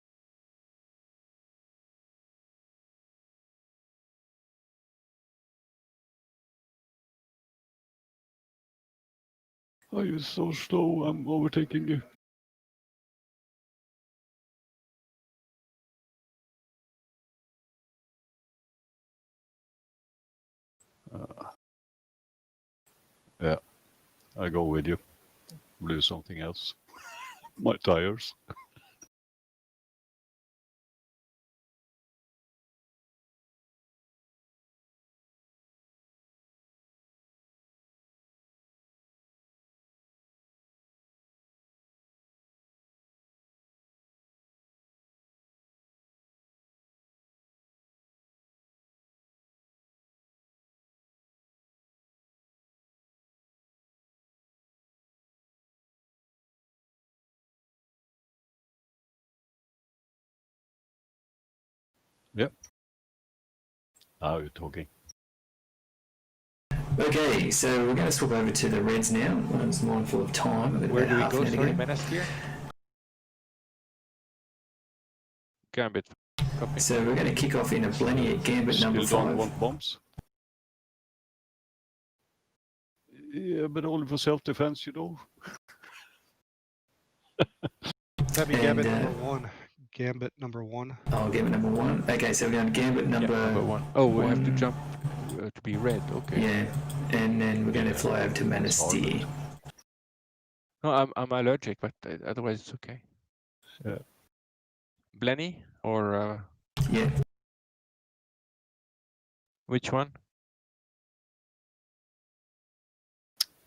Oh, you're so slow. I'm overtaking you. Yeah, I go with you. Do something else. My tires. Yep. Now you're talking. Okay, so we're going to swap over to the Reds now. I was mindful of time. I've got Where about do we half go? an hour to Sorry, go. Manosphere? Gambit. Copy. So we're going to kick off in a Blenheim at Gambit number Still 5. don't want bombs? Yeah, but only for self-defense, you know. That'd be And, Gambit number 1. Gambit number 1. Oh, Gambit number 1. Okay, so we're going to Gambit Yeah, number number 1. Oh, we have to one. jump to be red. Okay. Yeah, and then we're going to fly over to Manistee. No, I'm allergic, but otherwise it's okay. Yeah. Blenny or Yeah. which one?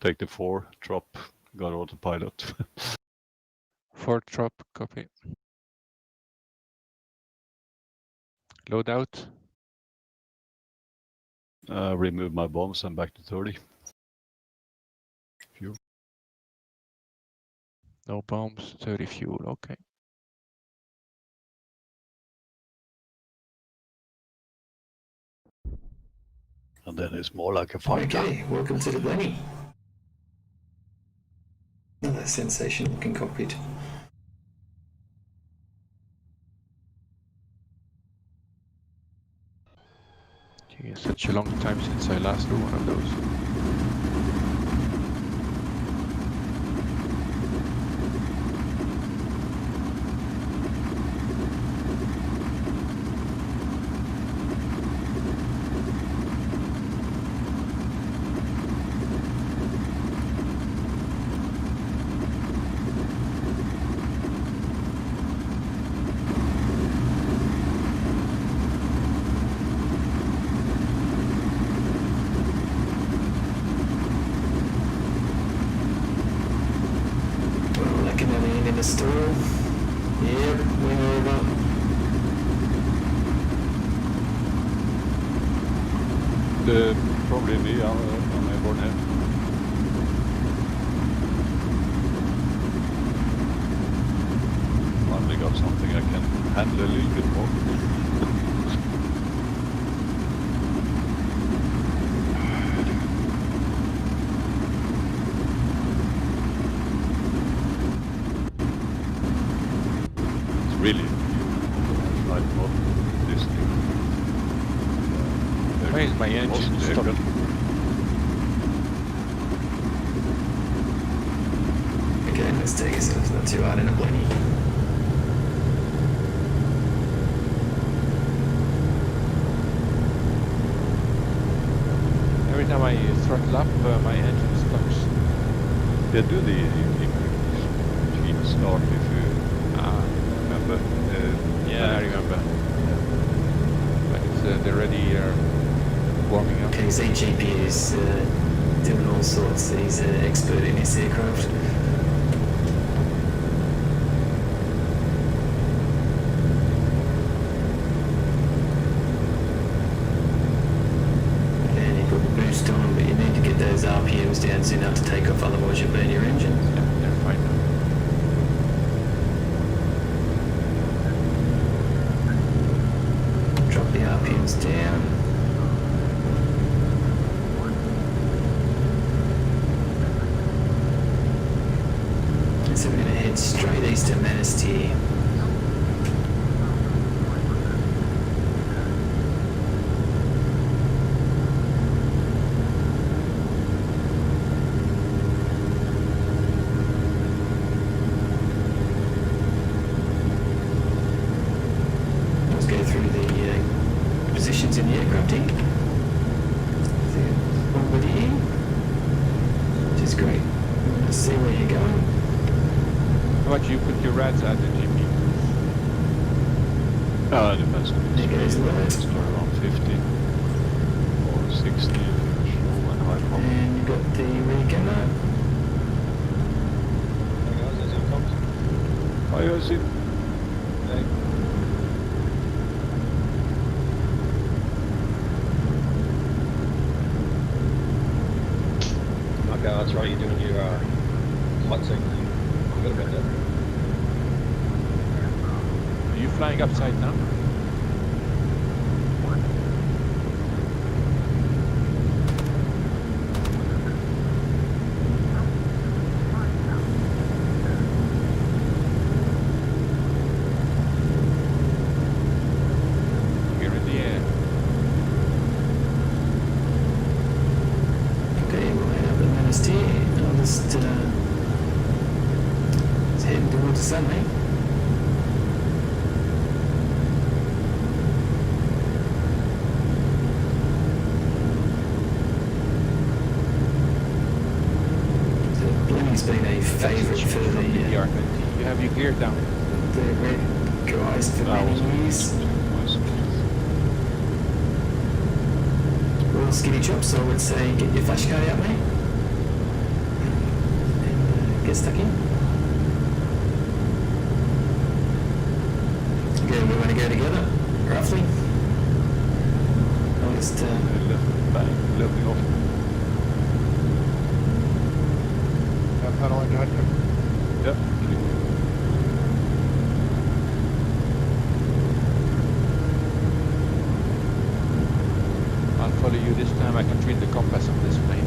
Take the 4, drop, got autopilot. 4 drop, copy. Load out. Remove my bombs and back to 30. Fuel. No bombs, 30 fuel, okay. And then it's more like a fighter. Okay, welcome to the Blenny. Another sensational looking cockpit. Gee, it's such a long time since I last flew one of those. in a stall. Yep, wing over. Probably me on my Blenheim. Finally got something I can handle a little bit more. It's really like not this thing. Why is my engine stopped? Okay, let's take ourselves not too hard in a blenny. Every time I throttle up, my engine stops. They do the machine start if you remember. Yeah, I remember. But it's they're already warming up. Okay, so GP is doing all sorts. He's an expert in his aircraft. And he put the boost on, but you need to get those RPMs down soon enough to take off, otherwise you'll burn your engine. Yeah, they're fine now. Drop the RPMs down. So we're going to head straight east to Manistee. Let's go through the positions in the aircraft here. Over here, which is great. Let's see where you're going. How much you put your rads at the GP? Depends on the There goes speed. the It's around 50 or 60 if you're slow and high pump. And you've got the regunner. Hi, Ozzy. Okay, that's right, you're doing your hot thing. I'm gonna bet that. Are you flying upside down? You're in the air. Okay, we'll head up to Manistee. I'll just heading towards the sun, mate. Blenny's been a favourite for the You have your gear down. red guys for many years. Well, skinny chops, so I would say get your flash card out, mate. And get stuck in. Okay, we want to go together, roughly. I'll just Leveling off. Pattle, I got you. Yep. I'll follow you this time. I can read the compass of this plane.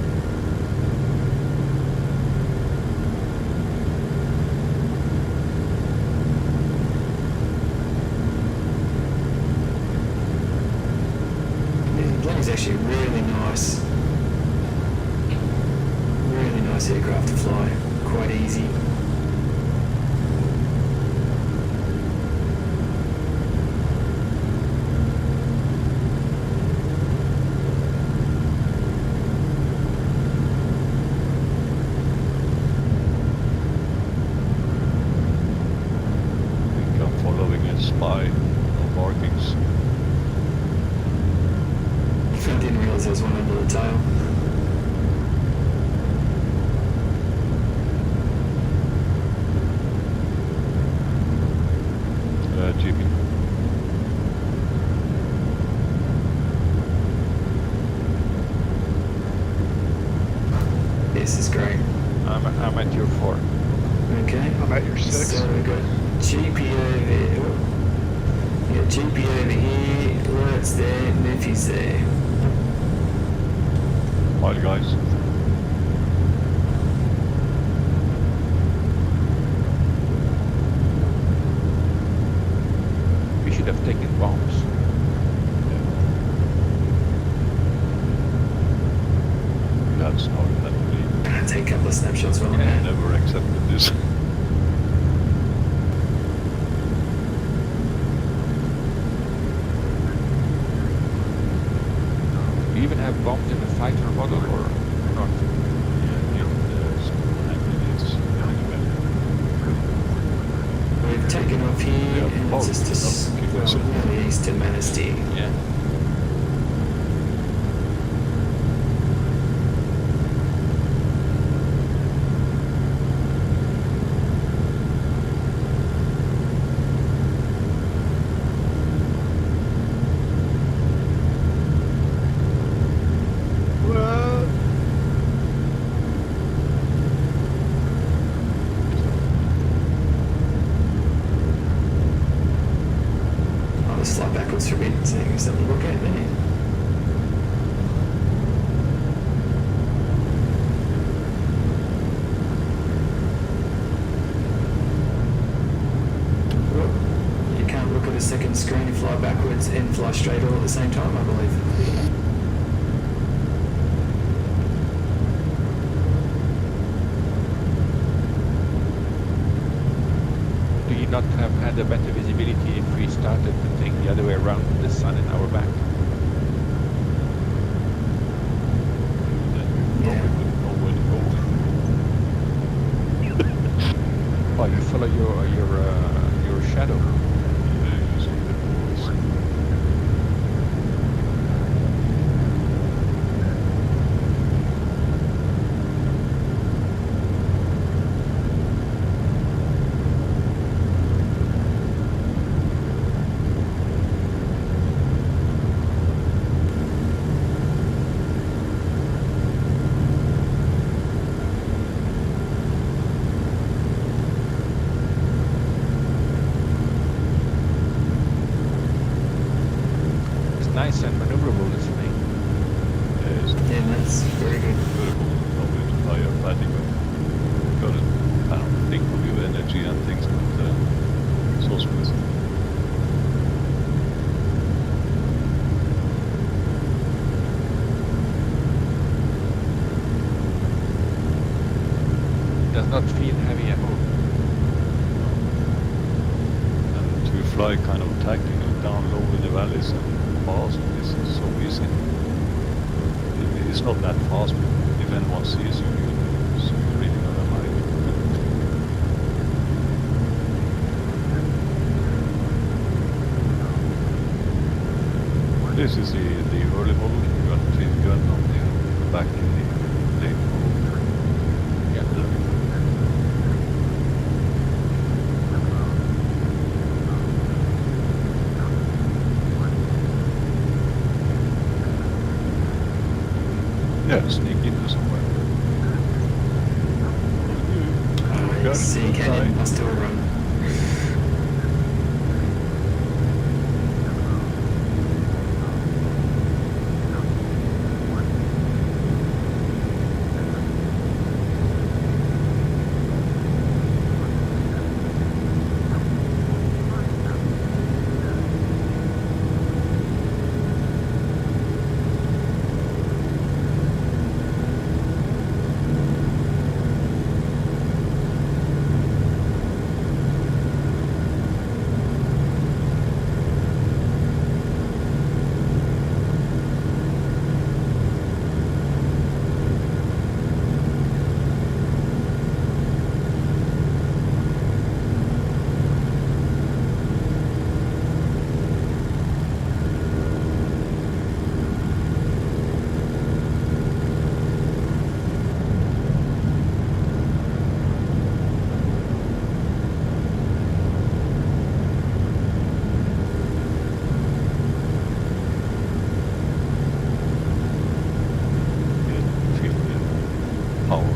Blenny's actually really nice. Really nice aircraft to fly. Quite easy. I think I'm following a spy. No markings. I didn't realise there was one under the tail. This is great. I'm at your 4. Okay. I'm at your 6. So we've got GP over here. We got GP over here. Lert's there. Neffy's there. Hi guys. We should have taken bombs. That's not that really. Take a couple of snapshots while I'm I at. never accepted this. You even have bombs in the fighter model or not? We've taken off here and it's just really east to Manistee. Yeah. I'll just fly backwards for a bit, so there's something to look at there. Well, you can't look at a second screen and fly backwards and fly straight all at the same time, I believe. Do you not have had a better visibility if we started the thing the other way around with the sun in our back? Yeah. Oh, you follow your shadow. Nice and maneuverable, this thing. Yeah, that's very good. Probably to fly your fighting, but got it. I don't think of your energy and things, but so smooth. Does not feel heavy at all. And to fly kind of tactical down low in the valleys and fast, this is so easy. It's not that fast, but if anyone sees you, you're really gonna like it. This is the early model. You got the twin gun on the back in the late model. Yeah. Yeah, sneak into somewhere. Sea Canyon must still run.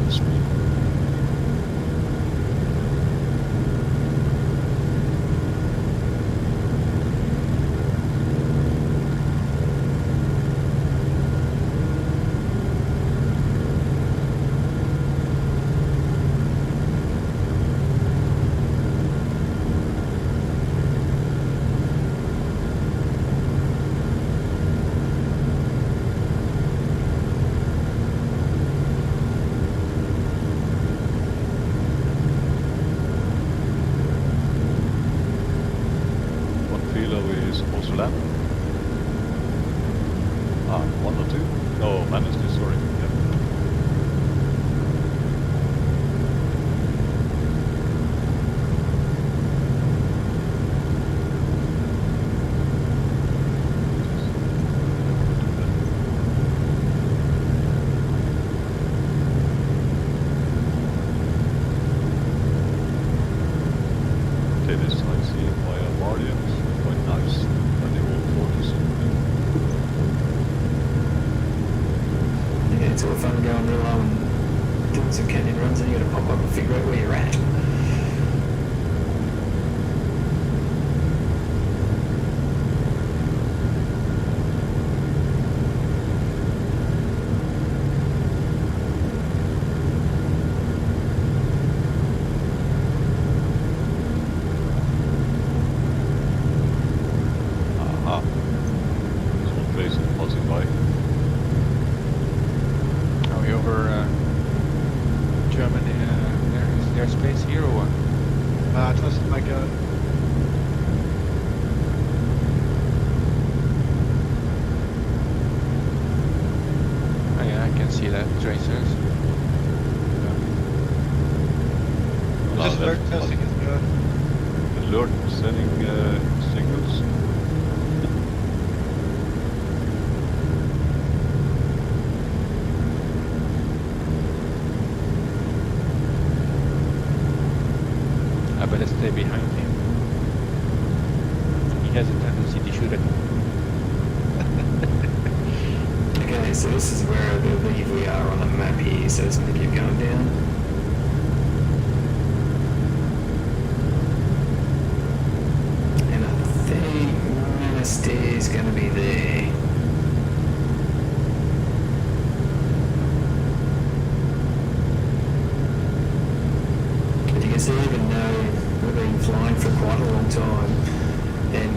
the speed.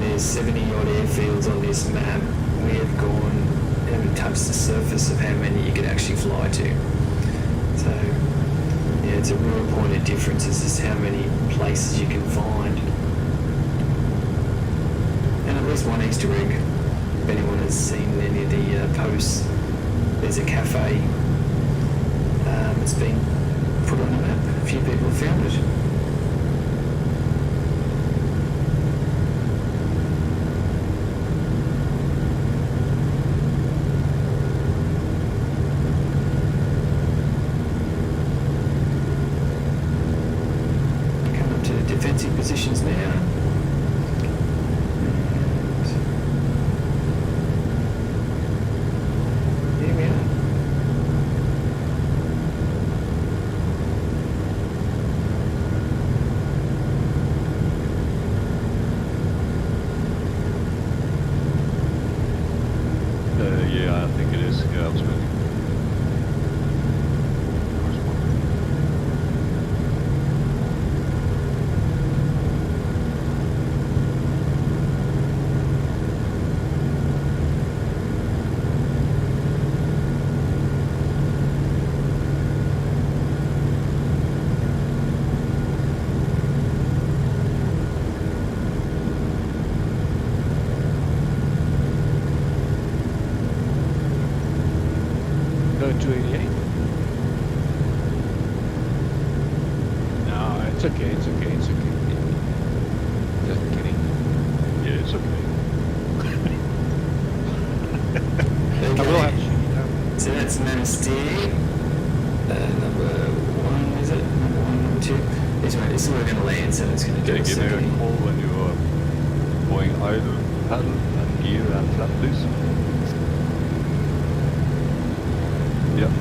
There's 70 odd airfields on this map. We have gone and touched the surface of how many you could actually fly to. So yeah, it's a real point of difference as just how many places you can find. And at least one Easter egg, if anyone has seen any of the posts, there's a cafe. It's been put on the map. A few people have found it. Defensive positions now. Here we are. Yeah, I think it is. Yeah, I was waiting. It's okay. Just kidding. Yeah, it's okay. Okay. I will have to shoot you down. So that's Manastir. Number one, is it? Number one, number two. This is where we're going to land, so it's going to do Okay, a give me a second. call when you are going idle, paddle, and gear and flap, please. Yeah.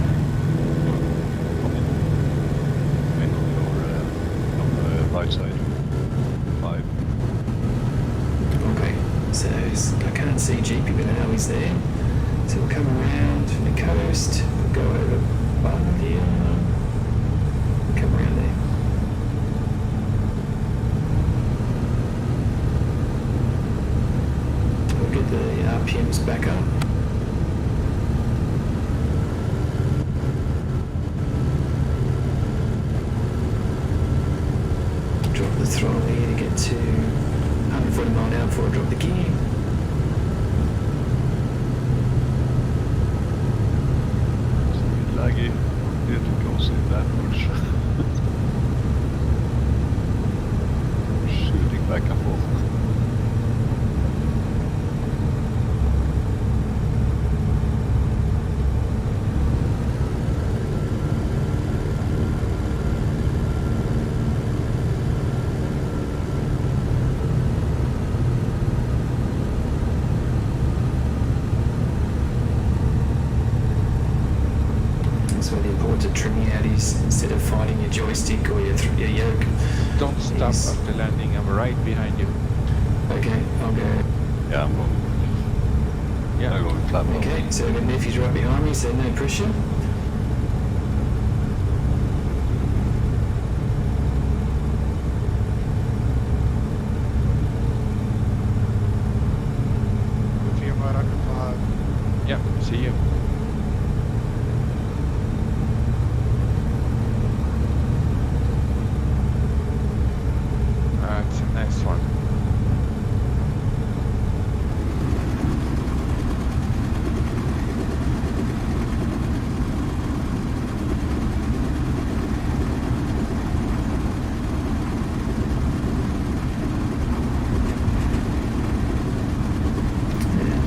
Come in. thingy it goes in that much. Shooting back and forth. That's where the importance of trimming out is, instead of fighting your joystick or your yoke. Don't stop Yes. after landing. I'm right behind you. Okay, I'll go. Yeah, I'm going. Yeah. I'm going flat. Okay, so I've got nephews right behind me, so no pressure. GM right under 5. Yeah, see you. It's a nice one.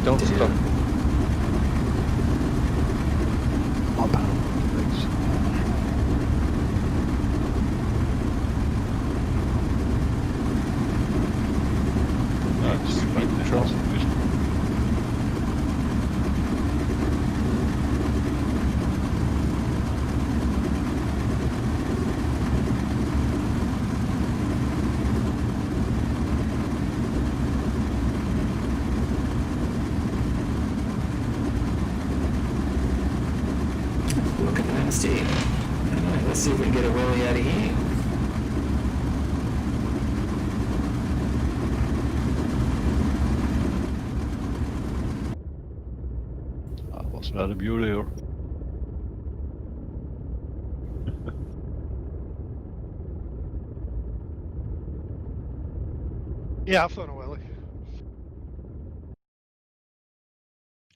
Don't stop. Come on, Pattle. Thanks. Just Right keep there. control. Looking nasty. Alright, let's see if we can get a wheelie out of here. What's that a beauty here? Yeah, I've flown a wheelie.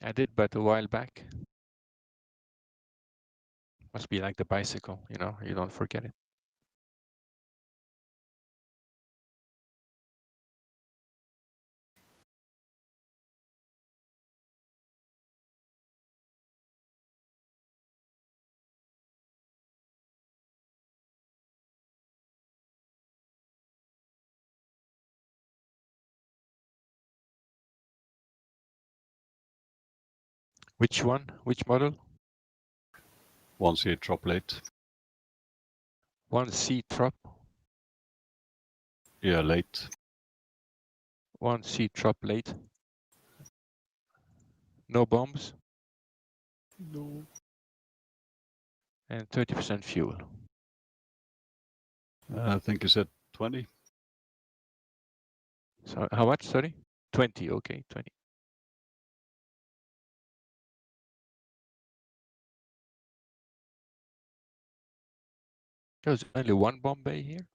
I did, but a while back. Must be like the bicycle, you know, you don't forget it. Which one? Which model? 1C drop late. 1C trop. Yeah, late. 1C trop late. No bombs. No. And 30% fuel. I think you said 20. So how much? Sorry? 20. Okay, 20. There's only one bomb bay here.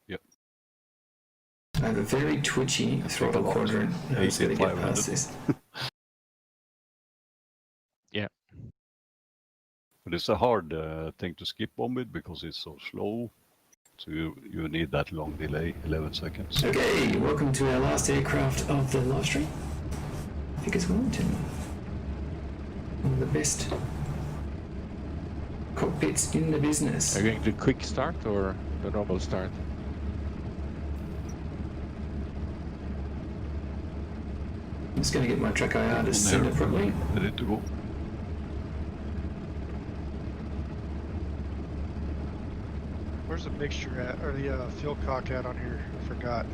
Yep. I have a very twitchy throttle quadrant. I'm just going to get 8500. past this. Yeah. But it's a hard thing to skip bomb it because it's so slow. So you need that long delay, 11 seconds. Okay, welcome to our last aircraft of the live stream. I think it's Wellington. One of the best cockpits in the business. Are you going to quick start or the normal start? I'm just going to get my track IR to center properly. Ready to go. Where's the mixture at, or the fuel cock at on here? I forgot.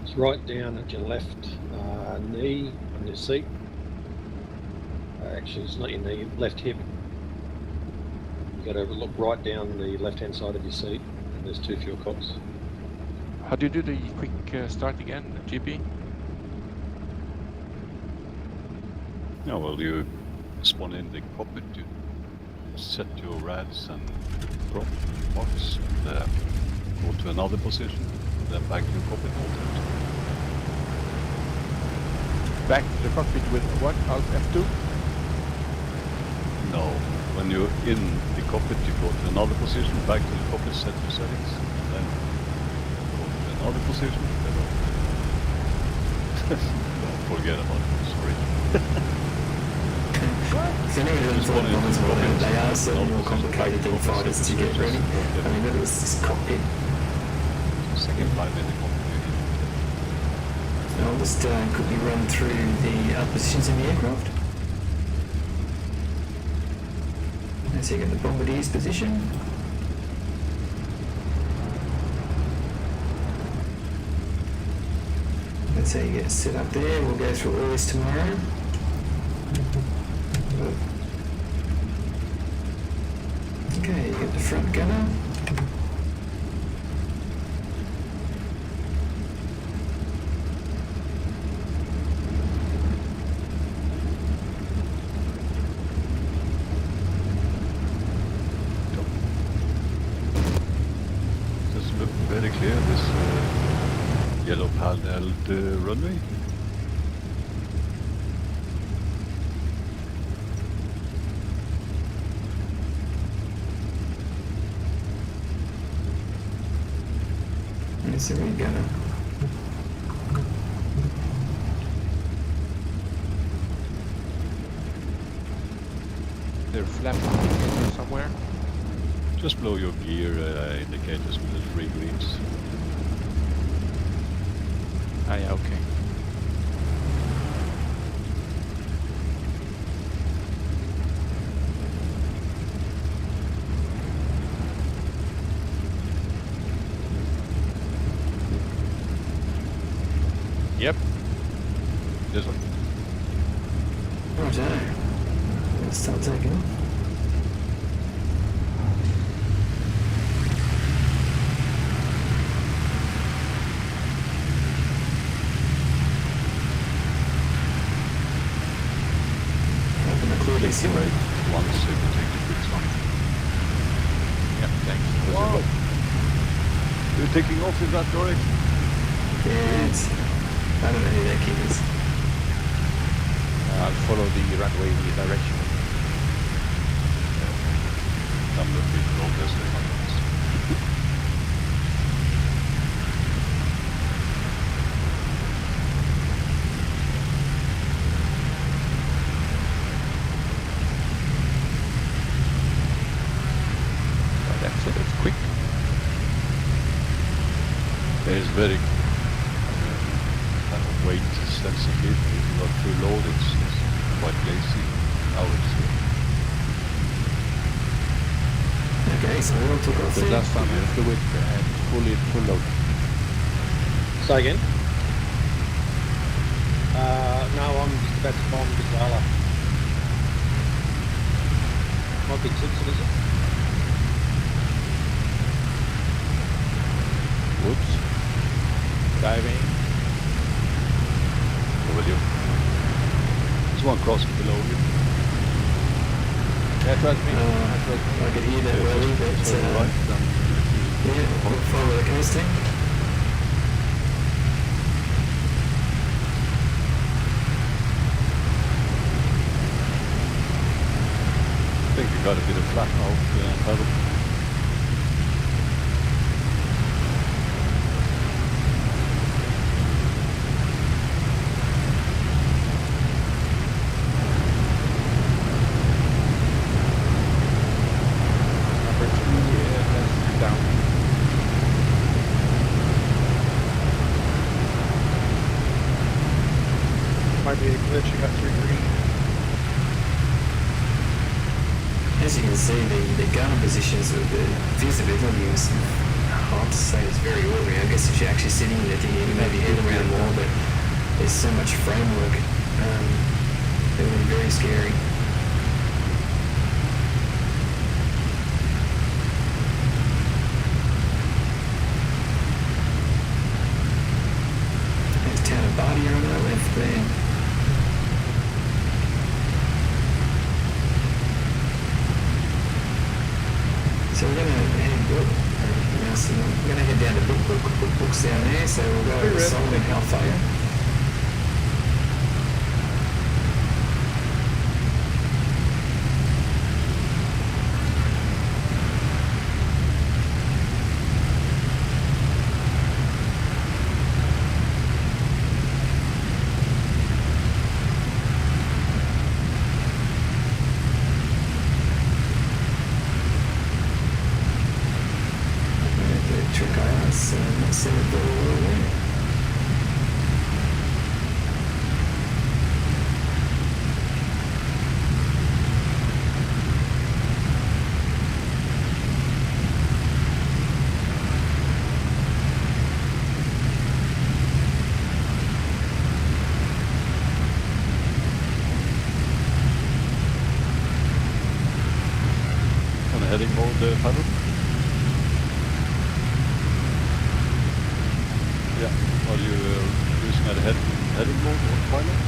It's right down at your left knee on your seat. Actually, it's not your knee, left hip. You got to look right down the left-hand side of your seat, and there's 2 fuel cocks. How do you do the quick start again, GP? Yeah, well, you spawn in the cockpit, you set your rads and drop box, and go to another position, then back to your cockpit. Back to the cockpit with what? Alt F2? when you're in the cockpit, you go to another position, back to the cockpit, set your settings, then go to another position, then don't forget about it, sorry. If anyone really thought bombers were better, they are certainly more complicated than fighters to get ready. I mean, look at this cockpit. Second flight in the cockpit. I'll just quickly run through the other positions in the aircraft. So you get the bombardier's position. That's how you get set up there. We'll go through all this tomorrow. Okay, you get the front gunner. Very clear, this yellow paneled runway. It's a red gunner. They're flapping somewhere. Just blow your gear indicators with the 3 greens. Ah, yeah, okay. Yep. This one. Righto. Let's start taking off. Please right once if you take the quick one. Yep, thanks. Wow. You're taking off in that direction? Yeah, it's, I don't know who that kid is. I'll follow the runway direction. I'm the big progress there. That's quick. It's very kind of weight sensitive. If you got too low, it's quite lazy. Now it's Okay, so we'll took off the there. last time I flew it full load. Say again? No, I'm just about to bomb the gala. Might be Simpson, is it? Whoops. Diving. over you. There's one crossing below you. Yeah, trust me. I could hear that well, but right, yeah, we'll follow the coasting. I think you got a bit of flat out Pattle. Might be a glitch, you got 3 green. As you can see, the gunner positions with the visibility is hard to say, it's very ordinary. I guess if you're actually sitting in it, you maybe head around more, but there's so much framework. It would be very scary. There's town of Bardia on our left there. So we're going to head down to Books down there, so we'll go over to Solomon Hellfire. heading mode, Pattle? Yeah. Are you using a heading mode or pilot?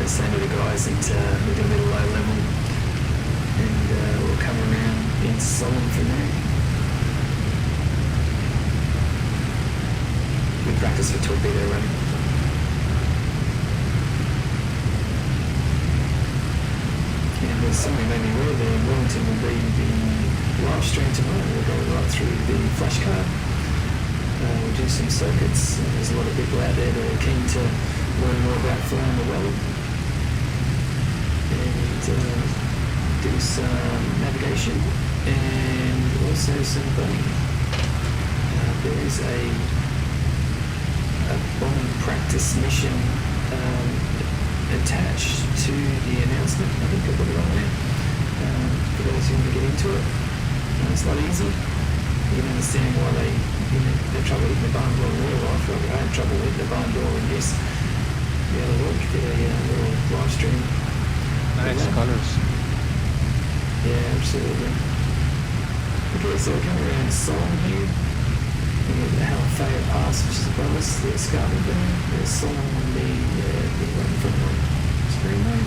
Saying to the guys that we're going to be low level and we'll come around into Solomon from there. We practice for torpedo running. And there's something made me aware there. Wellington will be the live stream tomorrow. We'll go right through the flash card. We'll do some circuits. There's a lot of people out there that are keen to learn more about flying the well. And do some navigation and also some bombing. There is a bombing practice mission attached to the announcement. I think I put it on there for those who want to get into it. It's not easy. You can understand why they have trouble hitting the barn door in real life. I had trouble hitting the barn door in this the other week. Did a little live stream. Nice colours. Yeah, absolutely. Okay, so we're coming around Solomon here. We have the Halifax Pass, which is above us, the escarpment there. There's Solomon on the right in front of the screen there.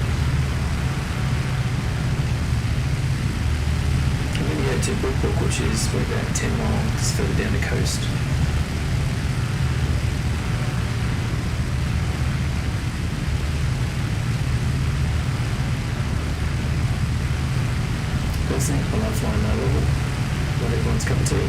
And then you go to Tobruk, which is about 10 miles further down the coast. I love flying low level. Not everyone's cup of tea.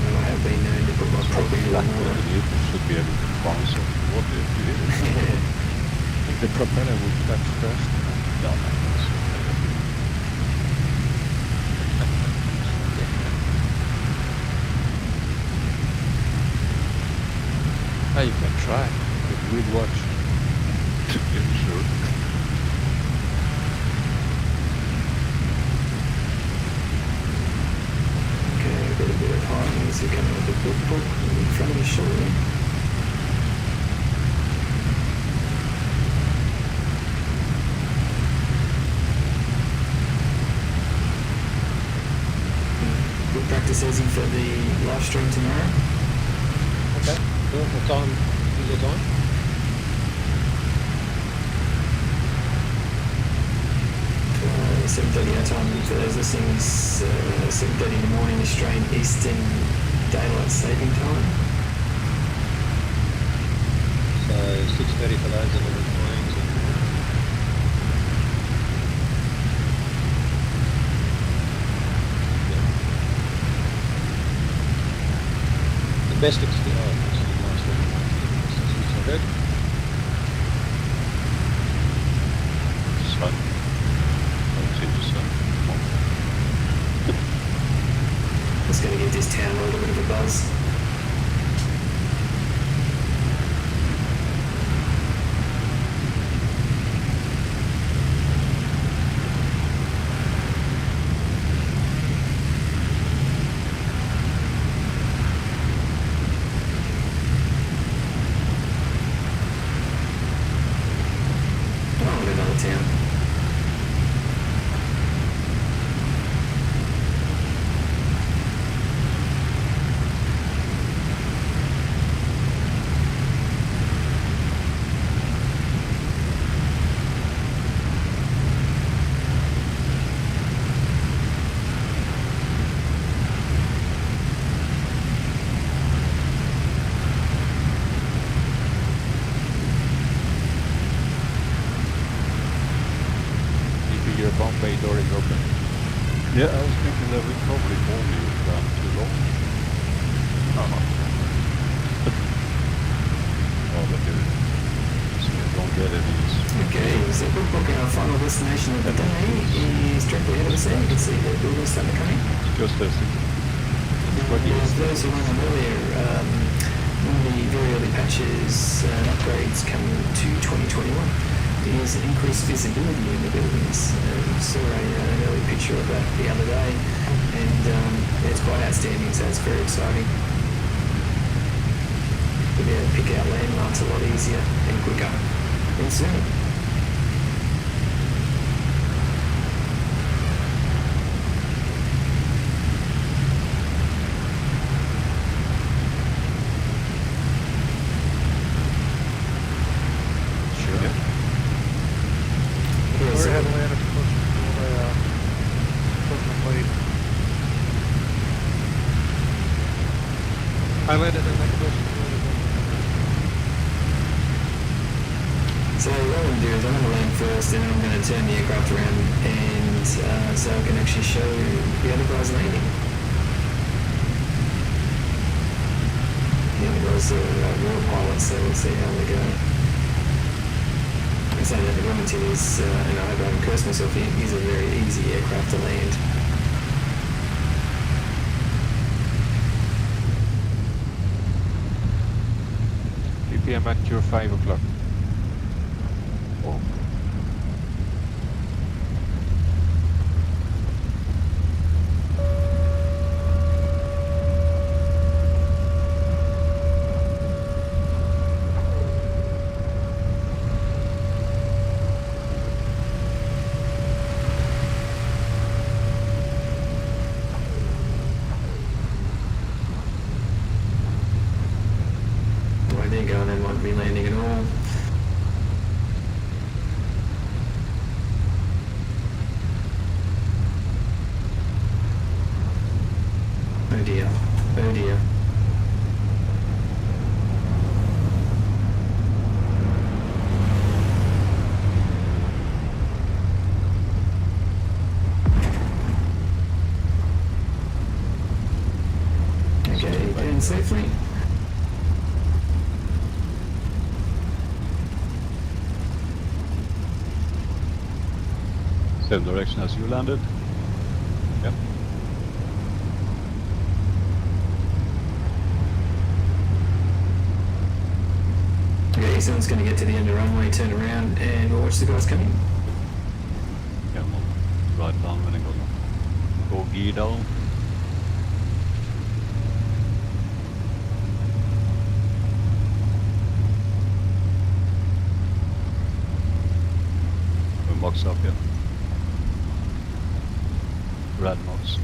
Well, I have been known to put my property on water. Should be able to bounce off the water if you hit it. I think the propeller would catch first. No, Oh, you can try. We'd watch. yeah, sure. Okay, a bit of height as we come out of the book in front of the shore there. We'll practice Ezzy for the live stream tomorrow. Okay, cool. What time is your time? Uh, 7:30 our time for those listening is 7:30 in the morning Australian Eastern Daylight Saving Time. So 6:30 for those that are flying. The best good. Sun. I see the sun. Just going to give this town a little bit of a buzz. Oh, another town. Your bomb bay door is open. Yeah, I was thinking that we probably won't be down too long. Oh, but you don't get it easy. Okay, so we're booking our final destination of the day is directly ahead of us there. You can see the buildings starting to come in. Just testing. For those who weren't earlier, one of the very early patches and upgrades coming to 2021 is increased visibility in the buildings. Saw an early picture of that the other day, and it's quite outstanding, so it's very exciting. We'll be able to pick out landmarks a lot easier and quicker and sooner. Where had landed close to my plate. I landed in like close to So what I'm going to do is I'm going to land first, and then I'm going to turn the aircraft around, and so I can actually show the other guys landing. The other guys are real pilots, so we'll see how they go. I say that the Wellington is, and I hope I haven't cursed myself here, is a very easy aircraft to land. PPM at your 5 o'clock. Oh. Where they're going, they won't be landing at all. Oh dear, oh dear. Okay, and safely. Same direction as you landed. Yep. Okay, someone's going to get to the end of the runway, turn around, and we'll watch the guys coming. Yeah, we'll right down when it go gear down. We box up here. Red knots.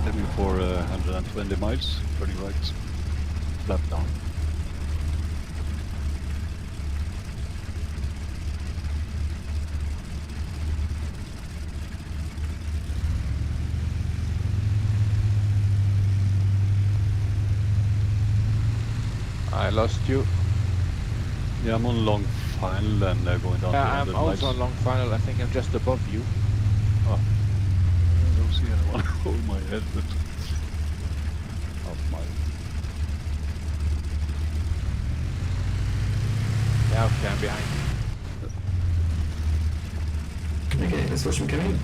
Heading for 120 miles, 30 right, flat down. I lost you. Yeah, I'm on long final and going down to I'm 100 also miles. on long final. I think I'm just above you. Oh. I don't see anyone over my head, but half mile. Yeah, okay, I'm behind you. let's watch them come in.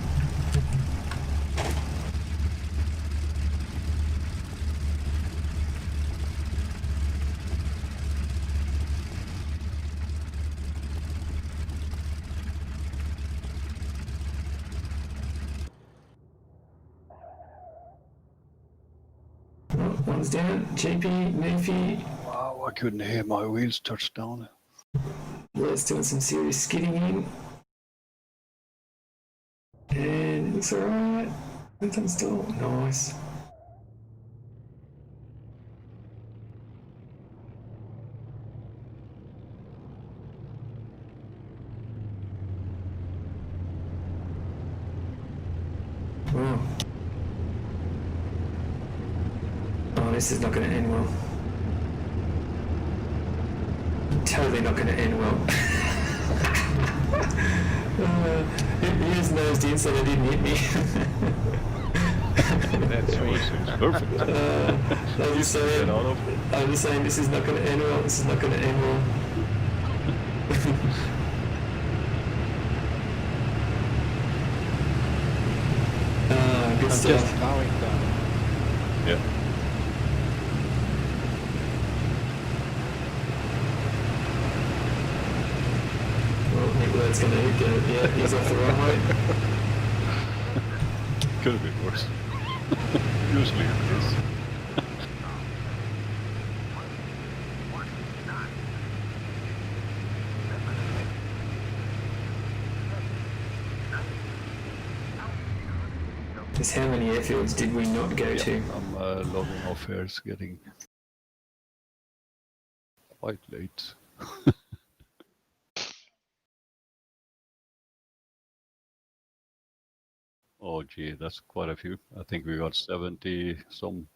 Oh, one's down. GP, Murphy. Wow, I couldn't hear my wheels touch down. Let's doing some serious skidding in. And looks alright. Wellington still nice. Wow. Oh, this is not going to end well. Totally not going to end well. He was nosed in so they didn't hit me. That's perfect. I'm just saying this is not going to end well. This is not going to end well. Good stuff. Just bowing down. Yeah. Well, Nicolas going to hit yeah, he's off the runway. Could have been worse. Usually it is. Just how many airfields did we not go to? I'm logging off here. It's getting quite late. Oh gee, that's quite a few. I think we got 70 some.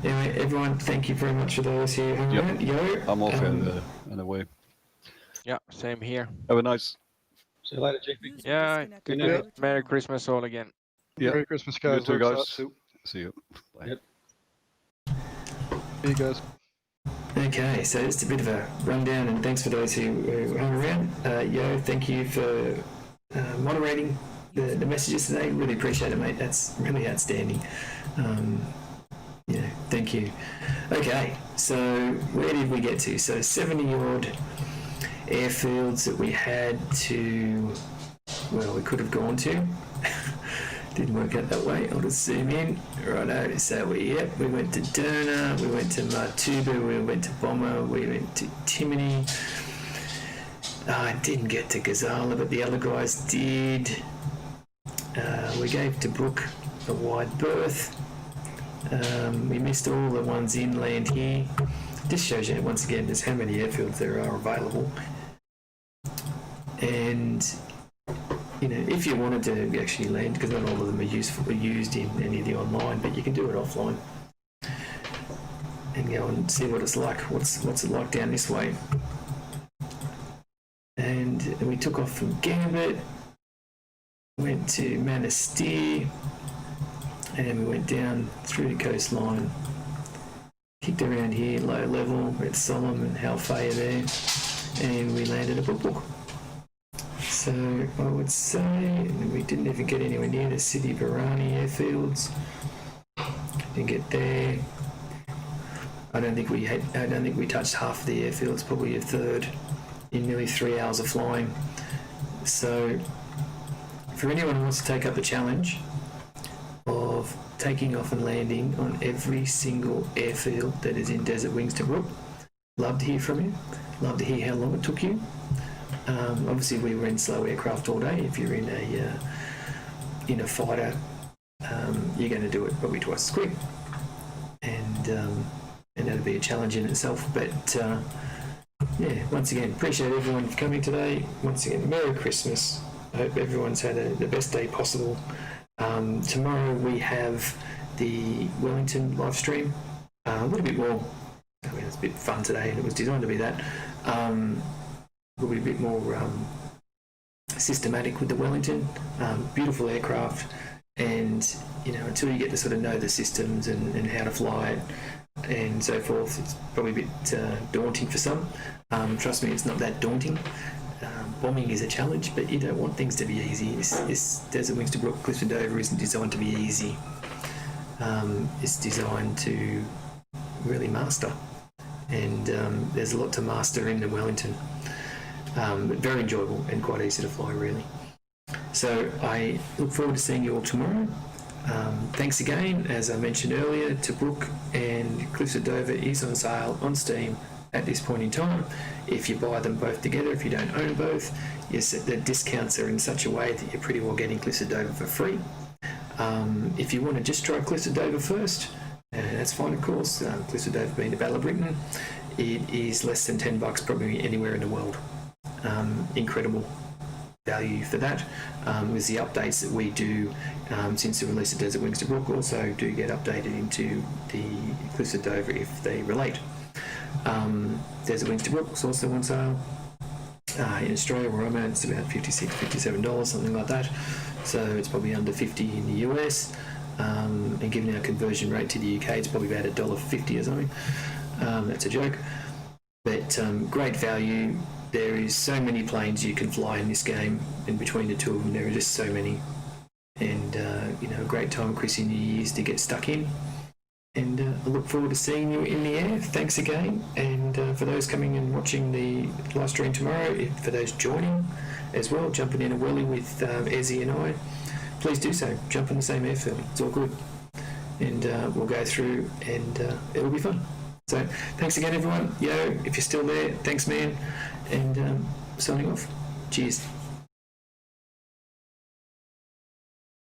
Anyway, everyone, thank you very much for those who hung around. Yo, I'm off in a way. Yeah, same here. Have a nice. See you later, GP. Yeah, Good good night. Merry Christmas all again. Yeah. Merry Christmas, You guys. too, Works out guys. too. See you. Bye. Yep. See you guys. Okay, so just a bit of a rundown, and thanks for those who hung around. Yo, thank you for moderating the messages today. Really appreciate it, mate. That's really outstanding. Yeah, thank you. Okay, so where did we get to? So 70 odd airfields that we had to, well, we could have gone to. Didn't work out that way. I'll just zoom in. Righto. So we went to Derna, we went to Martuba, we went to Bomber, we went to Timony. I didn't get to Gazala, but the other guys did. We gave Tobruk a wide berth. We missed all the ones inland here. This shows you once again just how many airfields there are available. And you know, if you wanted to actually land, because not all of them are used in any of the online, but you can do it offline and go and see what it's like. What's it like down this way? And we took off from Gambit, went to Manastir, and we went down through the coastline, kicked around here, low level, at Solemn and Halfaya there, and we landed at Book. So I would say we didn't even get anywhere near the City Varani airfields. Didn't get there. I don't think we touched half of the airfields, probably a third in nearly 3 hours of flying. So for anyone who wants to take up the challenge of taking off and landing on every single airfield that is in Desert Wings Tobruk, love to hear from you. Love to hear how long it took you. Obviously, we were in slow aircraft all day. If you're in a fighter, you're going to do it probably twice as quick, and that'll be a challenge in itself. But yeah, once again, appreciate everyone for coming today. Once again, Merry Christmas. I hope everyone's had the best day possible. Tomorrow we have the Wellington live stream. A little bit more. I mean, it's a bit fun today, and it was designed to be that. We'll be a bit more systematic with the Wellington. Beautiful aircraft, and you know, until you get to sort of know the systems and how to fly it, and so forth. It's probably a bit daunting for some. Trust me, it's not that daunting. Bombing is a challenge, but you don't want things to be easy. This Desert Wings Tobruk, Clifton Dover isn't designed to be easy. It's designed to really master, and there's a lot to master in the Wellington. But very enjoyable and quite easy to fly, really. So I look forward to seeing you all tomorrow. Thanks again. As I mentioned earlier, Tobruk and Cliffs of Dover is on sale on Steam at this point in time. If you buy them both together, if you don't own both, yes, the discounts are in such a way that you're pretty well getting Cliffs of Dover for free. If you want to just try Cliffs of Dover first, that's fine, of course. Cliffs of Dover being the Battle of Britain, it is less than $10 probably anywhere in the world. Incredible value for that. With the updates that we do since the release of Desert Wings Tobruk, also do get updated into the Cliffs of Dover if they relate. Desert Wings Tobruk is also on sale. In Australia, where I'm at, it's about $56, $57, something like that. So it's probably under $50 in the US. And given our conversion rate to the UK, it's probably about $1.50 or something. That's a joke. But great value. There is so many planes you can fly in this game, and between the two of them, there are just so many. And a great time, Chris, in the years to get stuck in. And I look forward to seeing you in the air. Thanks again. And for those coming and watching the live stream tomorrow, for those joining as well, jumping in a welly with Ezzy and I, please do so. Jump on the same airfield. It's all good. And we'll go through, and it'll be fun. So thanks again, everyone. Yo, if you're still there, thanks, man. And signing off. Cheers.